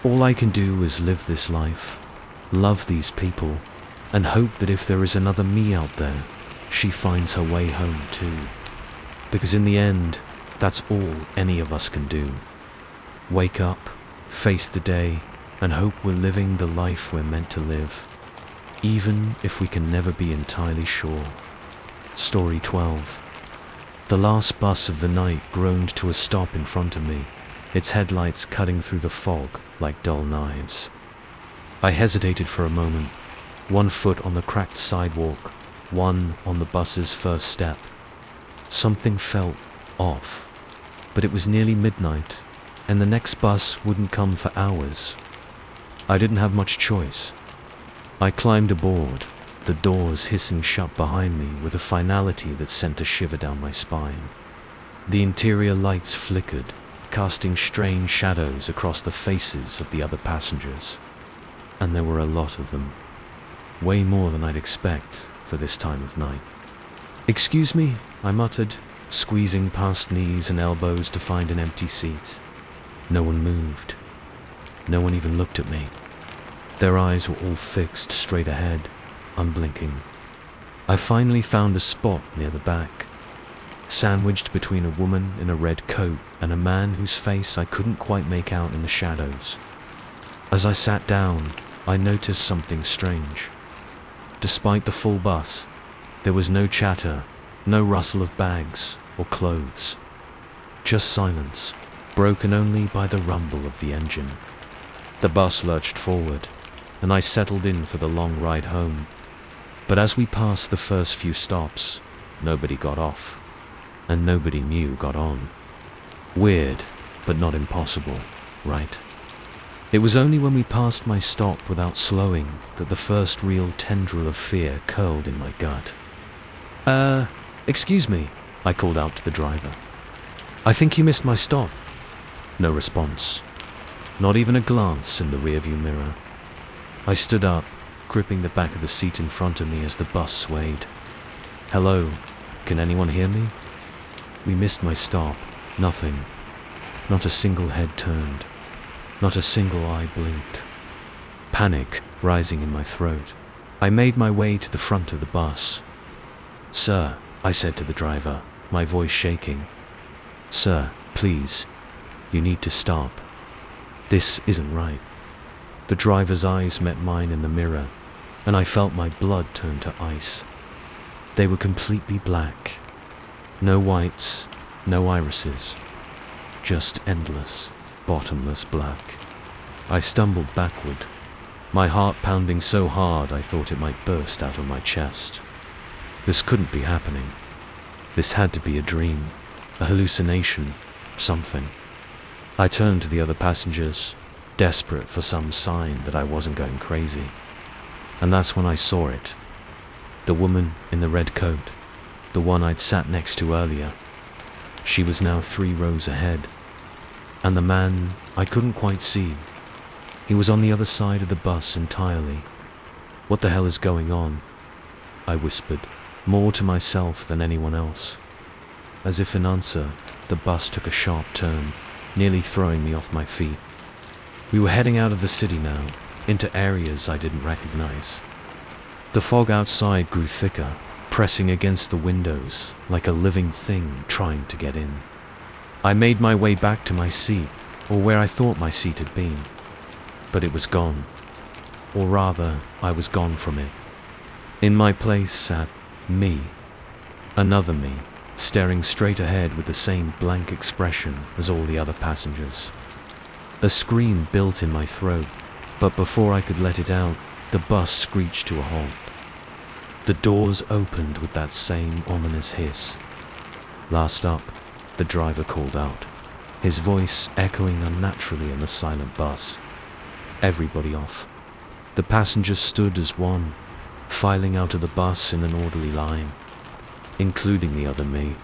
All I can do is live this life, love these people, and hope that if there is another me out there, she finds her way home too. Because in the end, that's all any of us can do. Wake up, face the day, and hope we're living the life we're meant to live, even if we can never be entirely sure. Story 12. The last bus of the night groaned to a stop in front of me, its headlights cutting through the fog like dull knives. I hesitated for a moment, one foot on the cracked sidewalk, one on the bus's first step. Something felt off, but it was nearly midnight, and the next bus wouldn't come for hours. I didn't have much choice. I climbed aboard, the doors hissing shut behind me with a finality that sent a shiver down my spine. The interior lights flickered, casting strange shadows across the faces of the other passengers. And there were a lot of them. Way more than I'd expect for this time of night. "Excuse me," I muttered, squeezing past knees and elbows to find an empty seat. No one moved. No one even looked at me. Their eyes were all fixed straight ahead, unblinking. I finally found a spot near the back, sandwiched between a woman in a red coat and a man whose face I couldn't quite make out in the shadows. As I sat down, I noticed something strange. Despite the full bus, there was no chatter, no rustle of bags or clothes. Just silence, broken only by the rumble of the engine. The bus lurched forward, and I settled in for the long ride home. But as we passed the first few stops, nobody got off, and nobody new got on. Weird, but not impossible, right? It was only when we passed my stop without slowing that the first real tendril of fear curled in my gut. Excuse me, I called out to the driver. I think you missed my stop. No response. Not even a glance in the rearview mirror. I stood up, gripping the back of the seat in front of me as the bus swayed. Hello, can anyone hear me? We missed my stop. Nothing. Not a single head turned. Not a single eye blinked. Panic rising in my throat. I made my way to the front of the bus. Sir, I said to the driver, my voice shaking. Sir, please, you need to stop. This isn't right. The driver's eyes met mine in the mirror, and I felt my blood turn to ice. They were completely black. No whites, no irises. Just endless, bottomless black. I stumbled backward, my heart pounding so hard I thought it might burst out of my chest. This couldn't be happening. This had to be a dream, a hallucination, something. I turned to the other passengers, desperate for some sign that I wasn't going crazy. And that's when I saw it. The woman in the red coat, the one I'd sat next to earlier. She was now 3 rows ahead. And the man I couldn't quite see. He was on the other side of the bus entirely. What the hell is going on? I whispered, more to myself than anyone else. As if in answer, the bus took a sharp turn, nearly throwing me off my feet. We were heading out of the city now, into areas I didn't recognize. The fog outside grew thicker, pressing against the windows like a living thing trying to get in. I made my way back to my seat, or where I thought my seat had been. But it was gone. Or rather, I was gone from it. In my place sat me. Another me, staring straight ahead with the same blank expression as all the other passengers. A scream built in my throat, but before I could let it out, the bus screeched to a halt. The doors opened with that same ominous hiss. Last up, the driver called out, his voice echoing unnaturally in the silent bus. Everybody off. The passengers stood as one, filing out of the bus in an orderly line, including the other me.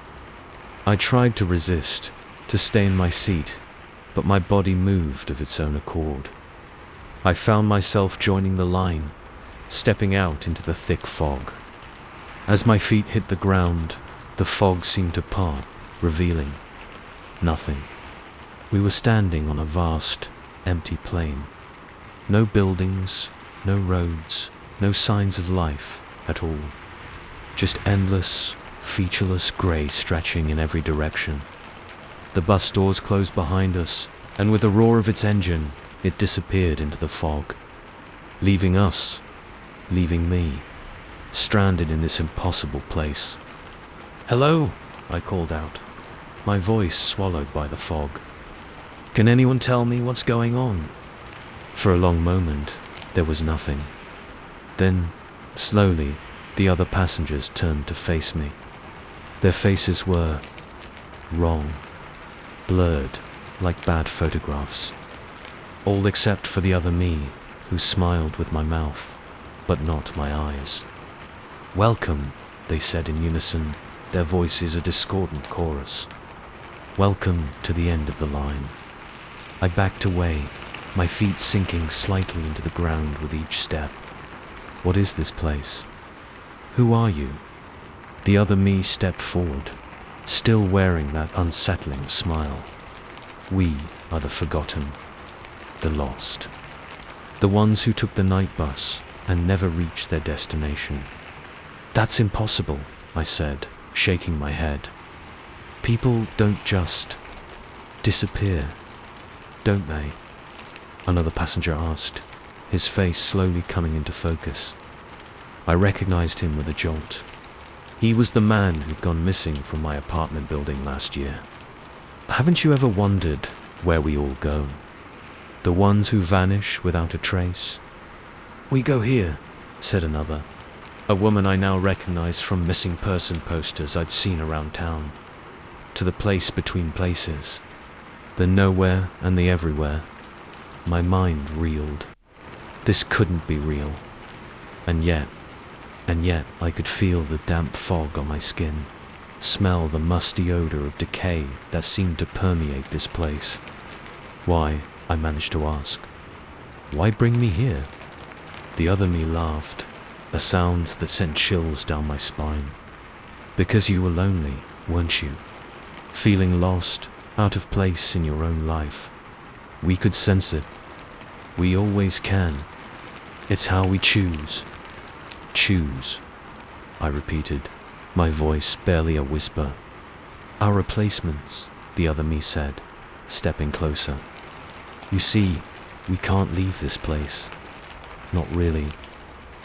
I tried to resist, to stay in my seat, but my body moved of its own accord. I found myself joining the line, stepping out into the thick fog. As my feet hit the ground, the fog seemed to part, revealing nothing. We were standing on a vast, empty plain. No buildings, no roads, no signs of life at all. Just endless, featureless grey stretching in every direction. The bus doors closed behind us, and with the roar of its engine, it disappeared into the fog, leaving us, leaving me, stranded in this impossible place. "Hello," I called out, my voice swallowed by the fog. "Can anyone tell me what's going on?" For a long moment, there was nothing. Then, slowly, the other passengers turned to face me. Their faces were wrong, blurred, like bad photographs. All except for the other me, who smiled with my mouth, but not my eyes. "Welcome," they said in unison, their voices a discordant chorus. "Welcome to the end of the line." I backed away, my feet sinking slightly into the ground with each step. What is this place? Who are you? The other me stepped forward, still wearing that unsettling smile. We are the forgotten, the lost, the ones who took the night bus and never reached their destination. That's impossible, I said, shaking my head. People don't just disappear, don't they? Another passenger asked, his face slowly coming into focus. I recognized him with a jolt. He was the man who'd gone missing from my apartment building last year. Haven't you ever wondered where we all go? The ones who vanish without a trace? We go here, said another, a woman I now recognized from missing person posters I'd seen around town. To the place between places, the nowhere and the everywhere. My mind reeled. This couldn't be real. And yet I could feel the damp fog on my skin, smell the musty odor of decay that seemed to permeate this place. Why, I managed to ask. Why bring me here? The other me laughed, a sound that sent chills down my spine. Because you were lonely, weren't you? Feeling lost, out of place in your own life. We could sense it. We always can. It's how we choose. Choose, I repeated, my voice barely a whisper. Our replacements, the other me said, stepping closer. You see, we can't leave this place. Not really.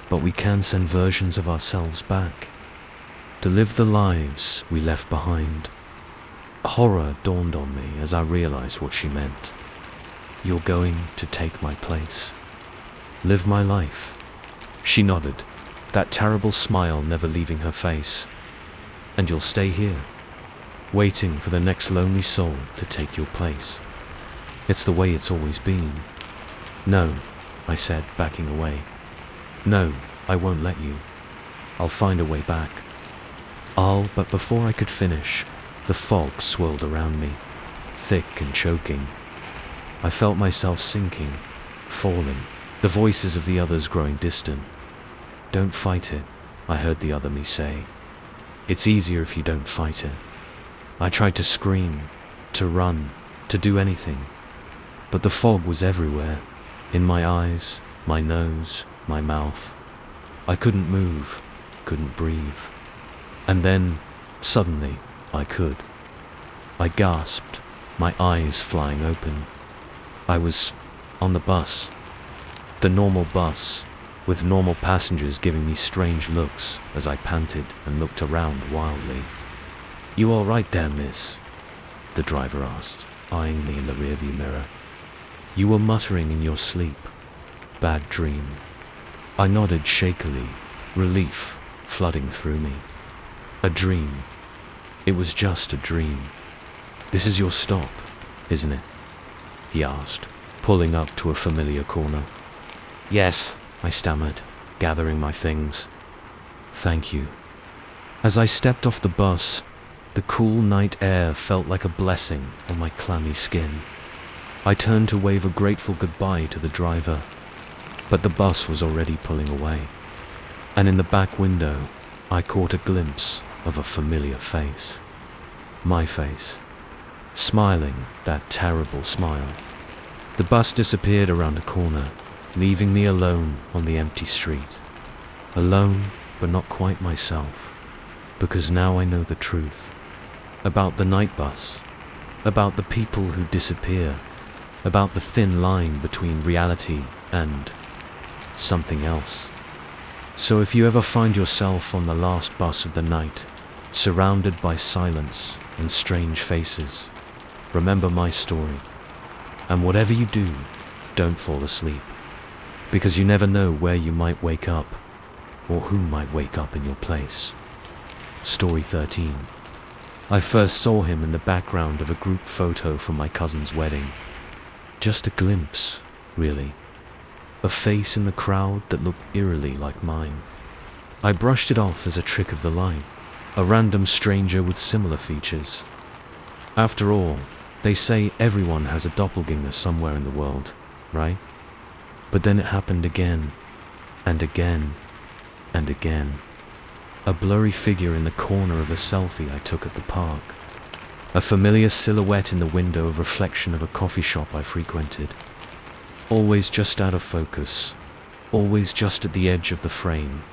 But we can send versions of ourselves back. To live the lives we left behind. Horror dawned on me as I realized what she meant. You're going to take my place. Live my life. She nodded, that terrible smile never leaving her face. And you'll stay here, waiting for the next lonely soul to take your place. It's the way it's always been. No, I said, backing away. No, I won't let you. I'll find a way back. But before I could finish, the fog swirled around me, thick and choking. I felt myself sinking, falling, the voices of the others growing distant. Don't fight it, I heard the other me say. It's easier if you don't fight it. I tried to scream, to run, to do anything. But the fog was everywhere, in my eyes, my nose, my mouth. I couldn't move, couldn't breathe. And then, suddenly, I could. I gasped, my eyes flying open. I was on the bus. The normal bus, with normal passengers giving me strange looks as I panted and looked around wildly. You all right there, miss? The driver asked, eyeing me in the rearview mirror. You were muttering in your sleep. Bad dream. I nodded shakily, relief flooding through me. A dream. It was just a dream. This is your stop, isn't it? He asked, pulling up to a familiar corner. Yes, I stammered, gathering my things. Thank you. As I stepped off the bus, the cool night air felt like a blessing on my clammy skin. I turned to wave a grateful goodbye to the driver, but the bus was already pulling away. And in the back window, I caught a glimpse of a familiar face. My face. Smiling that terrible smile. The bus disappeared around a corner, leaving me alone on the empty street. Alone, but not quite myself. Because now I know the truth. About the night bus. About the people who disappear. About the thin line between reality and something else. So if you ever find yourself on the last bus of the night, surrounded by silence and strange faces, remember my story. And whatever you do, don't fall asleep. Because you never know where you might wake up, or who might wake up in your place. Story 13. I first saw him in the background of a group photo from my cousin's wedding. Just a glimpse, really. A face in the crowd that looked eerily like mine. I brushed it off as a trick of the light, a random stranger with similar features. After all, they say everyone has a doppelganger somewhere in the world, right? But then it happened again, and again, and again. A blurry figure in the corner of a selfie I took at the park. A familiar silhouette in the window of reflection of a coffee shop I frequented. Always just out of focus, always just at the edge of the frame,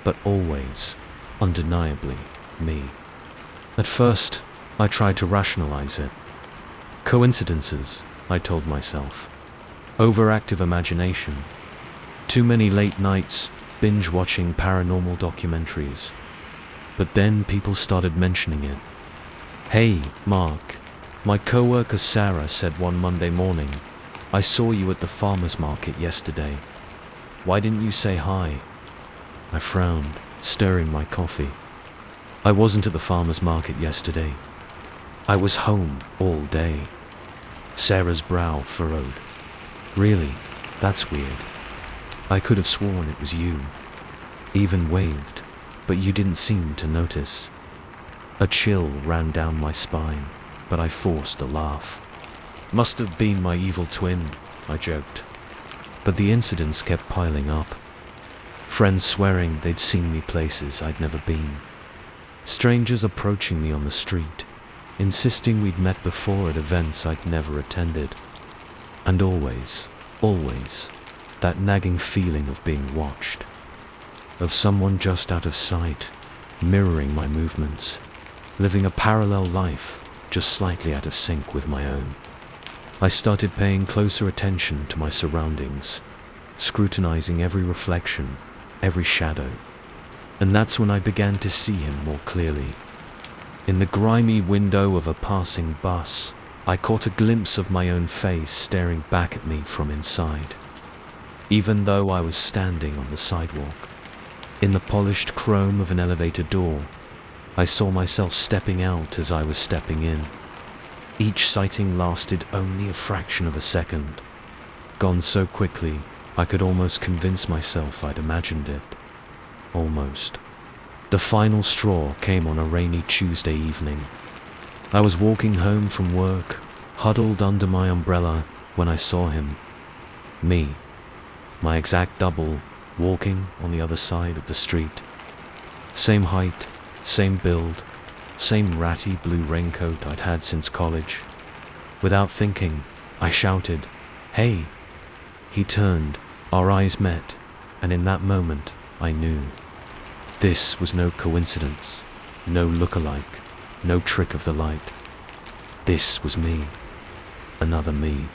but always, undeniably, me. At first, I tried to rationalize it. Coincidences, I told myself. Overactive imagination. Too many late nights, binge-watching paranormal documentaries. But then people started mentioning it. "Hey, Mark," my coworker Sarah said one Monday morning, "I saw you at the farmer's market yesterday. Why didn't you say hi?" I frowned, stirring my coffee. I wasn't at the farmer's market yesterday. I was home all day. Sarah's brow furrowed. "Really? That's weird. I could have sworn it was you. Even waved, but you didn't seem to notice." A chill ran down my spine, but I forced a laugh. "Must have been my evil twin," I joked. But the incidents kept piling up. Friends swearing they'd seen me places I'd never been. Strangers approaching me on the street, insisting we'd met before at events I'd never attended. And always, that nagging feeling of being watched. Of someone just out of sight, mirroring my movements, living a parallel life, just slightly out of sync with my own. I started paying closer attention to my surroundings, scrutinizing every reflection, every shadow. And that's when I began to see him more clearly. In the grimy window of a passing bus, I caught a glimpse of my own face staring back at me from inside. Even though I was standing on the sidewalk, in the polished chrome of an elevator door, I saw myself stepping out as I was stepping in. Each sighting lasted only a fraction of a second, gone so quickly I could almost convince myself I'd imagined it. Almost. The final straw came on a rainy Tuesday evening. I was walking home from work, huddled under my umbrella, when I saw him. Me, my exact double, walking on the other side of the street. Same height, same build, same ratty blue raincoat I'd had since college. Without thinking, I shouted, "Hey!" He turned, our eyes met, and in that moment, I knew. This was no coincidence, no look-alike, no trick of the light. This was me, another me.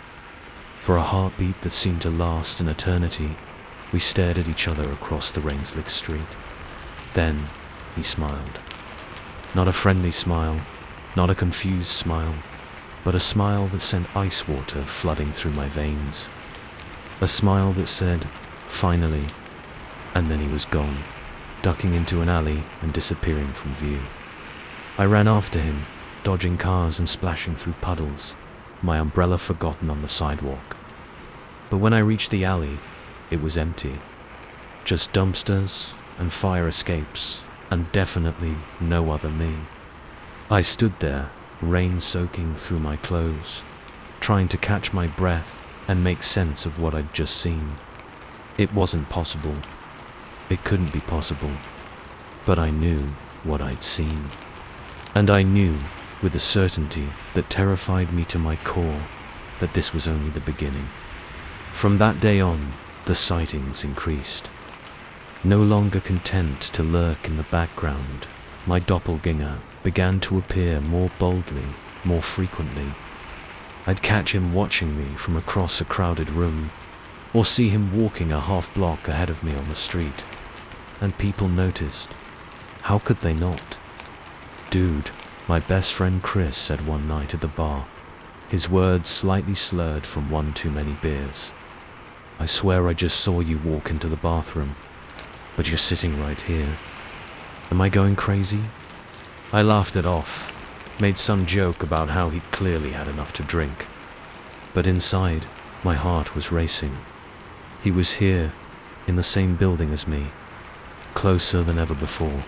For a heartbeat that seemed to last an eternity, we stared at each other across the rain-slick street. Then, he smiled. Not a friendly smile, not a confused smile, but a smile that sent ice water flooding through my veins. A smile that said, "Finally," and then he was gone, ducking into an alley and disappearing from view. I ran after him, dodging cars and splashing through puddles, my umbrella forgotten on the sidewalk. But when I reached the alley, it was empty. Just dumpsters and fire escapes, and definitely no other me. I stood there, rain soaking through my clothes, trying to catch my breath and make sense of what I'd just seen. It wasn't possible. It couldn't be possible. But I knew what I'd seen. And I knew, with a certainty that terrified me to my core, that this was only the beginning. From that day on, the sightings increased. No longer content to lurk in the background, my doppelganger began to appear more boldly, more frequently. I'd catch him watching me from across a crowded room, or see him walking a half block ahead of me on the street. And people noticed. How could they not? "Dude," my best friend Chris said one night at the bar, his words slightly slurred from one too many beers. "I swear I just saw you walk into the bathroom, but you're sitting right here. Am I going crazy?" I laughed it off, made some joke about how he'd clearly had enough to drink. But inside, my heart was racing. He was here, in the same building as me, closer than ever before.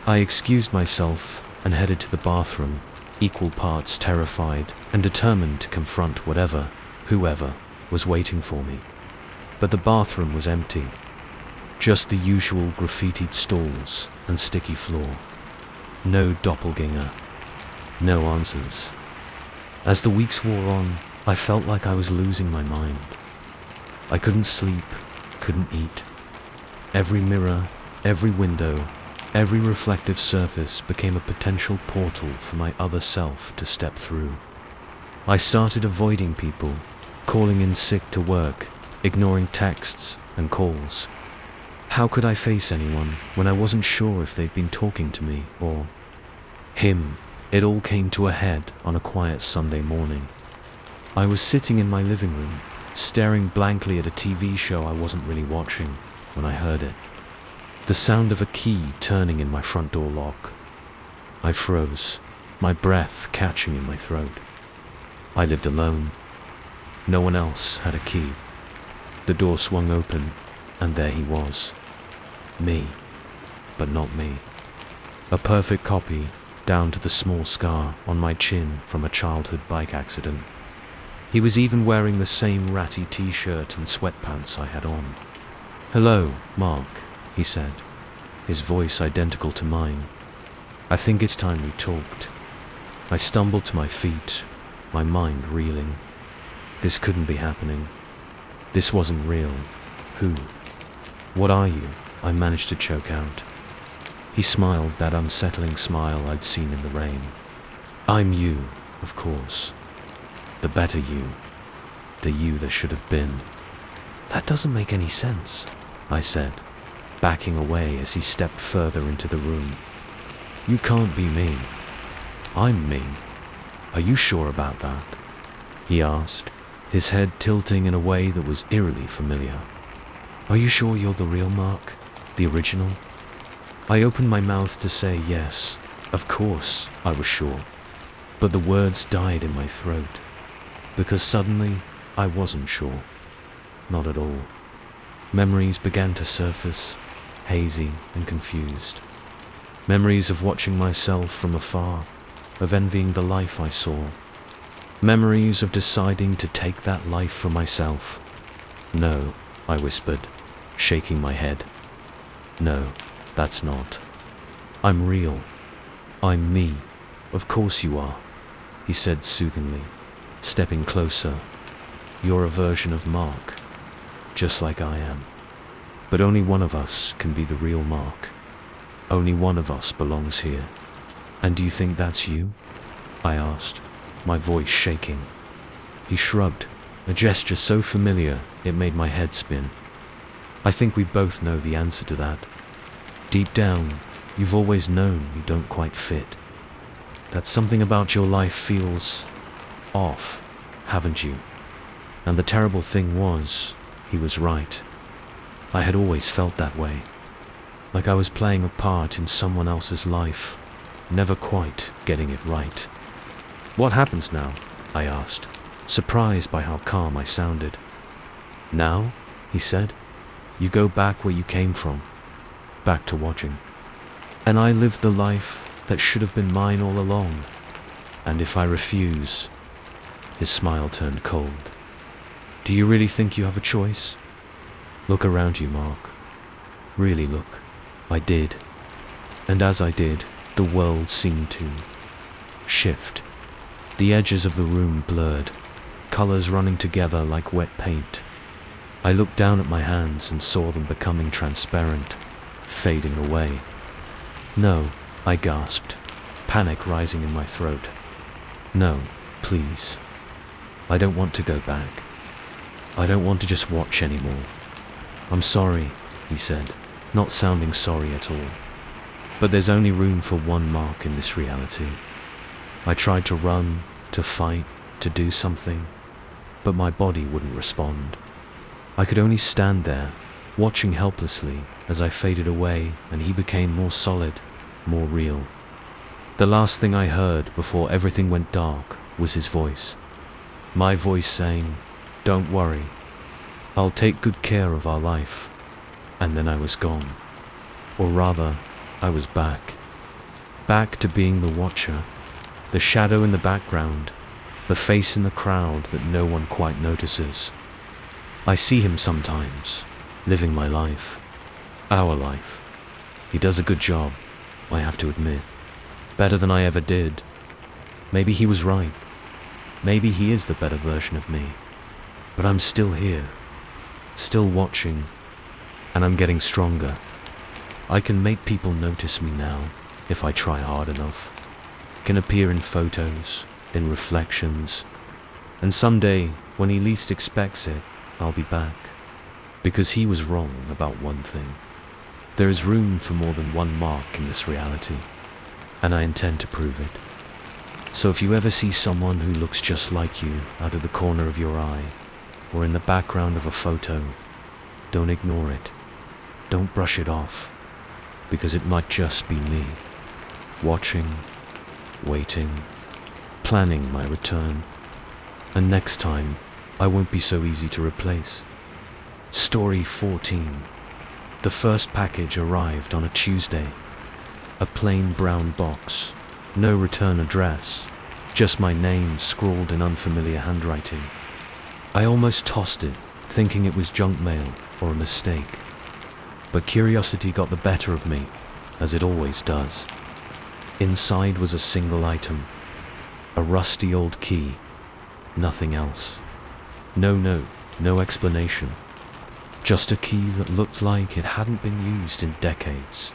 I excused myself and headed to the bathroom, equal parts terrified and determined to confront whoever was waiting for me. But the bathroom was empty. Just the usual graffitied stalls and sticky floor. No doppelganger. No answers. As the weeks wore on, I felt like I was losing my mind. I couldn't sleep, couldn't eat. Every mirror, every window, every reflective surface became a potential portal for my other self to step through. I started avoiding people, calling in sick to work, ignoring texts and calls. How could I face anyone when I wasn't sure if they'd been talking to me or him? It all came to a head on a quiet Sunday morning. I was sitting in my living room, staring blankly at a TV show I wasn't really watching when I heard it. The sound of a key turning in my front door lock. I froze, my breath catching in my throat. I lived alone. No one else had a key. The door swung open, and there he was. Me, but not me. A perfect copy, down to the small scar on my chin from a childhood bike accident. He was even wearing the same ratty t-shirt and sweatpants I had on. "Hello, Mark," he said, his voice identical to mine. "I think it's time we talked." I stumbled to my feet, my mind reeling. This couldn't be happening. This wasn't real. Who? What are you? I managed to choke out. He smiled, that unsettling smile I'd seen in the rain. "I'm you, of course. The better you. The you that should have been." "That doesn't make any sense," I said, backing away as he stepped further into the room. "You can't be me. I'm me. Are you sure about that?" he asked, his head tilting in a way that was eerily familiar. "Are you sure you're the real Mark? The original?" I opened my mouth to say yes, of course I was sure, but the words died in my throat, because suddenly I wasn't sure. Not at all. Memories began to surface, hazy and confused. Memories of watching myself from afar, of envying the life I saw. Memories of deciding to take that life for myself. "No," I whispered, shaking my head. "No, that's not. I'm real. I'm me. Of course you are," he said soothingly, stepping closer. "You're a version of Mark, just like I am. But only one of us can be the real Mark. Only one of us belongs here. And do you think that's you?" I asked, my voice shaking. He shrugged, a gesture so familiar it made my head spin. "I think we both know the answer to that. Deep down, you've always known you don't quite fit. That something about your life feels off, haven't you?" And the terrible thing was, he was right. I had always felt that way, like I was playing a part in someone else's life, never quite getting it right. "What happens now?" I asked, surprised by how calm I sounded. "Now," he said, "you go back where you came from, back to watching. And I lived the life that should have been mine all along. And if I refuse..." His smile turned cold. "Do you really think you have a choice? Look around you, Mark. Really look." I did. And as I did, the world seemed to shift. The edges of the room blurred, colors running together like wet paint. I looked down at my hands and saw them becoming transparent, fading away. "No," I gasped, panic rising in my throat. "No, please. I don't want to go back. I don't want to just watch anymore." "I'm sorry," he said, not sounding sorry at all. "But there's only room for one Mark in this reality." I tried to run, to fight, to do something, but my body wouldn't respond. I could only stand there, watching helplessly as I faded away and he became more solid, more real. The last thing I heard before everything went dark was his voice. My voice saying, "Don't worry. I'll take good care of our life." And then I was gone. Or rather, I was back. Back to being the watcher, the shadow in the background, the face in the crowd that no one quite notices. I see him sometimes, living my life. our life. He does a good job, I have to admit. Better than I ever did. Maybe he was right. Maybe he is the better version of me. But I'm still here, still watching, and I'm getting stronger. I can make people notice me now, if I try hard enough. Can appear in photos, in reflections, and someday, when he least expects it, I'll be back. Because he was wrong about one thing. There is room for more than one Mark in this reality, and I intend to prove it. So if you ever see someone who looks just like you out of the corner of your eye, or in the background of a photo, don't ignore it. Don't brush it off, because it might just be me, watching, waiting, planning my return. And next time, I won't be so easy to replace. Story 14. The first package arrived on a Tuesday. A plain brown box, no return address, just my name scrawled in unfamiliar handwriting. I almost tossed it, thinking it was junk mail or a mistake. But curiosity got the better of me, as it always does. Inside was a single item, a rusty old key, nothing else. No note, no explanation. Just a key that looked like it hadn't been used in decades.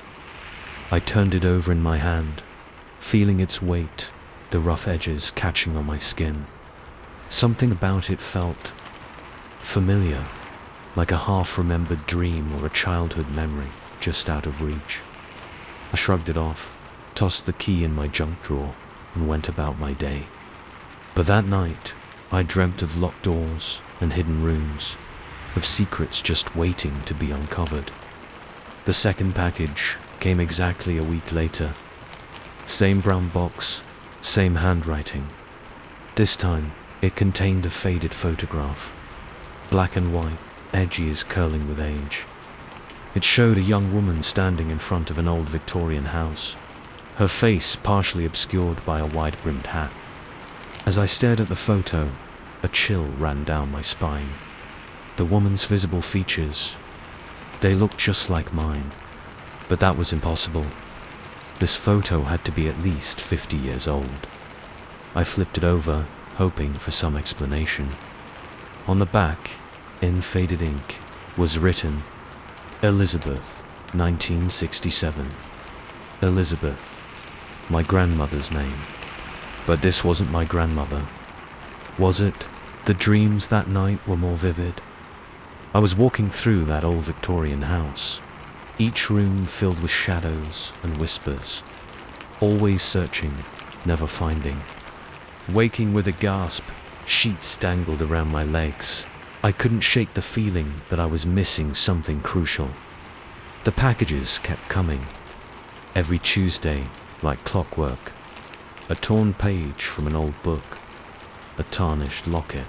I turned it over in my hand, feeling its weight, the rough edges catching on my skin. Something about it felt familiar, like a half-remembered dream or a childhood memory just out of reach. I shrugged it off, tossed the key in my junk drawer, and went about my day. But that night, I dreamt of locked doors and hidden rooms, of secrets just waiting to be uncovered. The second package came exactly a week later. Same brown box, same handwriting. This time, it contained a faded photograph, black and white, edges curling with age. It showed a young woman standing in front of an old Victorian house, her face partially obscured by a wide-brimmed hat. As I stared at the photo, a chill ran down my spine. The woman's visible features, they looked just like mine, but that was impossible. This photo had to be at least 50 years old. I flipped it over, hoping for some explanation. On the back, in faded ink, was written, Elizabeth, 1967. Elizabeth, my grandmother's name. But this wasn't my grandmother. Was it? The dreams that night were more vivid. I was walking through that old Victorian house, each room filled with shadows and whispers, always searching, never finding. Waking with a gasp, sheets dangled around my legs. I couldn't shake the feeling that I was missing something crucial. The packages kept coming, every Tuesday, like clockwork. A torn page from an old book, a tarnished locket,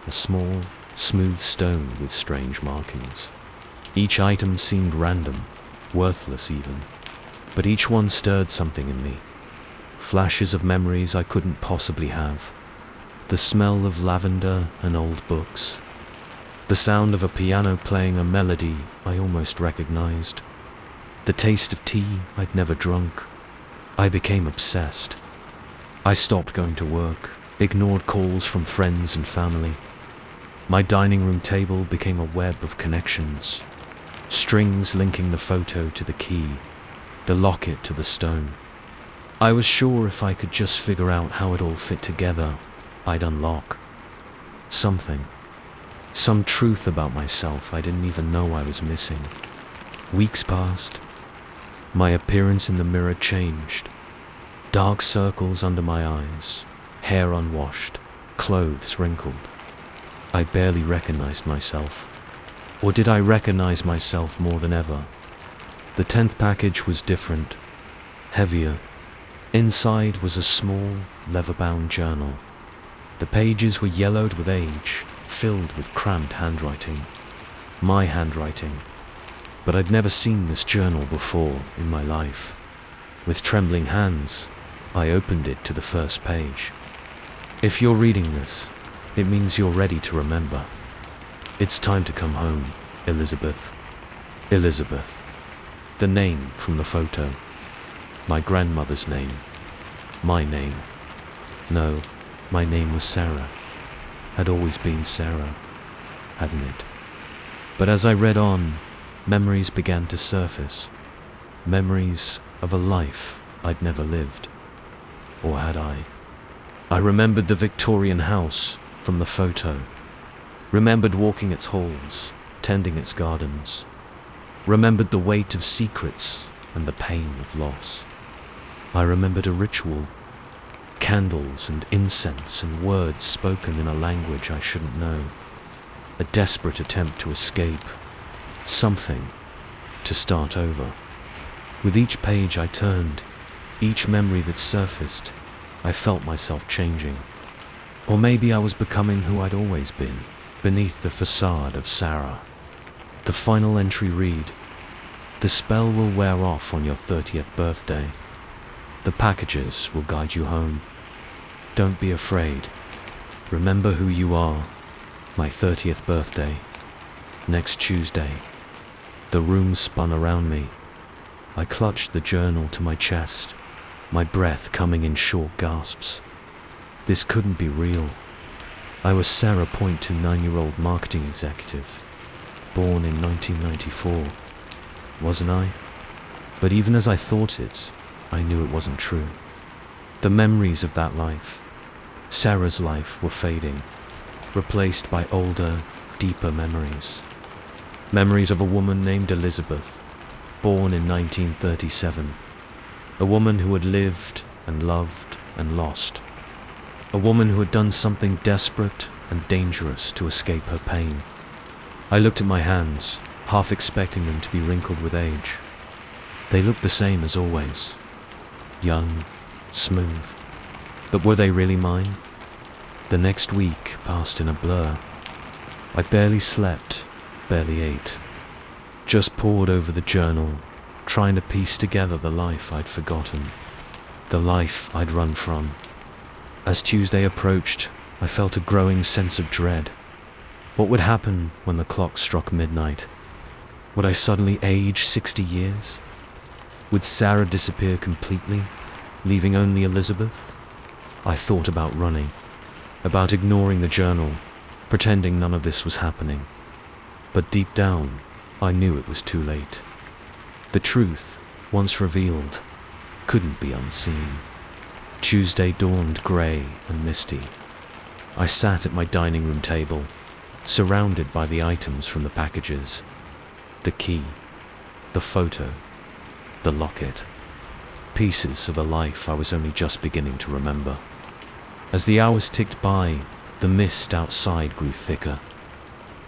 a small, smooth stone with strange markings. Each item seemed random, worthless even, but each one stirred something in me. Flashes of memories I couldn't possibly have. The smell of lavender and old books. The sound of a piano playing a melody I almost recognized. The taste of tea I'd never drunk. I became obsessed. I stopped going to work, ignored calls from friends and family. My dining room table became a web of connections, strings linking the photo to the key, the locket to the stone. I was sure if I could just figure out how it all fit together, I'd unlock something, some truth about myself I didn't even know I was missing. Weeks passed. My appearance in the mirror changed. Dark circles under my eyes, hair unwashed, clothes wrinkled. I barely recognized myself. Or did I recognize myself more than ever? The 10th package was different, heavier. Inside was a small, leather-bound journal. The pages were yellowed with age, filled with cramped handwriting. My handwriting. But I'd never seen this journal before in my life. With trembling hands, I opened it to the first page. If you're reading this, it means you're ready to remember. It's time to come home, Elizabeth. Elizabeth. The name from the photo. My grandmother's name. My name. No, my name was Sarah. Had always been Sarah, hadn't it? But as I read on, memories began to surface. Memories of a life I'd never lived. Or had I? I remembered the Victorian house from the photo. Remembered walking its halls, tending its gardens. Remembered the weight of secrets and the pain of loss. I remembered a ritual. Candles and incense and words spoken in a language I shouldn't know. A desperate attempt to escape. Something to start over. With each page I turned, each memory that surfaced, I felt myself changing. Or maybe I was becoming who I'd always been, beneath the facade of Sarah. The final entry read, "The spell will wear off on your 30th birthday. The packages will guide you home. Don't be afraid. Remember who you are. My 30th birthday. Next Tuesday." The room spun around me. I clutched the journal to my chest, my breath coming in short gasps. This couldn't be real. I was Sarah Point, 9-year-old marketing executive, born in 1994. Wasn't I? But even as I thought it, I knew it wasn't true. The memories of that life, Sarah's life, were fading, replaced by older, deeper memories. Memories of a woman named Elizabeth, born in 1937. A woman who had lived and loved and lost. A woman who had done something desperate and dangerous to escape her pain. I looked at my hands, half expecting them to be wrinkled with age. They looked the same as always. Young, smooth. But were they really mine? The next week passed in a blur. I barely slept, barely ate. Just pored over the journal, trying to piece together the life I'd forgotten. The life I'd run from. As Tuesday approached, I felt a growing sense of dread. What would happen when the clock struck midnight? Would I suddenly age 60 years? Would Sarah disappear completely, leaving only Elizabeth? I thought about running, about ignoring the journal, pretending none of this was happening. But deep down, I knew it was too late. The truth, once revealed, couldn't be unseen. Tuesday dawned grey and misty. I sat at my dining room table, surrounded by the items from the packages. The key, the photo, the locket. Pieces of a life I was only just beginning to remember. As the hours ticked by, the mist outside grew thicker.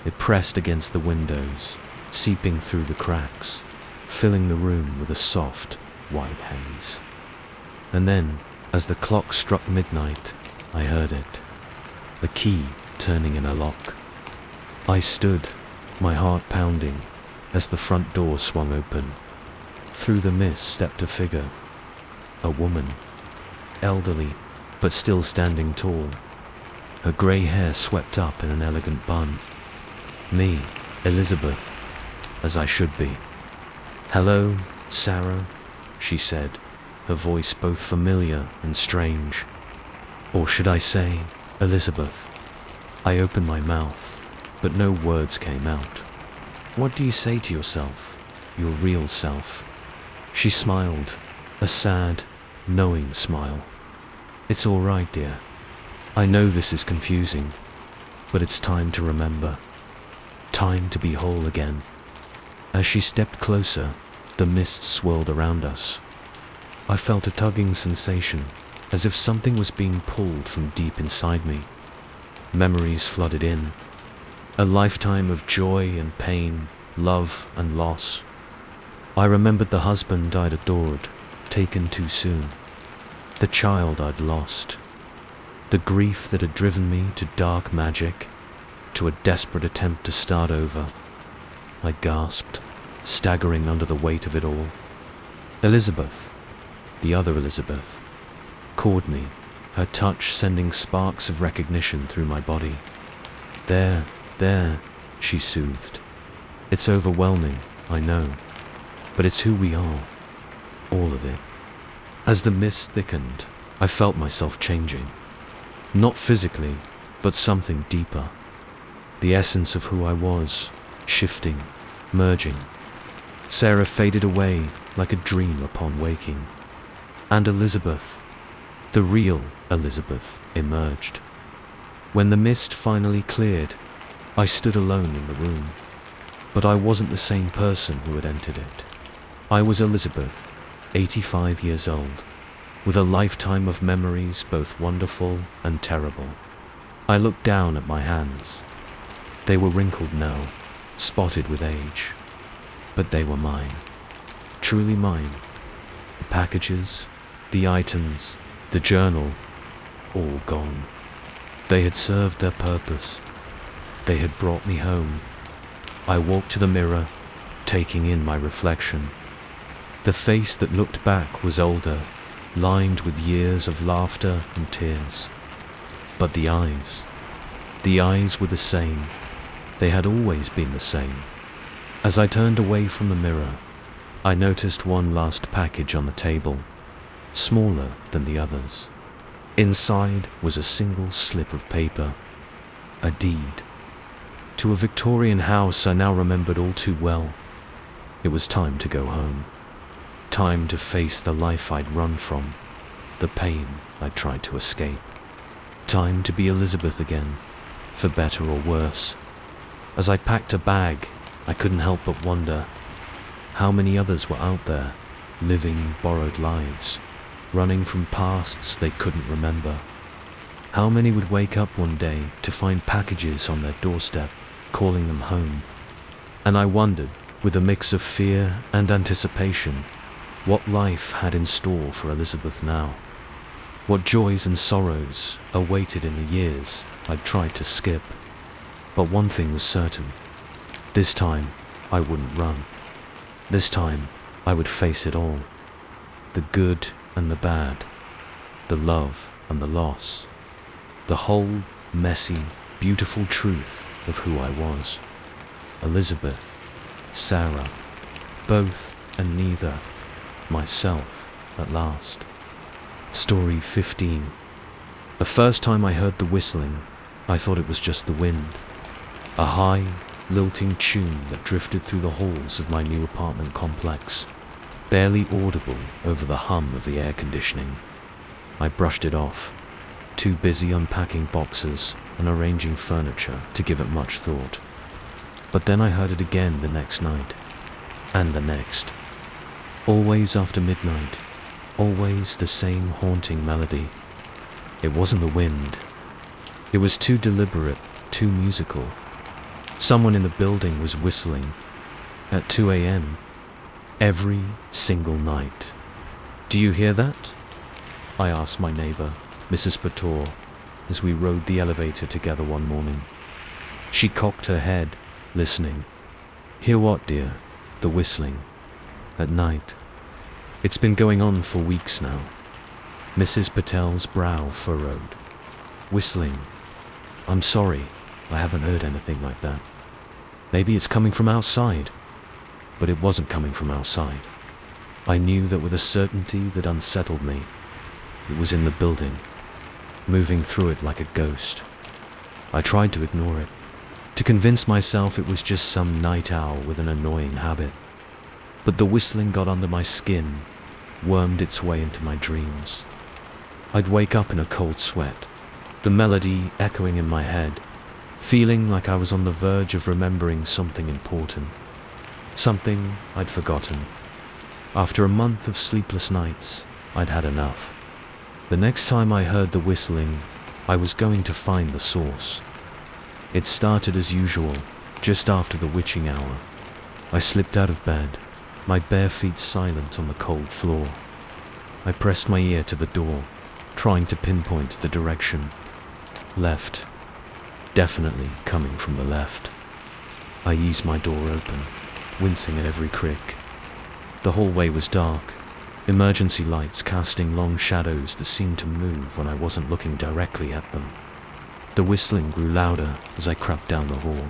It pressed against the windows, seeping through the cracks, filling the room with a soft, white haze. And then, as the clock struck midnight, I heard it. A key turning in a lock. I stood, my heart pounding, as the front door swung open. Through the mist stepped a figure. A woman. Elderly, but still standing tall. Her grey hair swept up in an elegant bun. Me, Elizabeth, as I should be. "Hello, Sarah," she said, her voice both familiar and strange. Or should I say, Elizabeth? I opened my mouth, but no words came out. What do you say to yourself, your real self? She smiled, a sad, knowing smile. "It's all right, dear. I know this is confusing, but it's time to remember. Time to be whole again." As she stepped closer, the mist swirled around us. I felt a tugging sensation, as if something was being pulled from deep inside me. Memories flooded in. A lifetime of joy and pain, love and loss. I remembered the husband I'd adored, taken too soon. The child I'd lost. The grief that had driven me to dark magic, to a desperate attempt to start over. I gasped, staggering under the weight of it all. Elizabeth, the other Elizabeth, called me, her touch sending sparks of recognition through my body. There, she soothed. "It's overwhelming, I know. But it's who we are. All of it. As the mist thickened, I felt myself changing. Not physically, but something deeper. The essence of who I was, shifting, merging. Sarah faded away like a dream upon waking. And Elizabeth, the real Elizabeth, emerged. When the mist finally cleared, I stood alone in the room. But I wasn't the same person who had entered it. I was Elizabeth, 85 years old, with a lifetime of memories both wonderful and terrible. I looked down at my hands. They were wrinkled now, spotted with age. But they were mine. Truly mine. The packages, the items, the journal, all gone. They had served their purpose. They had brought me home. I walked to the mirror, taking in my reflection. The face that looked back was older, lined with years of laughter and tears. But the eyes were the same. They had always been the same. As I turned away from the mirror, I noticed one last package on the table, smaller than the others. Inside was a single slip of paper, a deed. To a Victorian house I now remembered all too well. It was time to go home. Time to face the life I'd run from, the pain I'd tried to escape. Time to be Elizabeth again, for better or worse. As I packed a bag, I couldn't help but wonder how many others were out there, living borrowed lives, running from pasts they couldn't remember. How many would wake up one day to find packages on their doorstep, calling them home? And I wondered, with a mix of fear and anticipation, what life had in store for Elizabeth now. What joys and sorrows awaited in the years I'd tried to skip. But one thing was certain. This time, I wouldn't run. This time, I would face it all. The good and the bad. The love and the loss. The whole, messy, beautiful truth of who I was. Elizabeth, Sarah, both and neither. Myself, at last. Story 15. The first time I heard the whistling, I thought it was just the wind. A high, lilting tune that drifted through the halls of my new apartment complex, barely audible over the hum of the air conditioning. I brushed it off, too busy unpacking boxes and arranging furniture to give it much thought. But then I heard it again the next night, and the next. Always after midnight, always the same haunting melody. It wasn't the wind. It was too deliberate, too musical. Someone in the building was whistling at 2 a.m. every single night. "Do you hear that?" I asked my neighbor, Mrs. Pator, as we rode the elevator together one morning. She cocked her head, listening. "Hear what, dear?" "The whistling. At night. It's been going on for weeks now." Mrs. Patel's brow furrowed. "Whistling. I'm sorry, I haven't heard anything like that. Maybe it's coming from outside." But it wasn't coming from outside. I knew that with a certainty that unsettled me. It was in the building, moving through it like a ghost. I tried to ignore it, to convince myself it was just some night owl with an annoying habit. But the whistling got under my skin, wormed its way into my dreams. I'd wake up in a cold sweat, the melody echoing in my head, feeling like I was on the verge of remembering something important, something I'd forgotten. After a month of sleepless nights, I'd had enough. The next time I heard the whistling, I was going to find the source. It started as usual, just after the witching hour. I slipped out of bed, my bare feet silent on the cold floor. I pressed my ear to the door, trying to pinpoint the direction. Left. Definitely coming from the left. I eased my door open, wincing at every creak. The hallway was dark, emergency lights casting long shadows that seemed to move when I wasn't looking directly at them. The whistling grew louder as I crept down the hall.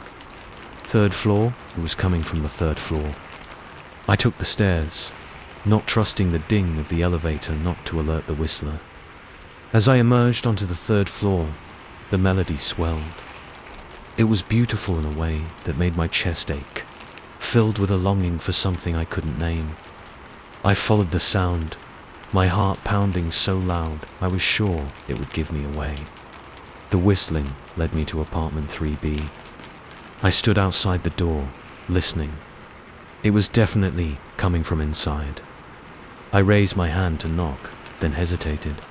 Third floor, it was coming from the third floor. I took the stairs, not trusting the ding of the elevator not to alert the whistler. As I emerged onto the third floor, the melody swelled. It was beautiful in a way that made my chest ache, filled with a longing for something I couldn't name. I followed the sound, my heart pounding so loud I was sure it would give me away. The whistling led me to apartment 3B. I stood outside the door, listening. It was definitely coming from inside. I raised my hand to knock, then hesitated.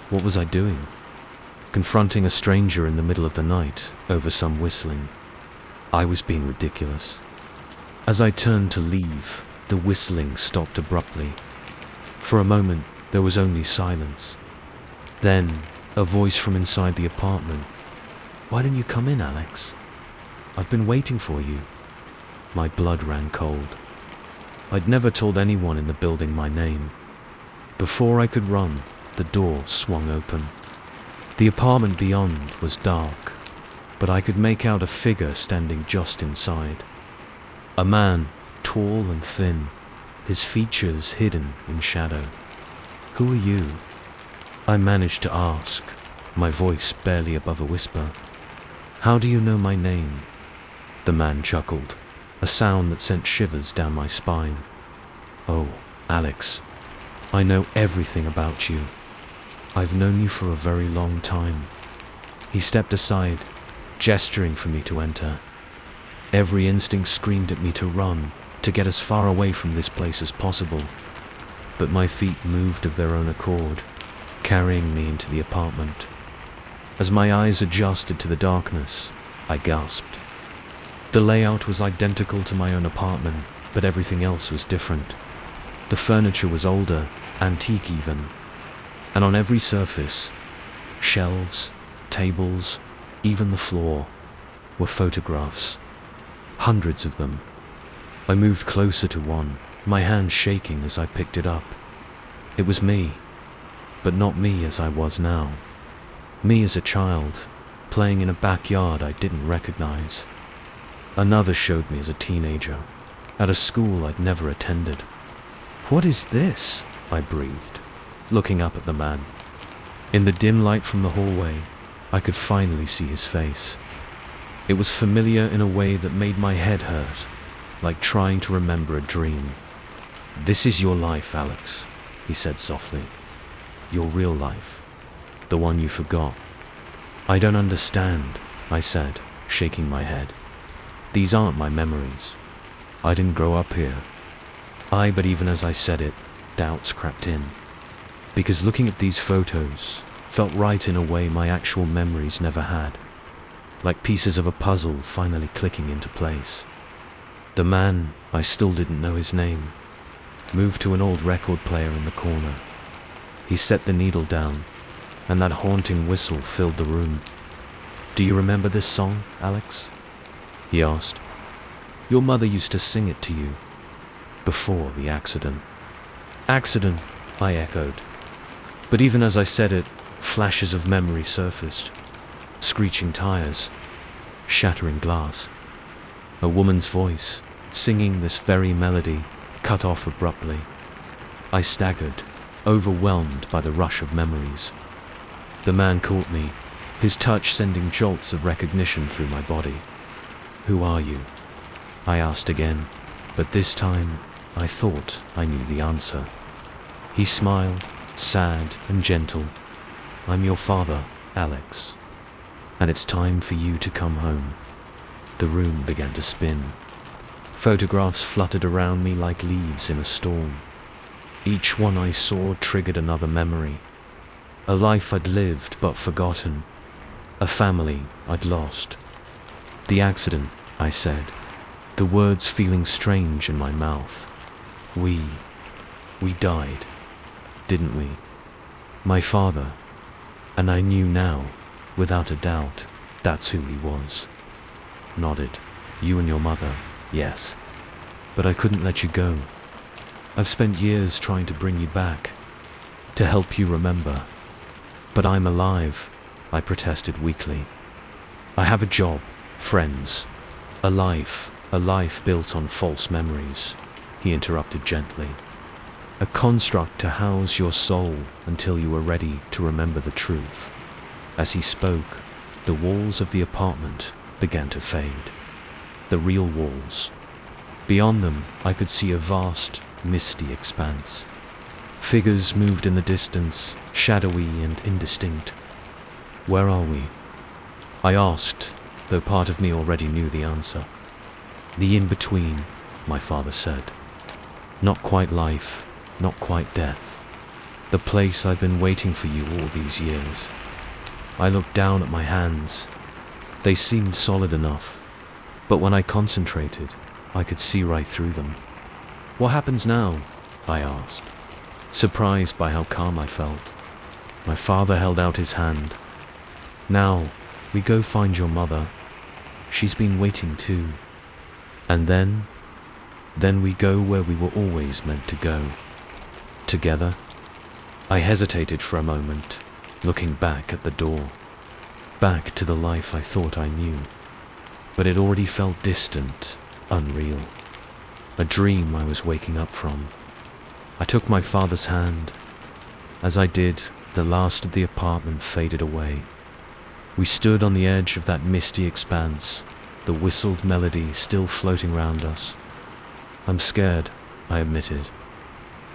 What was I doing? Confronting a stranger in the middle of the night over some whistling. I was being ridiculous. As I turned to leave, the whistling stopped abruptly. For a moment, there was only silence. Then, a voice from inside the apartment. "Why didn't you come in, Alex? I've been waiting for you." My blood ran cold. I'd never told anyone in the building my name. Before I could run, the door swung open. The apartment beyond was dark, but I could make out a figure standing just inside. A man, tall and thin, his features hidden in shadow. "Who are you?" I managed to ask, my voice barely above a whisper. "How do you know my name?" The man chuckled, a sound that sent shivers down my spine. "Oh, Alex, I know everything about you. I've known you for a very long time." He stepped aside, gesturing for me to enter. Every instinct screamed at me to run, to get as far away from this place as possible. But my feet moved of their own accord, carrying me into the apartment. As my eyes adjusted to the darkness, I gasped. The layout was identical to my own apartment, but everything else was different. The furniture was older, antique even, and on every surface, shelves, tables, even the floor, were photographs. Hundreds of them. I moved closer to one, my hand shaking as I picked it up. It was me, but not me as I was now. Me as a child, playing in a backyard I didn't recognize. Another showed me as a teenager, at a school I'd never attended. "What is this?" I breathed, looking up at the man. In the dim light from the hallway, I could finally see his face. It was familiar in a way that made my head hurt, like trying to remember a dream. "This is your life, Alex," he said softly. "Your real life. The one you forgot." "I don't understand," I said, shaking my head. "These aren't my memories. I didn't grow up here." But even as I said it, doubts crept in. Because looking at these photos felt right in a way my actual memories never had. Like pieces of a puzzle finally clicking into place. The man, I still didn't know his name, moved to an old record player in the corner. He set the needle down, and that haunting whistle filled the room. "Do you remember this song, Alex?" he asked. "Your mother used to sing it to you, before the accident." "Accident," I echoed. But even as I said it, flashes of memory surfaced. Screeching tires, shattering glass. A woman's voice, singing this very melody, cut off abruptly. I staggered, overwhelmed by the rush of memories. The man caught me, his touch sending jolts of recognition through my body. "Who are you?" I asked again, but this time I thought I knew the answer. He smiled, sad and gentle. "I'm your father, Alex. And it's time for you to come home." The room began to spin. Photographs fluttered around me like leaves in a storm. Each one I saw triggered another memory. A life I'd lived but forgotten. A family I'd lost. "The accident," I said, the words feeling strange in my mouth. We died, didn't we? My father, and I knew now, without a doubt, that's who he was. Nodded. "You and your mother, yes. But I couldn't let you go. I've spent years trying to bring you back, to help you remember. But I'm alive," I protested weakly. "I have a job, friends, a life built on false memories." he interrupted gently. A construct to house your soul until you were ready to remember the truth. As he spoke, the walls of the apartment began to fade. The real walls. Beyond them, I could see a vast, misty expanse. Figures moved in the distance, shadowy and indistinct. Where are we? I asked, though part of me already knew the answer. The in-between, my father said. Not quite life, not quite death. The place I've been waiting for you all these years. I looked down at my hands. They seemed solid enough, but when I concentrated, I could see right through them. What happens now? I asked, surprised by how calm I felt. My father held out his hand. Now, we go find your mother. She's been waiting too. And then we go where we were always meant to go. Together. I hesitated for a moment, looking back at the door. Back to the life I thought I knew. But it already felt distant, unreal. A dream I was waking up from. I took my father's hand. As I did, the last of the apartment faded away. We stood on the edge of that misty expanse, the whistled melody still floating round us. I'm scared, I admitted.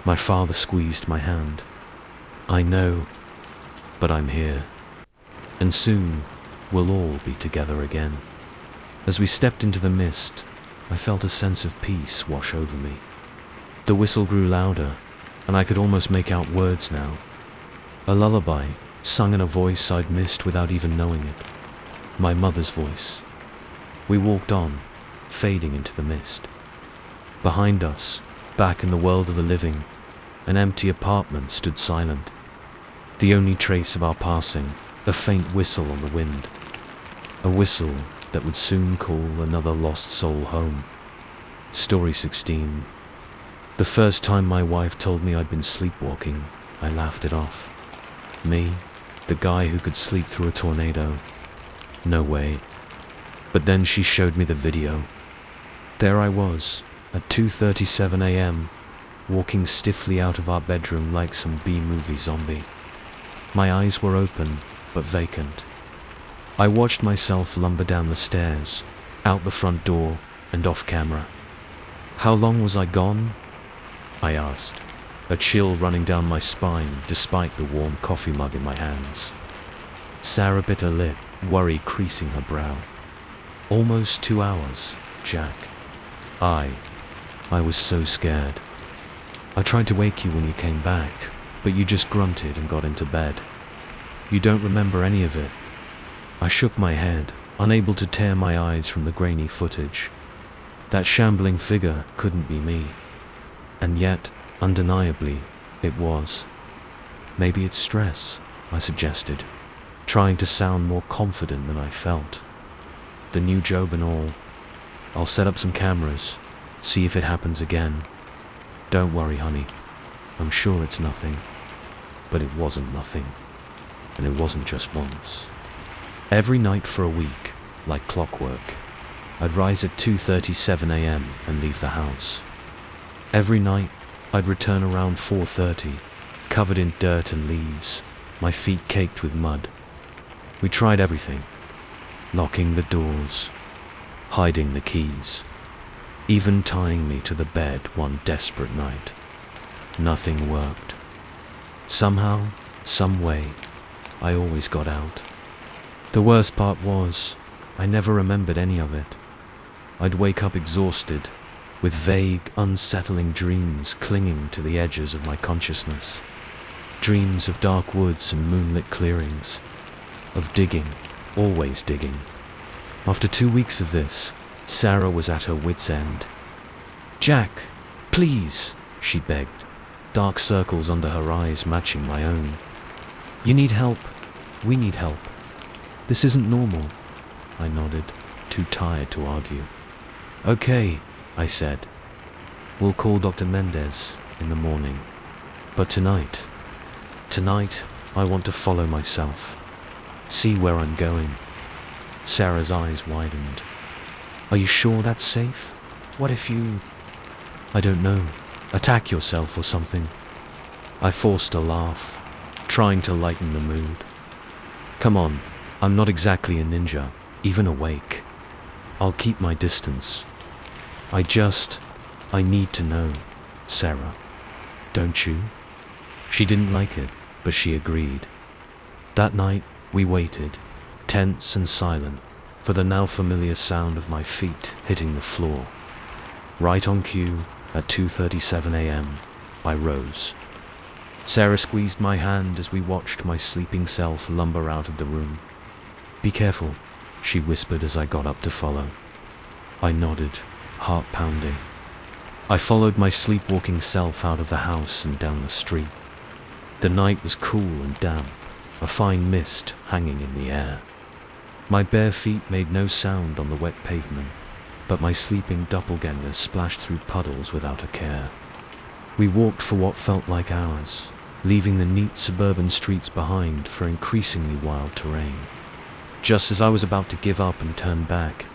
My father squeezed my hand. I know, but I'm here. And soon, we'll all be together again. As we stepped into the mist, I felt a sense of peace wash over me. The whistle grew louder, and I could almost make out words now. A lullaby, sung in a voice I'd missed without even knowing it. My mother's voice. We walked on, fading into the mist. Behind us, back in the world of the living, an empty apartment stood silent. The only trace of our passing, a faint whistle on the wind. A whistle that would soon call another lost soul home. Story 16. The first time my wife told me I'd been sleepwalking, I laughed it off. Me, the guy who could sleep through a tornado. No way. But then she showed me the video. There I was, at 2:37 a.m., walking stiffly out of our bedroom like some B-movie zombie. My eyes were open, but vacant. I watched myself lumber down the stairs, out the front door, and off camera. How long was I gone? I asked, a chill running down my spine despite the warm coffee mug in my hands. Sarah bit her lip, worry creasing her brow. Almost 2 hours, Jack. I was so scared. I tried to wake you when you came back, but you just grunted and got into bed. You don't remember any of it. I shook my head, unable to tear my eyes from the grainy footage. That shambling figure couldn't be me. And yet, undeniably, it was. Maybe it's stress, I suggested, trying to sound more confident than I felt. The new job and all. I'll set up some cameras, see if it happens again. Don't worry, honey. I'm sure it's nothing. But it wasn't nothing. And it wasn't just once. Every night for a week, like clockwork, I'd rise at 2:37 a.m. and leave the house. Every night, I'd return around 4:30, covered in dirt and leaves, my feet caked with mud. We tried everything. Locking the doors, hiding the keys, even tying me to the bed one desperate night. Nothing worked. Somehow, some way, I always got out. The worst part was, I never remembered any of it. I'd wake up exhausted, with vague, unsettling dreams clinging to the edges of my consciousness. Dreams of dark woods and moonlit clearings, of digging, always digging. After 2 weeks of this, Sarah was at her wit's end. "Jack, please," she begged, dark circles under her eyes matching my own. "You need help. We need help. This isn't normal." I nodded, too tired to argue. "Okay," I said. "We'll call Dr. Mendez in the morning. But tonight I want to follow myself. See where I'm going." Sarah's eyes widened. "Are you sure that's safe? What if you..." I don't know. Attack yourself or something. I forced a laugh, trying to lighten the mood. Come on, I'm not exactly a ninja, even awake. I'll keep my distance. I need to know, Sarah. Don't you? She didn't like it, but she agreed. That night, we waited, tense and silent, for the now familiar sound of my feet hitting the floor. Right on cue, at 2:37 a.m., I rose. Sarah squeezed my hand as we watched my sleeping self lumber out of the room. Be careful, she whispered as I got up to follow. I nodded, heart pounding. I followed my sleepwalking self out of the house and down the street. The night was cool and damp, a fine mist hanging in the air. My bare feet made no sound on the wet pavement, but my sleeping doppelgangers splashed through puddles without a care. We walked for what felt like hours, leaving the neat suburban streets behind for increasingly wild terrain. Just as I was about to give up and turn back,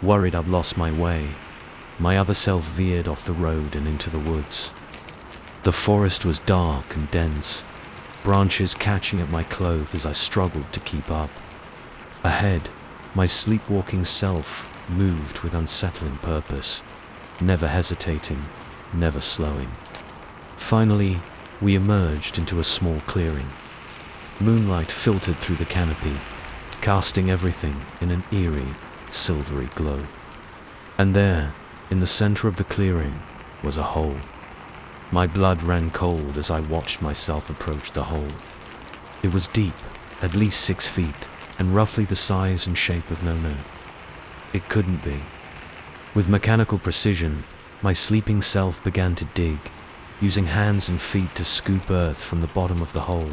worried I'd lost my way, my other self veered off the road and into the woods. The forest was dark and dense, branches catching at my clothes as I struggled to keep up. Ahead, my sleepwalking self moved with unsettling purpose, never hesitating, never slowing. Finally, we emerged into a small clearing. Moonlight filtered through the canopy, casting everything in an eerie, silvery glow. And there, in the center of the clearing, was a hole. My blood ran cold as I watched myself approach the hole. It was deep, at least 6 feet, and roughly the size and shape of No-No. It couldn't be. With mechanical precision, my sleeping self began to dig, using hands and feet to scoop earth from the bottom of the hole.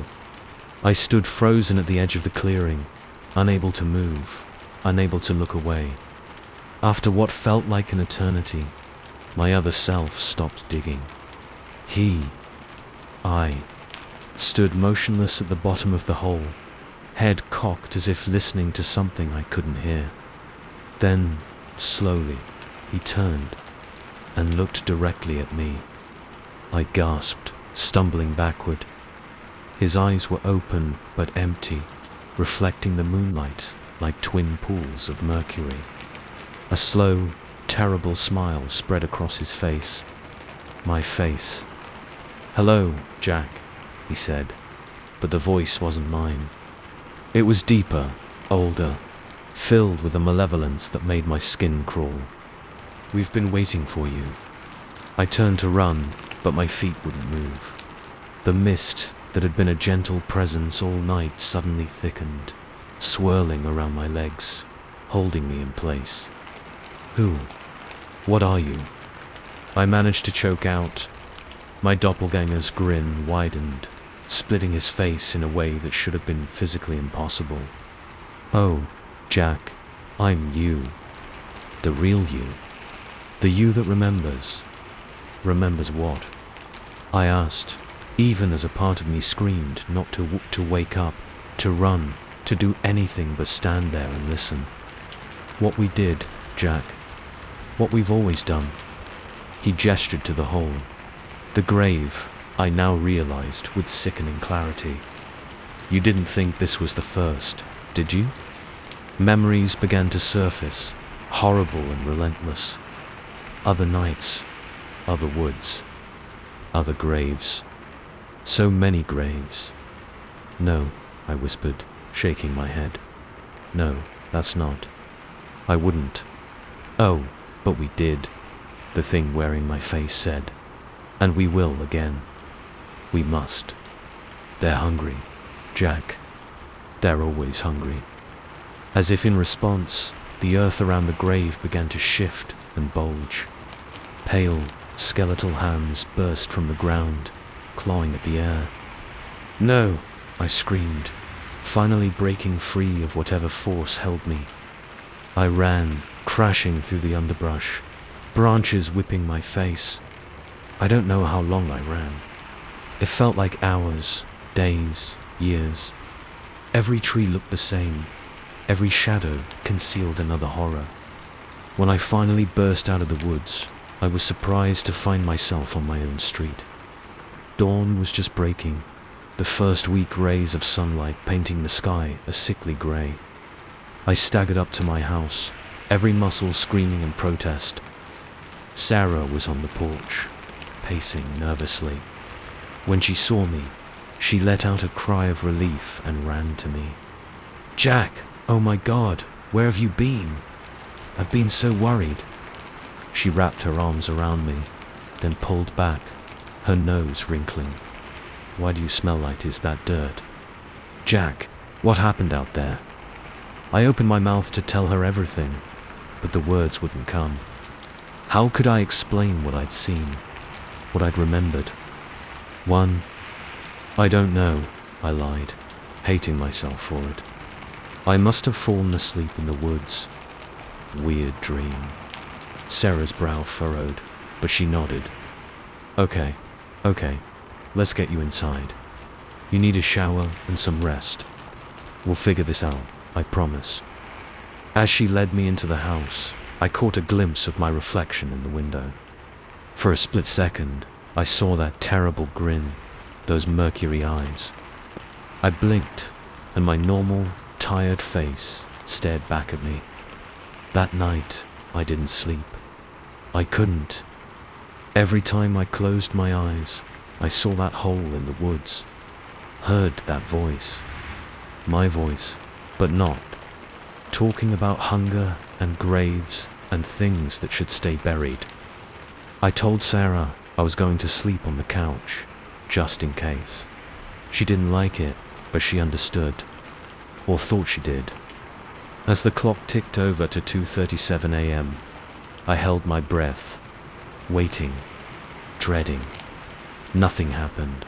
I stood frozen at the edge of the clearing, unable to move, unable to look away. After what felt like an eternity, my other self stopped digging. I, stood motionless at the bottom of the hole, head cocked as if listening to something I couldn't hear. Then, slowly, he turned and looked directly at me. I gasped, stumbling backward. His eyes were open but empty, reflecting the moonlight like twin pools of mercury. A slow, terrible smile spread across his face. My face. "Hello, Jack," he said, but the voice wasn't mine. It was deeper, older, filled with a malevolence that made my skin crawl. "We've been waiting for you." I turned to run, but my feet wouldn't move. The mist that had been a gentle presence all night suddenly thickened, swirling around my legs, holding me in place. "Who? What are you?" I managed to choke out. My doppelganger's grin widened, splitting his face in a way that should have been physically impossible. "Oh, Jack, I'm you. The real you. The you that remembers." "Remembers what?" I asked, even as a part of me screamed not to wake up, to run, to do anything but stand there and listen. "What we did, Jack. What we've always done." He gestured to the hole. The grave, I now realized with sickening clarity. "You didn't think this was the first, did you?" Memories began to surface, horrible and relentless. Other nights, other woods, other graves. So many graves. "No," I whispered, shaking my head. "No, that's not. I wouldn't." "Oh, but we did," the thing wearing my face said. "And we will again. We must. They're hungry, Jack. They're always hungry." As if in response, the earth around the grave began to shift and bulge. Pale, skeletal hands burst from the ground, clawing at the air. "No!" I screamed, finally breaking free of whatever force held me. I ran, crashing through the underbrush, branches whipping my face. I don't know how long I ran. It felt like hours, days, years. Every tree looked the same. Every shadow concealed another horror. When I finally burst out of the woods, I was surprised to find myself on my own street. Dawn was just breaking, the first weak rays of sunlight painting the sky a sickly grey. I staggered up to my house, every muscle screaming in protest. Sarah was on the porch, pacing nervously. When she saw me, she let out a cry of relief and ran to me. "Jack, oh my God, where have you been? I've been so worried." She wrapped her arms around me, then pulled back, her nose wrinkling. "Why do you smell like is that dirt?" "Jack, what happened out there?" I opened my mouth to tell her everything, but the words wouldn't come. How could I explain what I'd seen, what I'd remembered? I don't know, I lied, hating myself for it. I must have fallen asleep in the woods. Weird dream. Sarah's brow furrowed, but she nodded. Okay, let's get you inside. You need a shower and some rest. We'll figure this out, I promise. As she led me into the house, I caught a glimpse of my reflection in the window. For a split second, I saw that terrible grin, those mercury eyes. I blinked, and my normal, tired face stared back at me. That night, I didn't sleep. I couldn't. Every time I closed my eyes, I saw that hole in the woods, heard that voice. My voice, but not. Talking about hunger and graves and things that should stay buried. I told Sarah I was going to sleep on the couch, just in case. She didn't like it, but she understood, or thought she did. As the clock ticked over to 2:37 a.m., I held my breath, waiting, dreading. Nothing happened.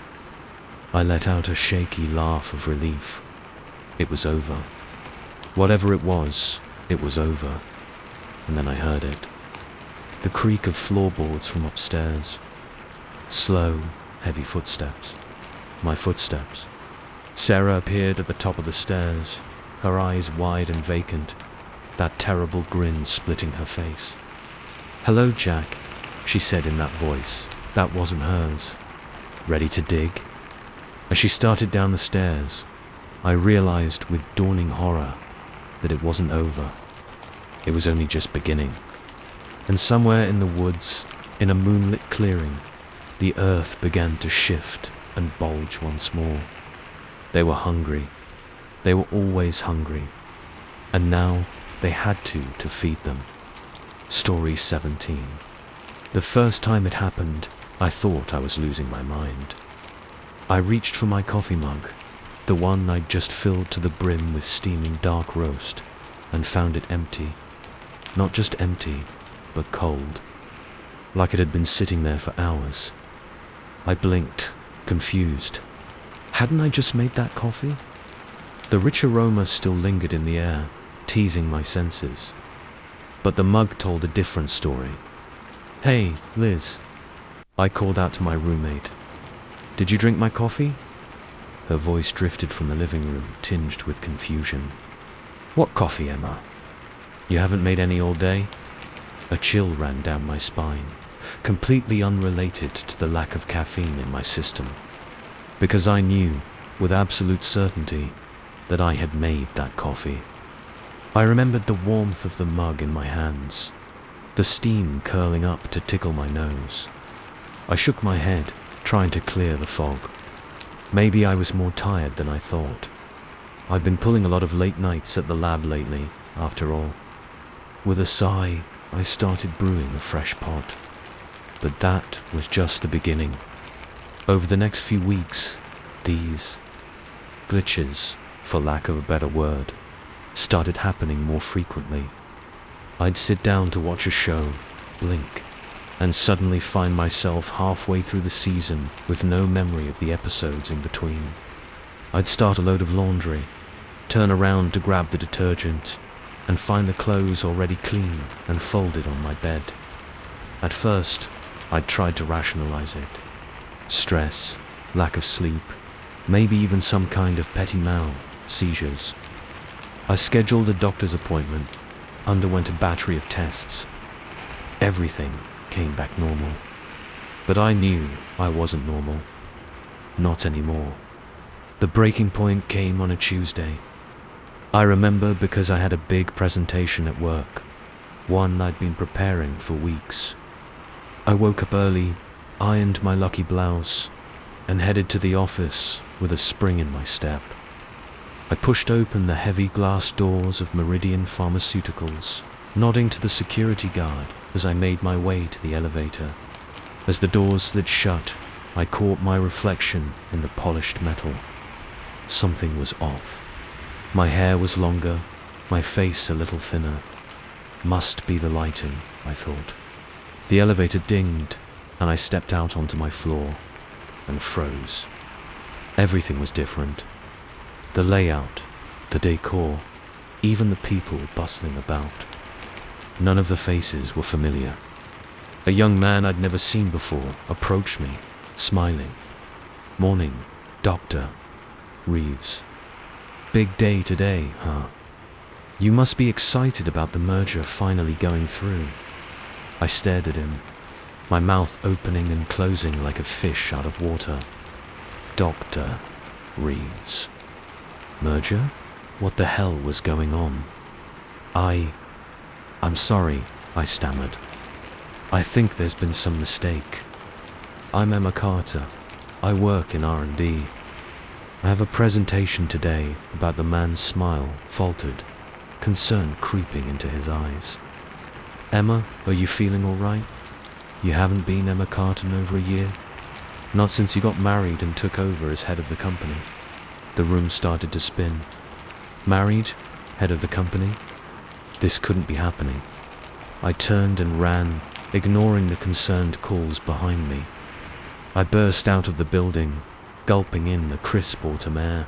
I let out a shaky laugh of relief. It was over. Whatever it was over. And then I heard it. The creak of floorboards from upstairs. Slow, heavy footsteps. My footsteps. Sarah appeared at the top of the stairs, her eyes wide and vacant, that terrible grin splitting her face. "Hello, Jack," she said in that voice. That wasn't hers. "Ready to dig?" As she started down the stairs, I realized with dawning horror that it wasn't over. It was only just beginning. And somewhere in the woods, in a moonlit clearing, the earth began to shift and bulge once more. They were hungry. They were always hungry. And now they had to feed them. Story 17. The first time it happened, I thought I was losing my mind. I reached for my coffee mug, the one I'd just filled to the brim with steaming dark roast, and found it empty. Not just empty, but cold, like it had been sitting there for hours. I blinked, confused. Hadn't I just made that coffee? The rich aroma still lingered in the air, teasing my senses. But the mug told a different story. "Hey, Liz," I called out to my roommate. "Did you drink my coffee?" Her voice drifted from the living room, tinged with confusion. "What coffee, Emma? You haven't made any all day?" A chill ran down my spine, completely unrelated to the lack of caffeine in my system. Because I knew, with absolute certainty, that I had made that coffee. I remembered the warmth of the mug in my hands, the steam curling up to tickle my nose. I shook my head, trying to clear the fog. Maybe I was more tired than I thought. I'd been pulling a lot of late nights at the lab lately, after all. With a sigh, I started brewing a fresh pot. But that was just the beginning. Over the next few weeks, these glitches, for lack of a better word, started happening more frequently. I'd sit down to watch a show, blink, and suddenly find myself halfway through the season with no memory of the episodes in between. I'd start a load of laundry, turn around to grab the detergent, and find the clothes already clean and folded on my bed. At first, I'd tried to rationalize it. Stress, lack of sleep, maybe even some kind of petit mal, seizures. I scheduled a doctor's appointment, underwent a battery of tests. Everything came back normal. But I knew I wasn't normal. Not anymore. The breaking point came on a Tuesday. I remember because I had a big presentation at work, one I'd been preparing for weeks. I woke up early, ironed my lucky blouse, and headed to the office with a spring in my step. I pushed open the heavy glass doors of Meridian Pharmaceuticals, nodding to the security guard as I made my way to the elevator. As the doors slid shut, I caught my reflection in the polished metal. Something was off. My hair was longer, my face a little thinner. Must be the lighting, I thought. The elevator dinged, and I stepped out onto my floor and froze. Everything was different. The layout, the decor, even the people bustling about. None of the faces were familiar. A young man I'd never seen before approached me, smiling. "Morning, Dr. Reeves. Big day today, huh? You must be excited about the merger finally going through." I stared at him, my mouth opening and closing like a fish out of water. Dr. Reeves. Merger? What the hell was going on? I'm sorry, I stammered. I think there's been some mistake. I'm Emma Carter. I work in R&D. I have a presentation today about the man's smile faltered, concern creeping into his eyes. Emma, are you feeling all right? You haven't been Emma Carter in over a year? Not since you got married and took over as head of the company. The room started to spin. Married? Head of the company? This couldn't be happening. I turned and ran, ignoring the concerned calls behind me. I burst out of the building, gulping in the crisp autumn air.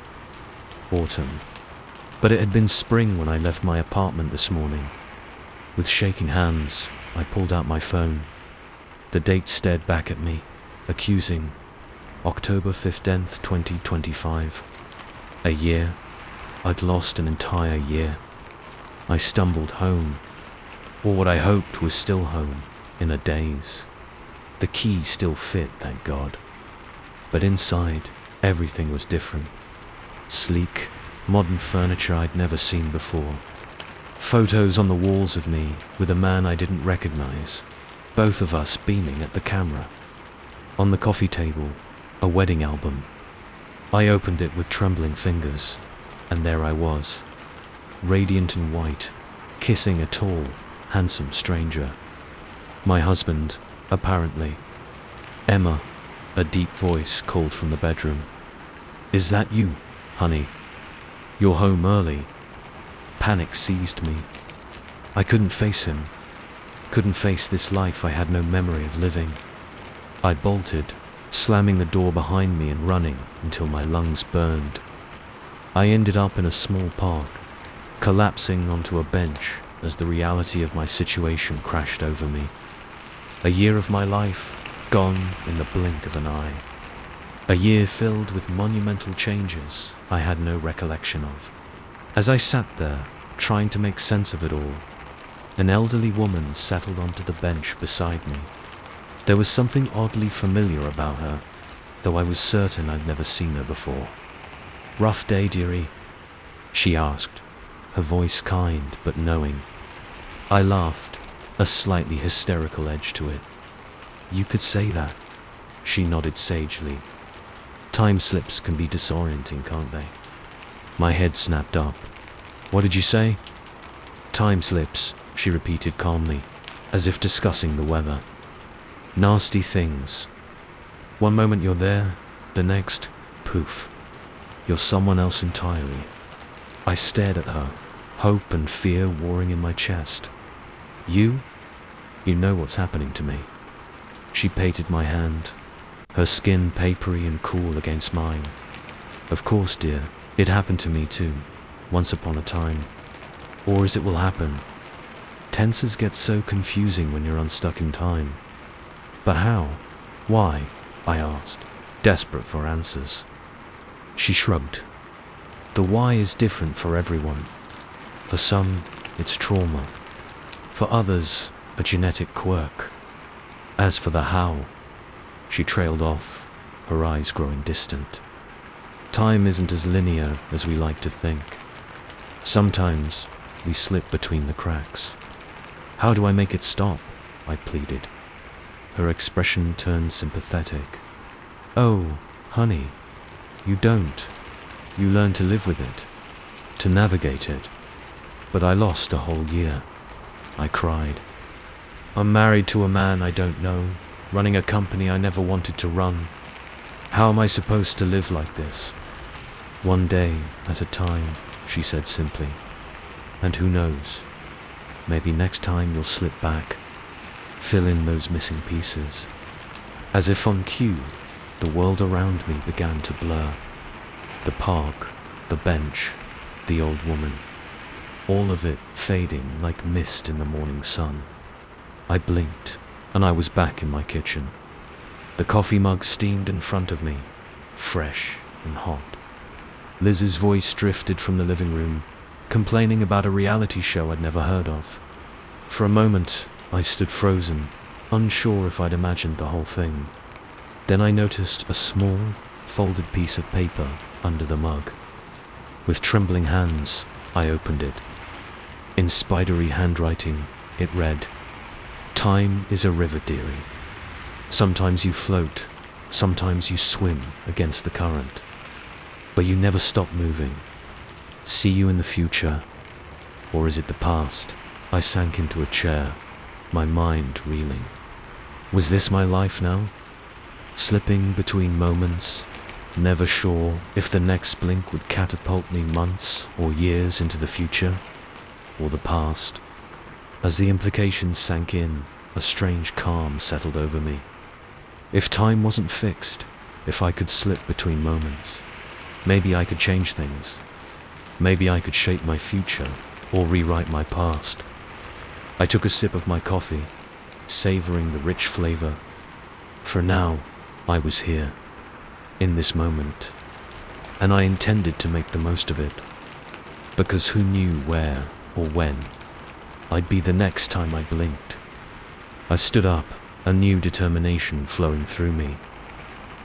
Autumn. But it had been spring when I left my apartment this morning. With shaking hands, I pulled out my phone. The date stared back at me, accusing. October 15th, 2025. A year. I'd lost an entire year. I stumbled home, or what I hoped was still home, in a daze. The key still fit, thank God. But inside, everything was different. Sleek, modern furniture I'd never seen before. Photos on the walls of me with a man I didn't recognize, both of us beaming at the camera. On the coffee table, a wedding album. I opened it with trembling fingers, and there I was, radiant in white, kissing a tall, handsome stranger. My husband, apparently. Emma, a deep voice called from the bedroom. "Is that you, honey? You're home early." Panic seized me. I couldn't face him. Couldn't face this life I had no memory of living. I bolted, slamming the door behind me and running until my lungs burned. I ended up in a small park, collapsing onto a bench as the reality of my situation crashed over me. A year of my life gone in the blink of an eye. A year filled with monumental changes I had no recollection of. As I sat there, trying to make sense of it all, an elderly woman settled onto the bench beside me. There was something oddly familiar about her, though I was certain I'd never seen her before. "Rough day, dearie?" she asked, her voice kind but knowing. I laughed, a slightly hysterical edge to it. "You could say that," she nodded sagely. Time slips can be disorienting, can't they? My head snapped up. "What did you say?" "Time slips," she repeated calmly, as if discussing the weather. "Nasty things. One moment you're there, the next, poof, you're someone else entirely." I stared at her, hope and fear warring in my chest. You know what's happening to me." She patted my hand, her skin papery and cool against mine. "Of course, dear, it happened to me too, once upon a time. Or as it will happen. Tenses get so confusing when you're unstuck in time." "But how? Why?" I asked, desperate for answers. She shrugged. "The why is different for everyone. For some, it's trauma. For others, a genetic quirk. As for the how, she trailed off, her eyes growing distant. Time isn't as linear as we like to think. Sometimes we slip between the cracks. How do I make it stop? I pleaded. Her expression turned sympathetic. Oh, honey, you don't. You learn to live with it, to navigate it. But I lost a whole year. I cried. I'm married to a man I don't know, running a company I never wanted to run. How am I supposed to live like this? One day at a time, she said simply. And who knows, maybe next time you'll slip back, fill in those missing pieces. As if on cue, the world around me began to blur. The park, the bench, the old woman, all of it fading like mist in the morning sun. I blinked, and I was back in my kitchen. The coffee mug steamed in front of me, fresh and hot. Liz's voice drifted from the living room, complaining about a reality show I'd never heard of. For a moment, I stood frozen, unsure if I'd imagined the whole thing. Then I noticed a small, folded piece of paper under the mug. With trembling hands, I opened it. In spidery handwriting, it read, "Time is a river, dearie. Sometimes you float, sometimes you swim against the current. But you never stop moving. See you in the future. Or is it the past?" I sank into a chair, my mind reeling. Was this my life now? Slipping between moments, never sure if the next blink would catapult me months or years into the future, or the past. As the implications sank in, a strange calm settled over me. If time wasn't fixed, if I could slip between moments, maybe I could change things. Maybe I could shape my future or rewrite my past. I took a sip of my coffee, savoring the rich flavor. For now, I was here, in this moment, and I intended to make the most of it, because who knew where or when I'd be the next time I blinked. I stood up, a new determination flowing through me.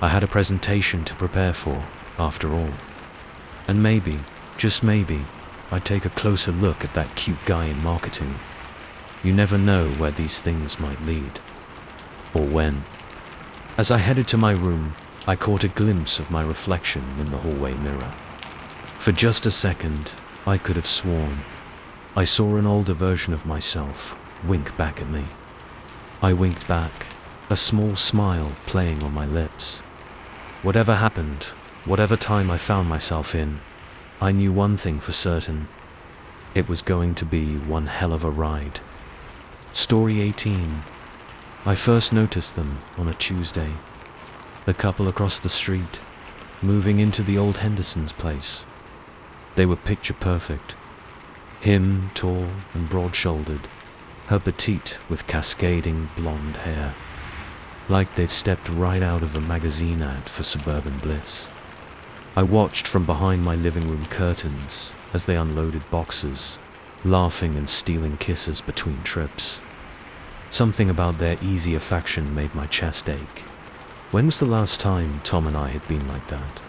I had a presentation to prepare for, after all. And maybe, just maybe, I'd take a closer look at that cute guy in marketing. You never know where these things might lead, or when. As I headed to my room, I caught a glimpse of my reflection in the hallway mirror. For just a second, I could have sworn I saw an older version of myself wink back at me. I winked back, a small smile playing on my lips. Whatever happened, whatever time I found myself in, I knew one thing for certain. It was going to be one hell of a ride. Story 18. I first noticed them on a Tuesday. The couple across the street, moving into the old Henderson's place. They were picture perfect. Him tall and broad-shouldered, her petite with cascading blonde hair. Like they'd stepped right out of a magazine ad for suburban bliss. I watched from behind my living room curtains as they unloaded boxes, laughing and stealing kisses between trips. Something about their easy affection made my chest ache. When was the last time Tom and I had been like that?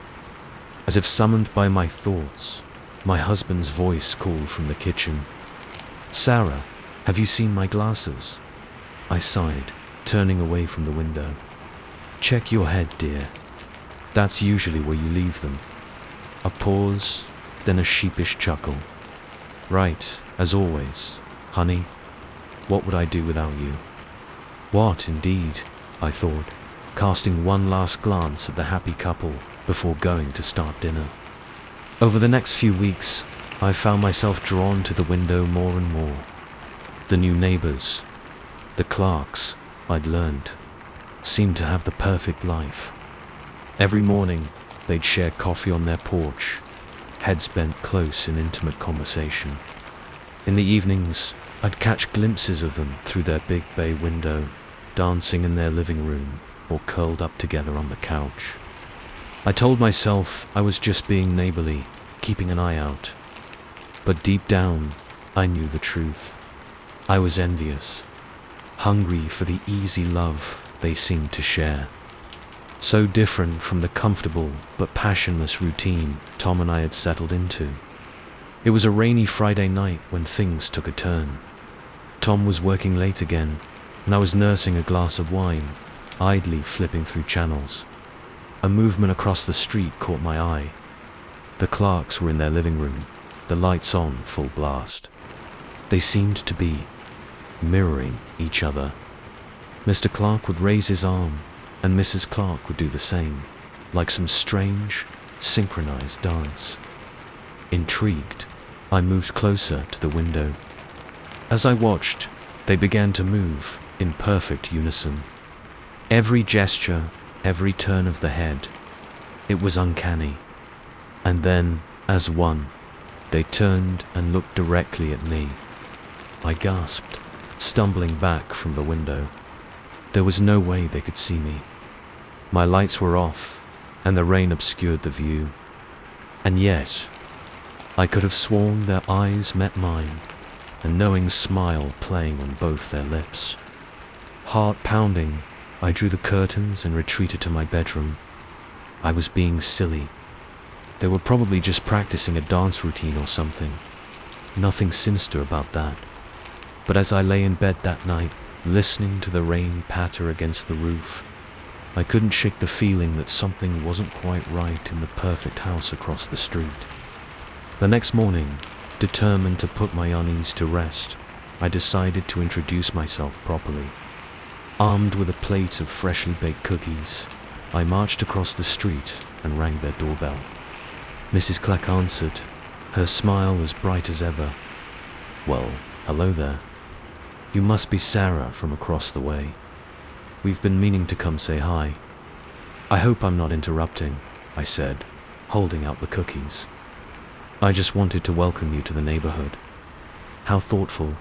As if summoned by my thoughts, my husband's voice called from the kitchen. "Sarah, have you seen my glasses?" I sighed, turning away from the window. "Check your head, dear. That's usually where you leave them." A pause, then a sheepish chuckle. "Right, as always, honey. What would I do without you?" What, indeed, I thought, casting one last glance at the happy couple before going to start dinner. Over the next few weeks, I found myself drawn to the window more and more. The new neighbors, the Clarks, I'd learned, seemed to have the perfect life. Every morning, they'd share coffee on their porch, heads bent close in intimate conversation. In the evenings, I'd catch glimpses of them through their big bay window, dancing in their living room or curled up together on the couch. I told myself I was just being neighborly, keeping an eye out. But deep down, I knew the truth. I was envious. hungry for the easy love they seemed to share. So different from the comfortable but passionless routine Tom and I had settled into. It was a rainy Friday night when things took a turn. Tom was working late again, and I was nursing a glass of wine, idly flipping through channels. A movement across the street caught my eye. The Clarks were in their living room, the lights on full blast. They seemed to be mirroring each other. Mr. Clark would raise his arm, and Mrs. Clark would do the same, like some strange, synchronized dance. Intrigued, I moved closer to the window. As I watched, they began to move in perfect unison. Every gesture, every turn of the head, it was uncanny. And then, as one, they turned and looked directly at me. I gasped, stumbling back from the window. There was no way they could see me. My lights were off, and the rain obscured the view. And yet, I could have sworn their eyes met mine, a knowing smile playing on both their lips. Heart pounding, I drew the curtains and retreated to my bedroom. I was being silly. They were probably just practicing a dance routine or something. Nothing sinister about that. But as I lay in bed that night, listening to the rain patter against the roof, I couldn't shake the feeling that something wasn't quite right in the perfect house across the street. The next morning, determined to put my unease to rest, I decided to introduce myself properly. Armed with a plate of freshly baked cookies, I marched across the street and rang their doorbell. Mrs. Clark answered, her smile as bright as ever. "Well, hello there. You must be Sarah from across the way. We've been meaning to come say hi." "I hope I'm not interrupting," I said, holding out the cookies. "I just wanted to welcome you to the neighborhood." "How thoughtful,"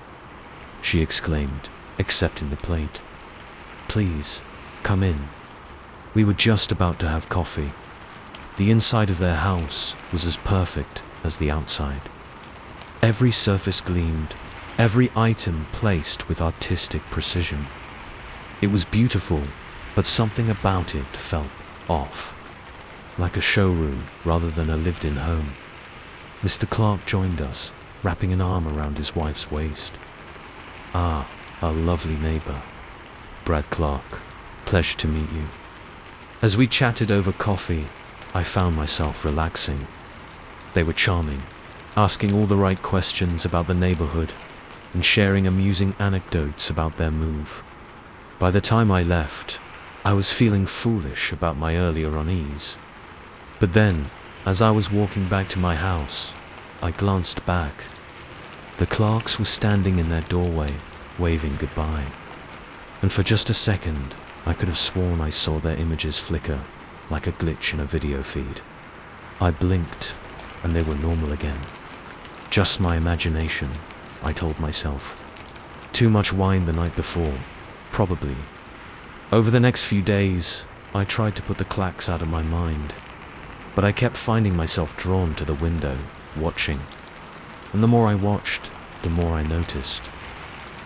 she exclaimed, accepting the plate. "Please, come in." We were just about to have coffee. The inside of their house was as perfect as the outside. Every surface gleamed, every item placed with artistic precision. It was beautiful, but something about it felt off, like a showroom rather than a lived-in home. Mr. Clark joined us, wrapping an arm around his wife's waist. "Ah, our lovely neighbor, Brad Clark. Pleasure to meet you." As we chatted over coffee, I found myself relaxing. They were charming, asking all the right questions about the neighborhood and sharing amusing anecdotes about their move. By the time I left, I was feeling foolish about my earlier unease. But then, as I was walking back to my house, I glanced back. The Clarks were standing in their doorway, waving goodbye. And for just a second, I could have sworn I saw their images flicker, like a glitch in a video feed. I blinked, and they were normal again. Just my imagination, I told myself. Too much wine the night before, probably. Over the next few days, I tried to put the Clarks out of my mind, but I kept finding myself drawn to the window, watching. And the more I watched, the more I noticed.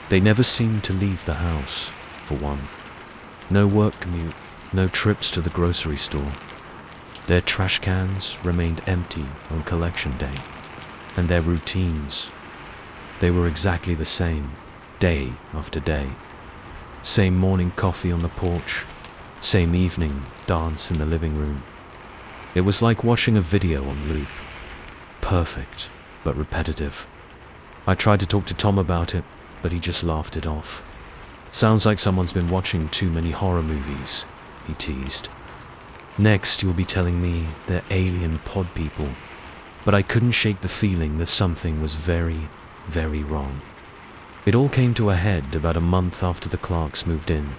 They never seemed to leave the house, for one. No work commute, no trips to the grocery store. Their trash cans remained empty on collection day, and their routines, they were exactly the same, day after day. Same morning coffee on the porch, same evening dance in the living room. It was like watching a video on loop. Perfect, but repetitive. I tried to talk to Tom about it, but he just laughed it off. "Sounds like someone's been watching too many horror movies," he teased. "Next, you'll be telling me they're alien pod people." But I couldn't shake the feeling that something was very, very wrong. It all came to a head about a month after the Clarks moved in.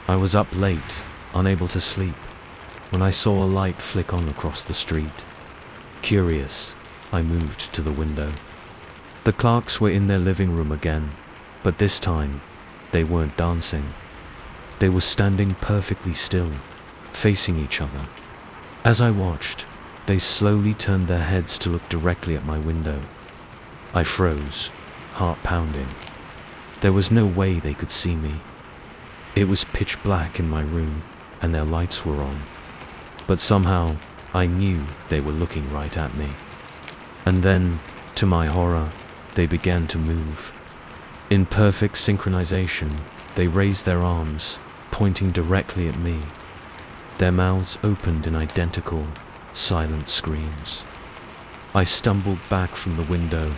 I was up late, unable to sleep, when I saw a light flick on across the street. Curious, I moved to the window. The Clarks were in their living room again, but this time, they weren't dancing. They were standing perfectly still, facing each other. As I watched, they slowly turned their heads to look directly at my window. I froze, heart pounding. There was no way they could see me. It was pitch black in my room, and their lights were on. But somehow, I knew they were looking right at me. And then, to my horror, they began to move. In perfect synchronization, they raised their arms, pointing directly at me. Their mouths opened in identical, silent screams. I stumbled back from the window,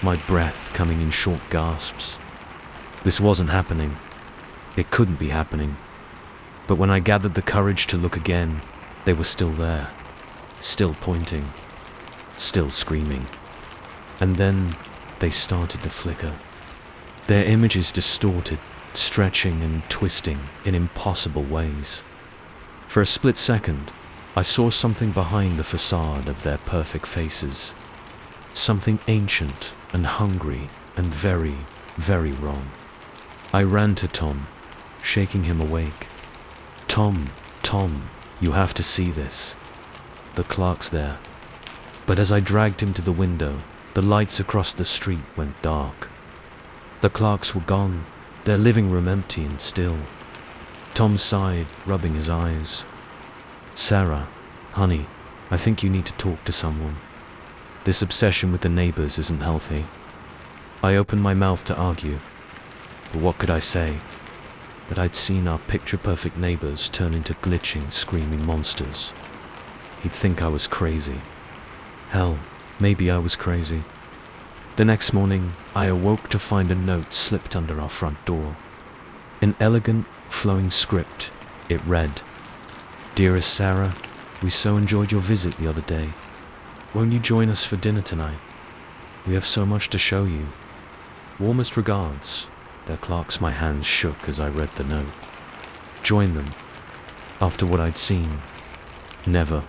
my breath coming in short gasps. This wasn't happening. It couldn't be happening. But when I gathered the courage to look again, they were still there, still pointing, still screaming. And then they started to flicker. Their images distorted, stretching and twisting in impossible ways. For a split second, I saw something behind the facade of their perfect faces. Something ancient and hungry and very, very wrong. I ran to Tom, shaking him awake. Tom, you have to see this. The clerk's there. But as I dragged him to the window, the lights across the street went dark. The clerks were gone, their living room empty and still. Tom sighed, rubbing his eyes. Sarah, honey, I think you need to talk to someone. This obsession with the neighbors isn't healthy. I opened my mouth to argue, but what could I say? That I'd seen our picture-perfect neighbors turn into glitching, screaming monsters. He'd think I was crazy. Hell, maybe I was crazy. The next morning, I awoke to find a note slipped under our front door. In elegant, flowing script, it read, "Dearest Sarah, we so enjoyed your visit the other day. Won't you join us for dinner tonight? We have so much to show you. Warmest regards." Their clerks, my hands shook as I read the note. Join them? After what I'd seen? Never.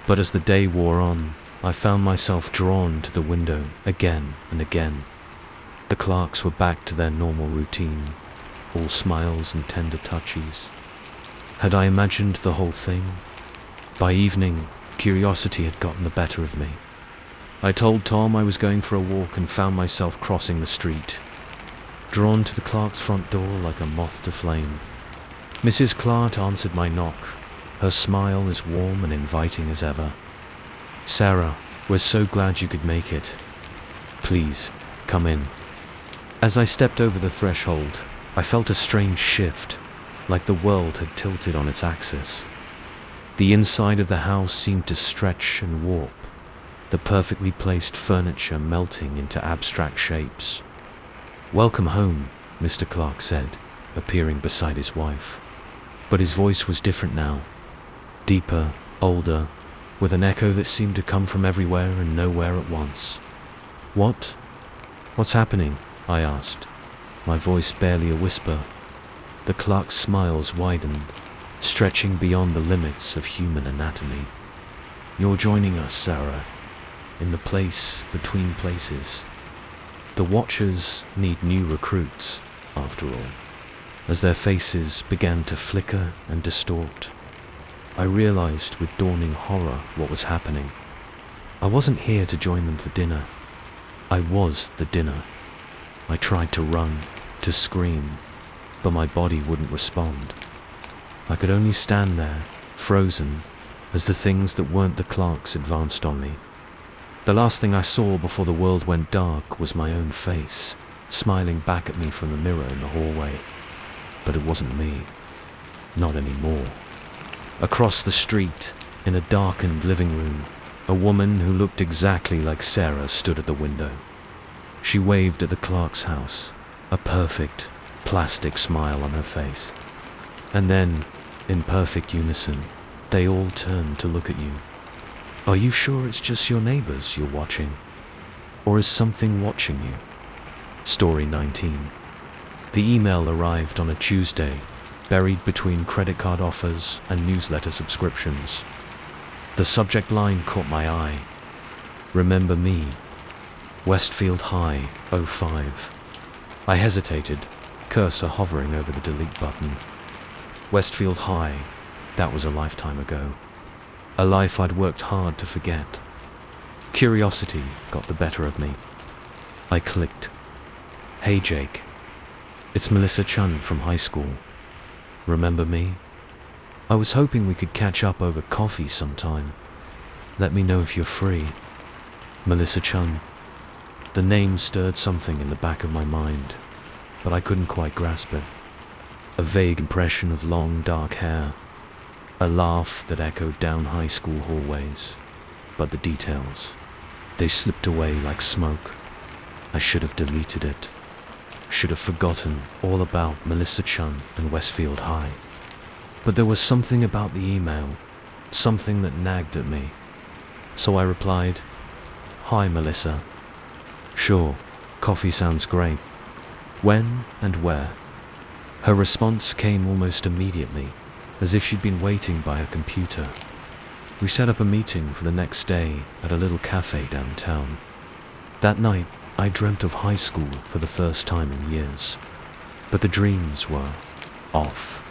But as the day wore on, I found myself drawn to the window again and again. The clerks were back to their normal routine, all smiles and tender touches. Had I imagined the whole thing? By evening, curiosity had gotten the better of me. I told Tom I was going for a walk and found myself crossing the street, drawn to the Clark's front door like a moth to flame. Mrs. Clark answered my knock, her smile as warm and inviting as ever. "Sarah, we're so glad you could make it. Please, come in." As I stepped over the threshold, I felt a strange shift, like the world had tilted on its axis. The inside of the house seemed to stretch and warp, the perfectly placed furniture melting into abstract shapes. "Welcome home," Mr. Clark said, appearing beside his wife. But his voice was different now, deeper, older, with an echo that seemed to come from everywhere and nowhere at once. What's happening?" I asked, my voice barely a whisper. The Clark's smiles widened, stretching beyond the limits of human anatomy. "You're joining us, Sarah, in the place between places. The Watchers need new recruits, after all." As their faces began to flicker and distort, I realized with dawning horror what was happening. I wasn't here to join them for dinner. I was the dinner. I tried to run, to scream, but my body wouldn't respond. I could only stand there, frozen, as the things that weren't the Clarks advanced on me. The last thing I saw before the world went dark was my own face, smiling back at me from the mirror in the hallway. But it wasn't me. Not anymore. Across the street, in a darkened living room, a woman who looked exactly like Sarah stood at the window. She waved at the Clark's house, a perfect, plastic smile on her face. And then, in perfect unison, they all turned to look at you. "Are you sure it's just your neighbors you're watching? Or is something watching you?" Story 19. The email arrived on a Tuesday, buried between credit card offers and newsletter subscriptions. The subject line caught my eye. "Remember me. Westfield High, 05. I hesitated, cursor hovering over the delete button. Westfield High, that was a lifetime ago. A life I'd worked hard to forget. Curiosity got the better of me. I clicked. "Hey Jake, It's Melissa Chun from high school. Remember me? I was hoping we could catch up over coffee sometime. Let me know if you're free. Melissa Chun. The name stirred something in the back of my mind, but I couldn't quite grasp it. A vague impression of long dark hair, a laugh that echoed down high school hallways, but the details, they slipped away like smoke. I should have deleted it. Should have forgotten all about Melissa Chun and Westfield High. But there was something about the email, something that nagged at me. So I replied, "Hi, Melissa. Sure, coffee sounds great. When and where?" Her response came almost immediately, as if she'd been waiting by her computer. We set up a meeting for the next day at a little cafe downtown. That night, I dreamt of high school for the first time in years. But the dreams were off,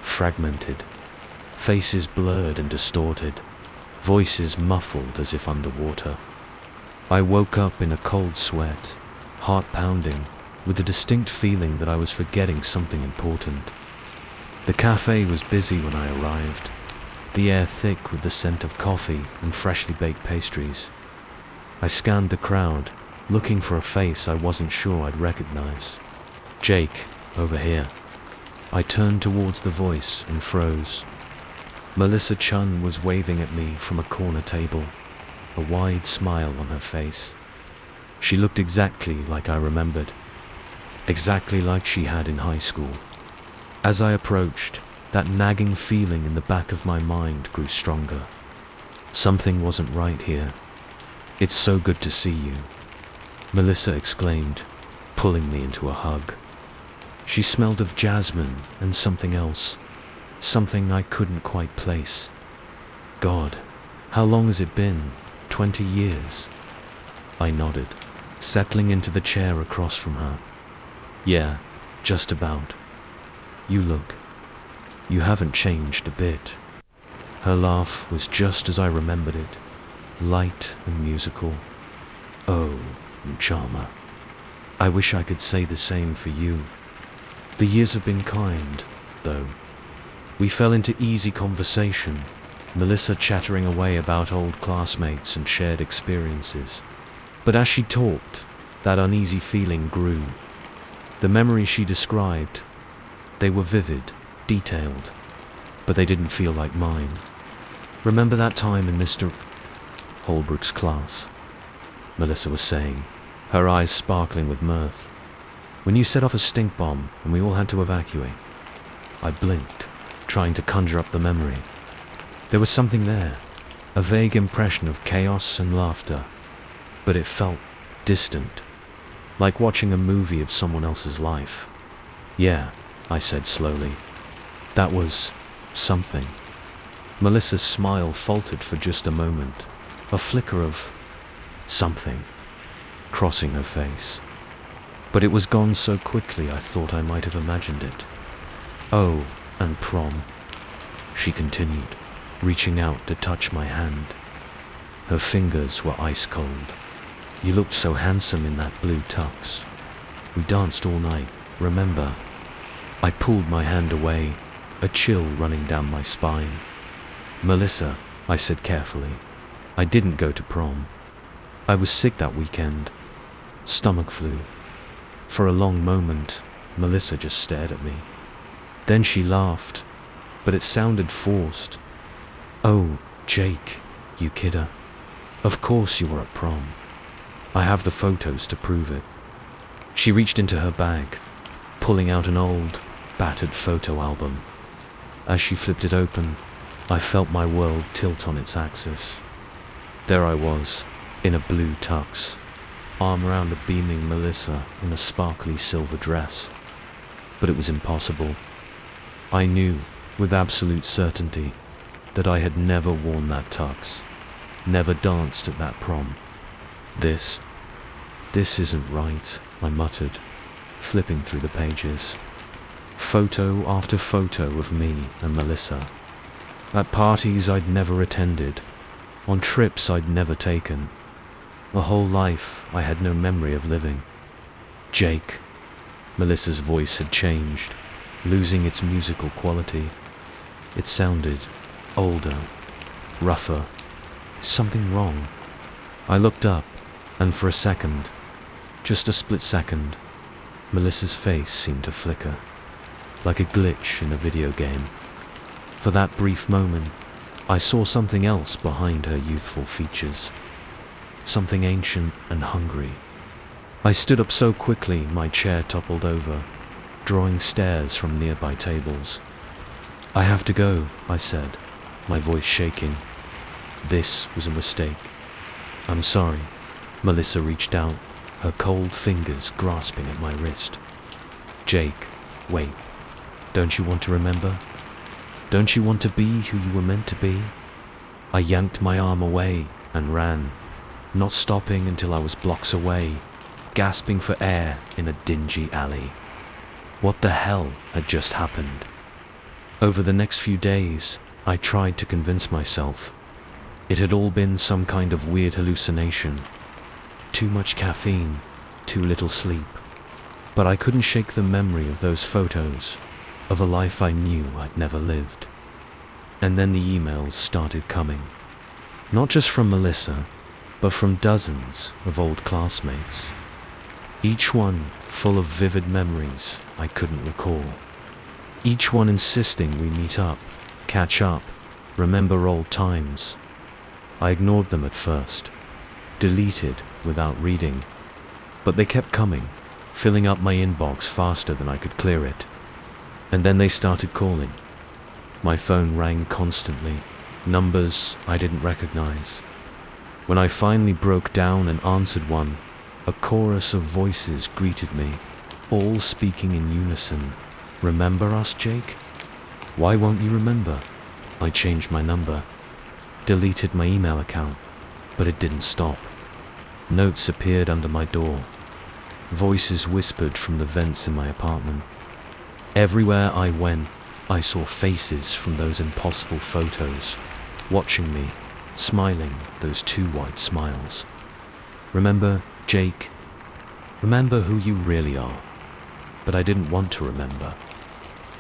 fragmented, faces blurred and distorted, voices muffled as if underwater. I woke up in a cold sweat, heart pounding, with the distinct feeling that I was forgetting something important. The cafe was busy when I arrived, the air thick with the scent of coffee and freshly baked pastries. I scanned the crowd, looking for a face I wasn't sure I'd recognize. "Jake, over here." I turned towards the voice and froze. Melissa Chun was waving at me from a corner table, a wide smile on her face. She looked exactly like I remembered, exactly like she had in high school. As I approached, that nagging feeling in the back of my mind grew stronger. Something wasn't right here. "It's so good to see you," Melissa exclaimed, pulling me into a hug. She smelled of jasmine and something else, something I couldn't quite place. God, how long has it been? 20 years? I nodded, settling into the chair across from her. "Yeah, just about. You haven't changed a bit." Her laugh was just as I remembered it, light and musical. "Oh, charmer. I wish I could say the same for you. The years have been kind, though." We fell into easy conversation, Melissa chattering away about old classmates and shared experiences. But as she talked, that uneasy feeling grew. The memories she described, they were vivid, detailed, but they didn't feel like mine. "Remember that time in Mr. Holbrook's class?" Melissa was saying, her eyes sparkling with mirth. "When you set off a stink bomb and we all had to evacuate?" I blinked, trying to conjure up the memory. There was something there, a vague impression of chaos and laughter, but it felt distant, like watching a movie of someone else's life. "Yeah," I said slowly. "That was something." Melissa's smile faltered for just a moment, a flicker of something crossing her face. But it was gone so quickly I thought I might have imagined it. "Oh, and prom," she continued, reaching out to touch my hand. Her fingers were ice cold. "You looked so handsome in that blue tux. We danced all night, remember?" I pulled my hand away, a chill running down my spine. "Melissa," I said carefully, "I didn't go to prom. I was sick that weekend. Stomach flu." For a long moment, Melissa just stared at me. Then she laughed, but it sounded forced. "Oh, Jake, you kidder. Of course you were at prom. I have the photos to prove it." She reached into her bag, pulling out an old, battered photo album. As she flipped it open, I felt my world tilt on its axis. There I was, in a blue tux, arm around a beaming Melissa in a sparkly silver dress. But it was impossible. I knew, with absolute certainty, that I had never worn that tux, never danced at that prom. This isn't right," I muttered, flipping through the pages. Photo after photo of me and Melissa. At parties I'd never attended, on trips I'd never taken. A whole life I had no memory of living. "Jake," Melissa's voice had changed, losing its musical quality. It sounded older, rougher. Something wrong? I looked up, and for a second, just a split second, Melissa's face seemed to flicker, like a glitch in a video game. For that brief moment, I saw something else behind her youthful features, something ancient and hungry. I stood up so quickly my chair toppled over, drawing stares from nearby tables. "I have to go," I said, my voice shaking. This was a mistake. "I'm sorry." Melissa reached out, her cold fingers grasping at my wrist. "Jake, wait. Don't you want to remember? Don't you want to be who you were meant to be?" I yanked my arm away and ran, not stopping until I was blocks away, gasping for air in a dingy alley. What the hell had just happened? Over the next few days, I tried to convince myself it had all been some kind of weird hallucination. Too much caffeine, too little sleep. But I couldn't shake the memory of those photos, of a life I knew I'd never lived. And then the emails started coming. Not just from Melissa, but from dozens of old classmates. Each one full of vivid memories I couldn't recall. Each one insisting we meet up, catch up, remember old times. I ignored them at first, deleted without reading, but they kept coming, filling up my inbox faster than I could clear it. And then they started calling. My phone rang constantly, numbers I didn't recognize. When I finally broke down and answered one, a chorus of voices greeted me, all speaking in unison. "Remember us, Jake? Why won't you remember?" I changed my number, deleted my email account, but it didn't stop. Notes appeared under my door. Voices whispered from the vents in my apartment. Everywhere I went, I saw faces from those impossible photos, watching me, smiling those two white smiles. "Remember, Jake? Remember who you really are." But I didn't want to remember,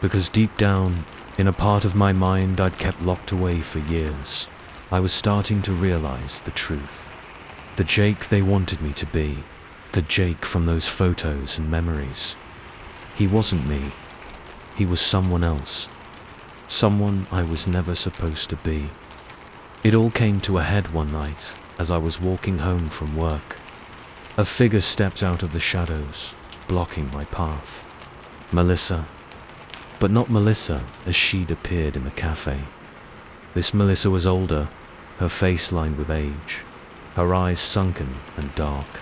because deep down, in a part of my mind I'd kept locked away for years, I was starting to realize the truth. The Jake they wanted me to be, the Jake from those photos and memories. He wasn't me. He was someone else. Someone I was never supposed to be. It all came to a head one night as I was walking home from work. A figure stepped out of the shadows, blocking my path. Melissa. But not Melissa as she'd appeared in the cafe. This Melissa was older, her face lined with age, her eyes sunken and dark.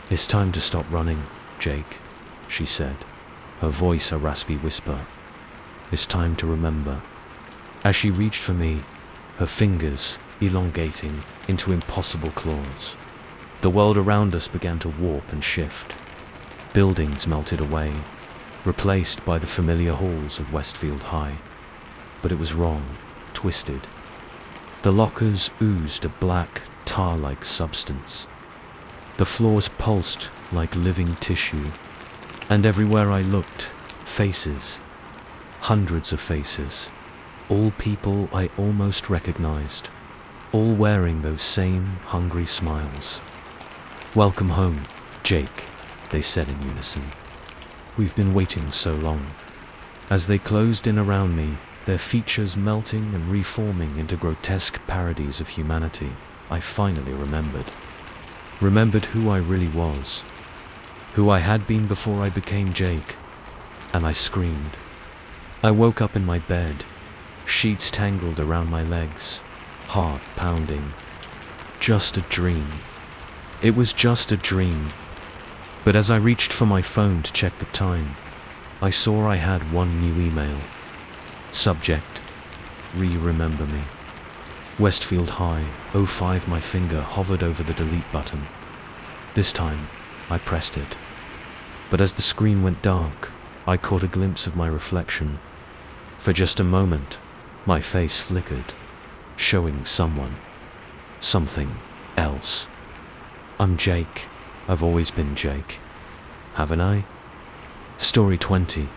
"It's time to stop running, Jake," she said, her voice a raspy whisper. "It's time to remember." As she reached for me, her fingers elongating into impossible claws, the world around us began to warp and shift. Buildings melted away, replaced by the familiar halls of Westfield High. But it was wrong, twisted. The lockers oozed a black, tar-like substance. The floors pulsed like living tissue, and everywhere I looked, faces. Hundreds of faces, all people I almost recognized, all wearing those same hungry smiles. "Welcome home, Jake," they said in unison. "We've been waiting so long." As they closed in around me, their features melting and reforming into grotesque parodies of humanity, I finally remembered. Remembered who I really was, who I had been before I became Jake, and I screamed. I woke up in my bed, sheets tangled around my legs, heart pounding. Just a dream. It was just a dream. But as I reached for my phone to check the time, I saw I had one new email. Subject: Remember me. Westfield High, 05. My finger hovered over the delete button. This time, I pressed it. But as the screen went dark, I caught a glimpse of my reflection. For just a moment, my face flickered, showing someone, something else. "I'm Jake. I've always been Jake. Haven't I?" Story 20.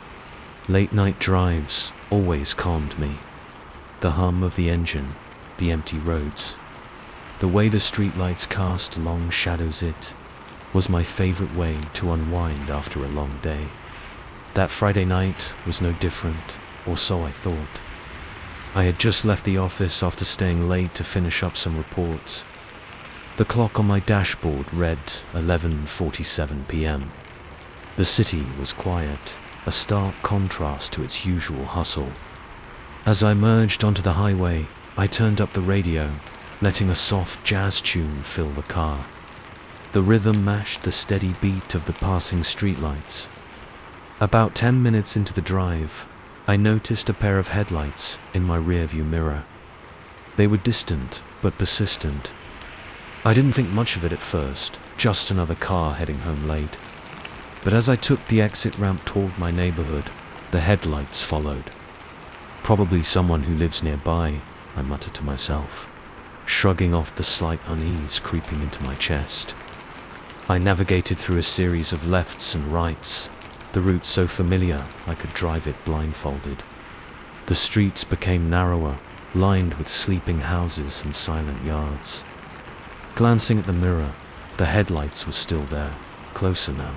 Late night drives always calmed me. The hum of the engine, the empty roads, the way the streetlights cast long shadows, it was my favorite way to unwind after a long day. That Friday night was no different, or so I thought. I had just left the office after staying late to finish up some reports. The clock on my dashboard read 11:47 p.m. The city was quiet, a stark contrast to its usual hustle. As I merged onto the highway, I turned up the radio, letting a soft jazz tune fill the car. The rhythm matched the steady beat of the passing streetlights. About 10 minutes into the drive, I noticed a pair of headlights in my rearview mirror. They were distant, but persistent. I didn't think much of it at first, just another car heading home late. But as I took the exit ramp toward my neighborhood, the headlights followed. Probably someone who lives nearby, I muttered to myself, shrugging off the slight unease creeping into my chest. I navigated through a series of lefts and rights, the route so familiar I could drive it blindfolded. The streets became narrower, lined with sleeping houses and silent yards. Glancing at the mirror, the headlights were still there, closer now.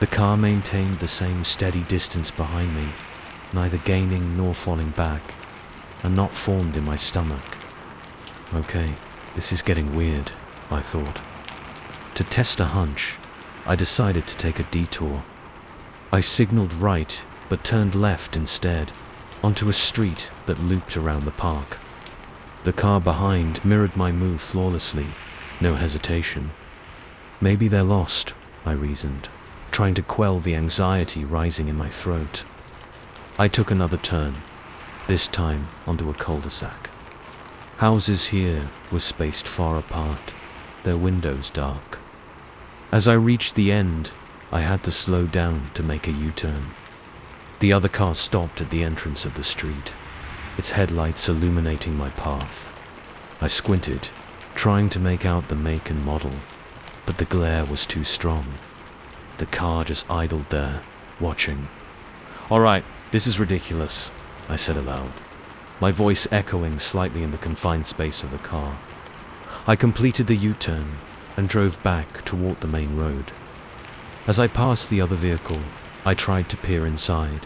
The car maintained the same steady distance behind me, neither gaining nor falling back. A knot formed in my stomach. Okay, this is getting weird, I thought. To test a hunch, I decided to take a detour. I signaled right, but turned left instead, onto a street that looped around the park. The car behind mirrored my move flawlessly, no hesitation. Maybe they're lost, I reasoned, trying to quell the anxiety rising in my throat. I took another turn, this time onto a cul-de-sac. Houses here were spaced far apart, their windows dark. As I reached the end, I had to slow down to make a U-turn. The other car stopped at the entrance of the street, its headlights illuminating my path. I squinted, trying to make out the make and model, but the glare was too strong. The car just idled there, watching. "All right, this is ridiculous," I said aloud, my voice echoing slightly in the confined space of the car. I completed the U-turn and drove back toward the main road. As I passed the other vehicle, I tried to peer inside,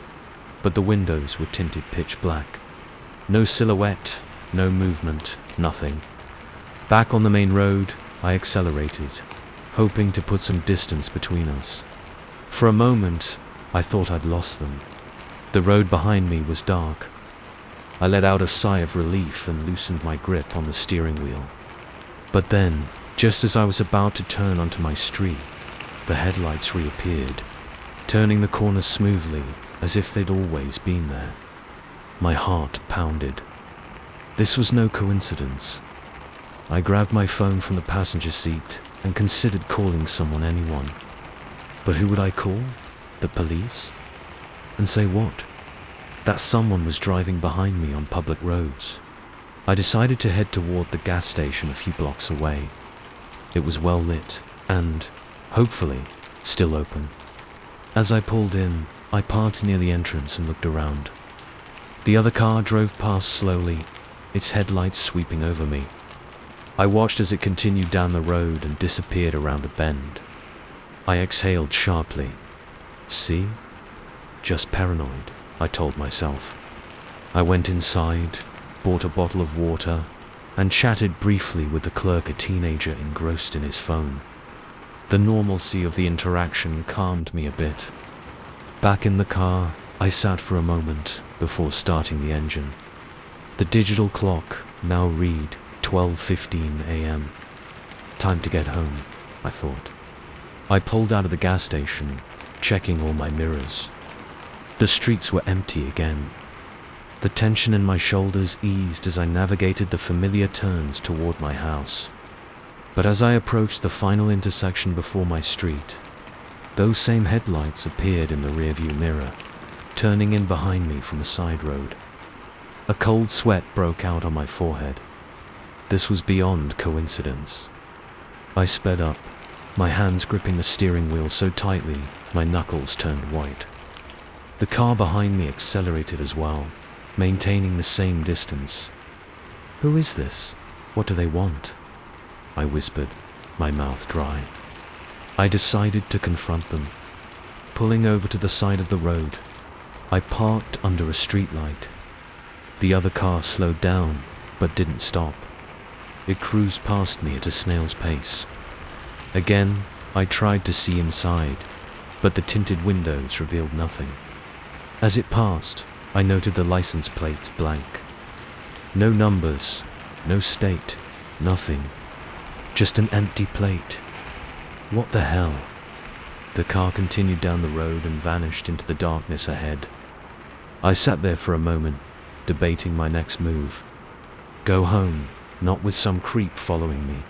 but the windows were tinted pitch black. No silhouette, no movement, nothing. Back on the main road, I accelerated, hoping to put some distance between us. For a moment, I thought I'd lost them. The road behind me was dark. I let out a sigh of relief and loosened my grip on the steering wheel. But then, just as I was about to turn onto my street, the headlights reappeared, turning the corner smoothly as if they'd always been there. My heart pounded. This was no coincidence. I grabbed my phone from the passenger seat and considered calling anyone. But who would I call? The police? And say what? That someone was driving behind me on public roads. I decided to head toward the gas station a few blocks away. It was well lit and, hopefully, still open. As I pulled in, I parked near the entrance and looked around. The other car drove past slowly, its headlights sweeping over me. I watched as it continued down the road and disappeared around a bend. I exhaled sharply. See? Just paranoid, I told myself. I went inside, bought a bottle of water, and chatted briefly with the clerk, a teenager engrossed in his phone. The normalcy of the interaction calmed me a bit. Back in the car, I sat for a moment before starting the engine. The digital clock now read 12:15 a.m. Time to get home, I thought. I pulled out of the gas station, checking all my mirrors. The streets were empty again. The tension in my shoulders eased as I navigated the familiar turns toward my house. But as I approached the final intersection before my street, those same headlights appeared in the rearview mirror, turning in behind me from a side road. A cold sweat broke out on my forehead. This was beyond coincidence. I sped up, my hands gripping the steering wheel so tightly My knuckles turned white. The car behind me accelerated as well, maintaining the same distance. "Who is this? What do they want?" I whispered, my mouth dry. I decided to confront them. Pulling over to the side of the road, I parked under a streetlight. The other car slowed down, but didn't stop. It cruised past me at a snail's pace. Again, I tried to see inside, but the tinted windows revealed nothing. As it passed, I noted the license plate blank. No numbers, no state, nothing. Just an empty plate. What the hell? The car continued down the road and vanished into the darkness ahead. I sat there for a moment, debating my next move. Go home, not with some creep following me.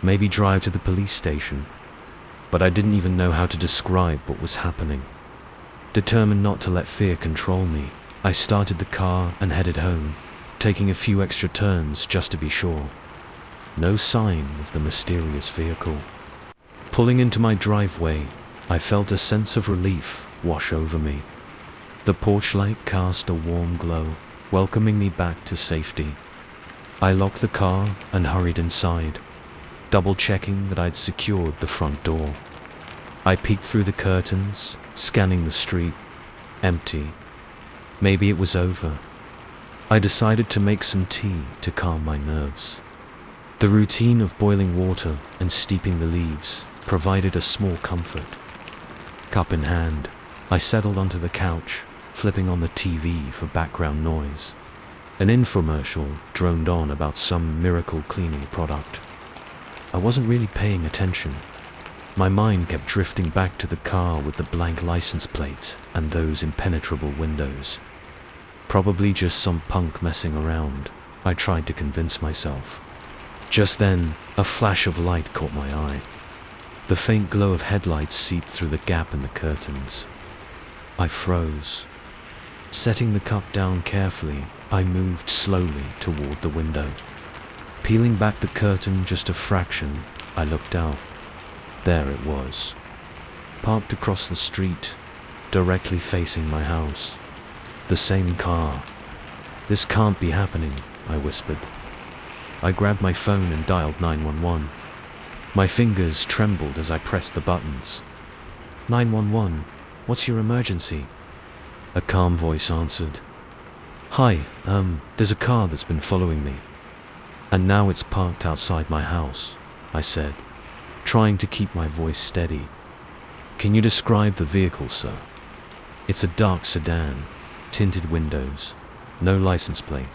Maybe drive to the police station. But I didn't even know how to describe what was happening. Determined not to let fear control me, I started the car and headed home, taking a few extra turns just to be sure. No sign of the mysterious vehicle. Pulling into my driveway, I felt a sense of relief wash over me. The porch light cast a warm glow, welcoming me back to safety. I locked the car and hurried inside, double-checking that I'd secured the front door. I peeked through the curtains, scanning the street. Empty. Maybe it was over. I decided to make some tea to calm my nerves. The routine of boiling water and steeping the leaves provided a small comfort. Cup in hand, I settled onto the couch, flipping on the TV for background noise. An infomercial droned on about some miracle cleaning product. I wasn't really paying attention. My mind kept drifting back to the car with the blank license plate and those impenetrable windows. Probably just some punk messing around, I tried to convince myself. Just then, a flash of light caught my eye. The faint glow of headlights seeped through the gap in the curtains. I froze. Setting the cup down carefully, I moved slowly toward the window. Peeling back the curtain just a fraction, I looked out. There it was, parked across the street, directly facing my house. The same car. "This can't be happening," I whispered. I grabbed my phone and dialed 911. My fingers trembled as I pressed the buttons. "911, what's your emergency?" A calm voice answered. "Hi, there's a car that's been following me. And now it's parked outside my house," I said, trying to keep my voice steady. "Can you describe the vehicle, sir?" "It's a dark sedan, tinted windows, no license plate."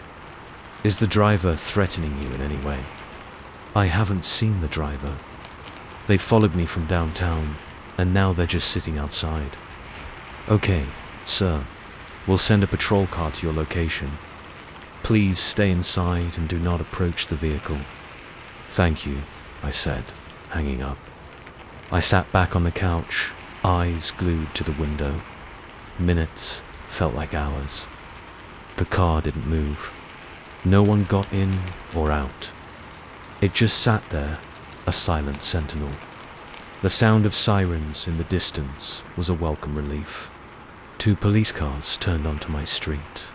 "Is the driver threatening you in any way?" "I haven't seen the driver. They followed me from downtown, and now they're just sitting outside." "Okay, sir. We'll send a patrol car to your location. Please stay inside and do not approach the vehicle." "Thank you," I said, hanging up. I sat back on the couch, eyes glued to the window. Minutes felt like hours. The car didn't move. No one got in or out. It just sat there, a silent sentinel. The sound of sirens in the distance was a welcome relief. 2 police cars turned onto my street,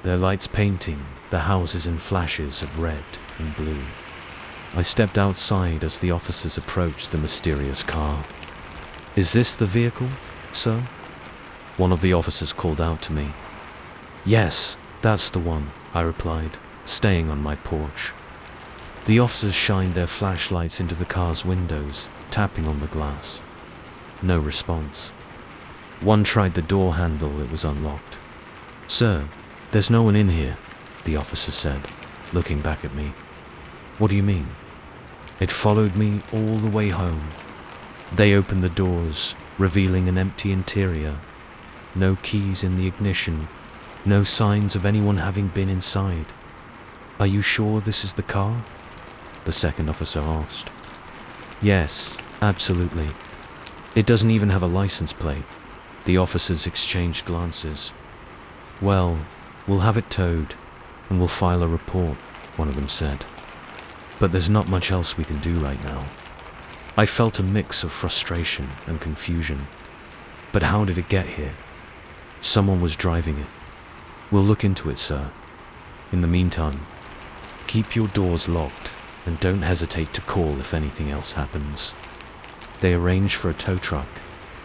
their lights painting the houses in flashes of red and blue. I stepped outside as the officers approached the mysterious car. "Is this the vehicle, sir?" One of the officers called out to me. "Yes, that's the one," I replied, staying on my porch. The officers shined their flashlights into the car's windows, tapping on the glass. No response. One tried the door handle, it was unlocked. "Sir, there's no one in here," the officer said, looking back at me. "What do you mean?" It followed me all the way home. They opened the doors, revealing an empty interior. No keys in the ignition, no signs of anyone having been inside. "Are you sure this is the car?" the second officer asked. "Yes, absolutely. It doesn't even have a license plate." The officers exchanged glances. "Well, we'll have it towed, and we'll file a report," one of them said. "But there's not much else we can do right now." I felt a mix of frustration and confusion. But how did it get here? Someone was driving it. We'll look into it, sir. In the meantime, keep your doors locked and don't hesitate to call if anything else happens. They arranged for a tow truck,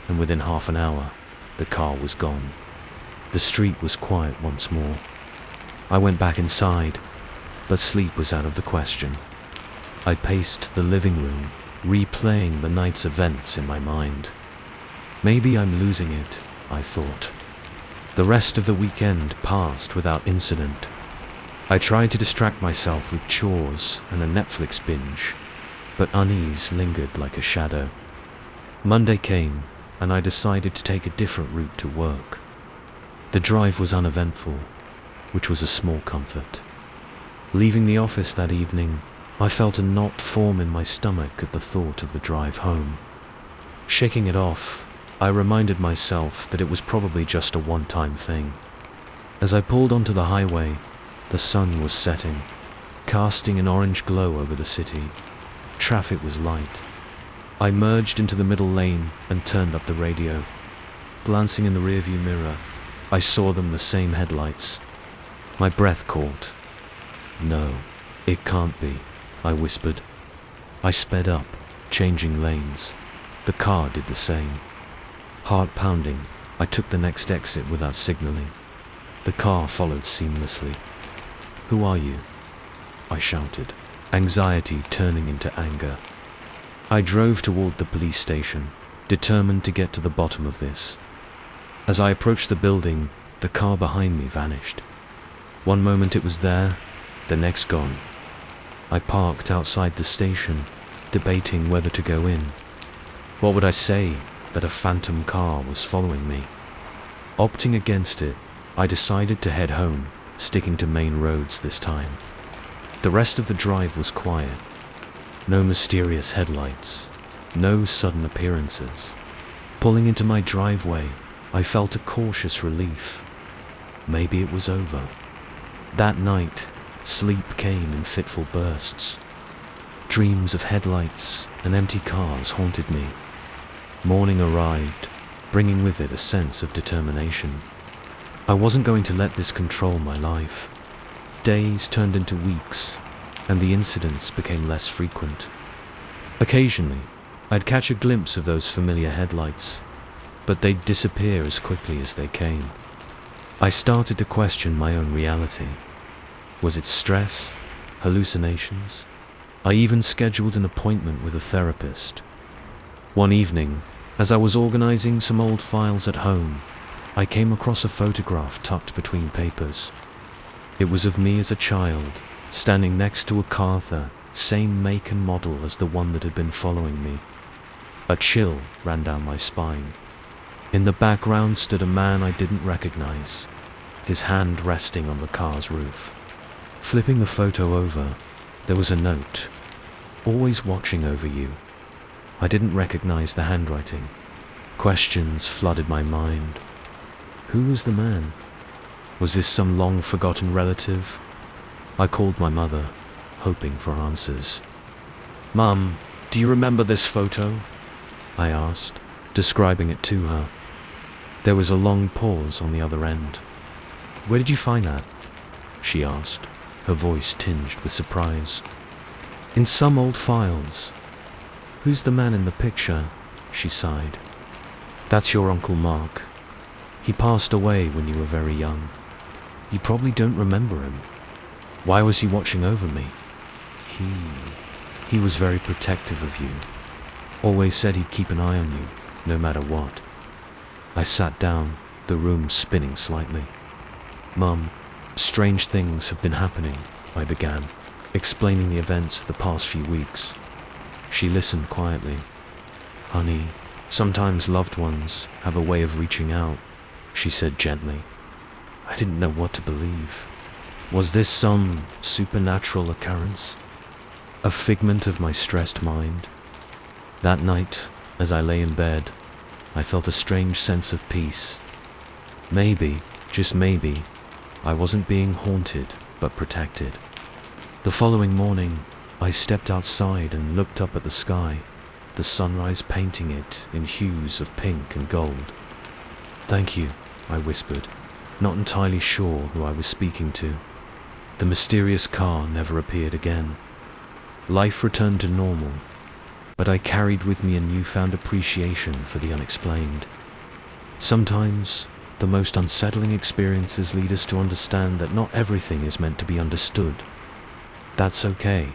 and within half an hour, the car was gone. The street was quiet once more. I went back inside, but sleep was out of the question. I paced the living room, replaying the night's events in my mind. Maybe I'm losing it, I thought. The rest of the weekend passed without incident. I tried to distract myself with chores and a Netflix binge, but unease lingered like a shadow. Monday came, and I decided to take a different route to work. The drive was uneventful, which was a small comfort. Leaving the office that evening, I felt a knot form in my stomach at the thought of the drive home. Shaking it off, I reminded myself that it was probably just a one-time thing. As I pulled onto the highway, the sun was setting, casting an orange glow over the city. Traffic was light. I merged into the middle lane and turned up the radio. Glancing in the rearview mirror, I saw them the same headlights. My breath caught. No, it can't be, I whispered. I sped up, changing lanes. The car did the same. Heart pounding, I took the next exit without signaling. The car followed seamlessly. "Who are you?" I shouted, anxiety turning into anger. I drove toward the police station, determined to get to the bottom of this. As I approached the building, the car behind me vanished. One moment it was there, the next gone. I parked outside the station, debating whether to go in. What would I say that a phantom car was following me? Opting against it, I decided to head home, sticking to main roads this time. The rest of the drive was quiet. No mysterious headlights, no sudden appearances. Pulling into my driveway, I felt a cautious relief. Maybe it was over. That night, sleep came in fitful bursts. Dreams of headlights and empty cars haunted me. Morning arrived, bringing with it a sense of determination. I wasn't going to let this control my life. Days turned into weeks, and the incidents became less frequent. Occasionally, I'd catch a glimpse of those familiar headlights, but they'd disappear as quickly as they came. I started to question my own reality. Was it stress? Hallucinations? I even scheduled an appointment with a therapist. One evening, as I was organizing some old files at home, I came across a photograph tucked between papers. It was of me as a child, standing next to a Carther, same make and model as the one that had been following me. A chill ran down my spine. In the background stood a man I didn't recognize, his hand resting on the car's roof. Flipping the photo over, there was a note. "Always watching over you." I didn't recognize the handwriting. Questions flooded my mind. Who was the man? Was this some long-forgotten relative? I called my mother, hoping for answers. "Mum, do you remember this photo?" I asked, describing it to her. There was a long pause on the other end. "Where did you find that?" she asked, her voice tinged with surprise. "In some old files." "Who's the man in the picture?" she sighed. "That's your Uncle Mark. He passed away when you were very young. You probably don't remember him. Why was he watching over me?" He was very protective of you. Always said he'd keep an eye on you, no matter what." I sat down, the room spinning slightly. "Mum, strange things have been happening," I began, explaining the events of the past few weeks. She listened quietly. "Honey, sometimes loved ones have a way of reaching out," she said gently. I didn't know what to believe. Was this some supernatural occurrence? A figment of my stressed mind? That night, as I lay in bed, I felt a strange sense of peace. Maybe, just maybe, I wasn't being haunted, but protected. The following morning, I stepped outside and looked up at the sky, the sunrise painting it in hues of pink and gold. Thank you, I whispered, not entirely sure who I was speaking to. The mysterious car never appeared again. Life returned to normal, but I carried with me a newfound appreciation for the unexplained. Sometimes, the most unsettling experiences lead us to understand that not everything is meant to be understood. That's okay.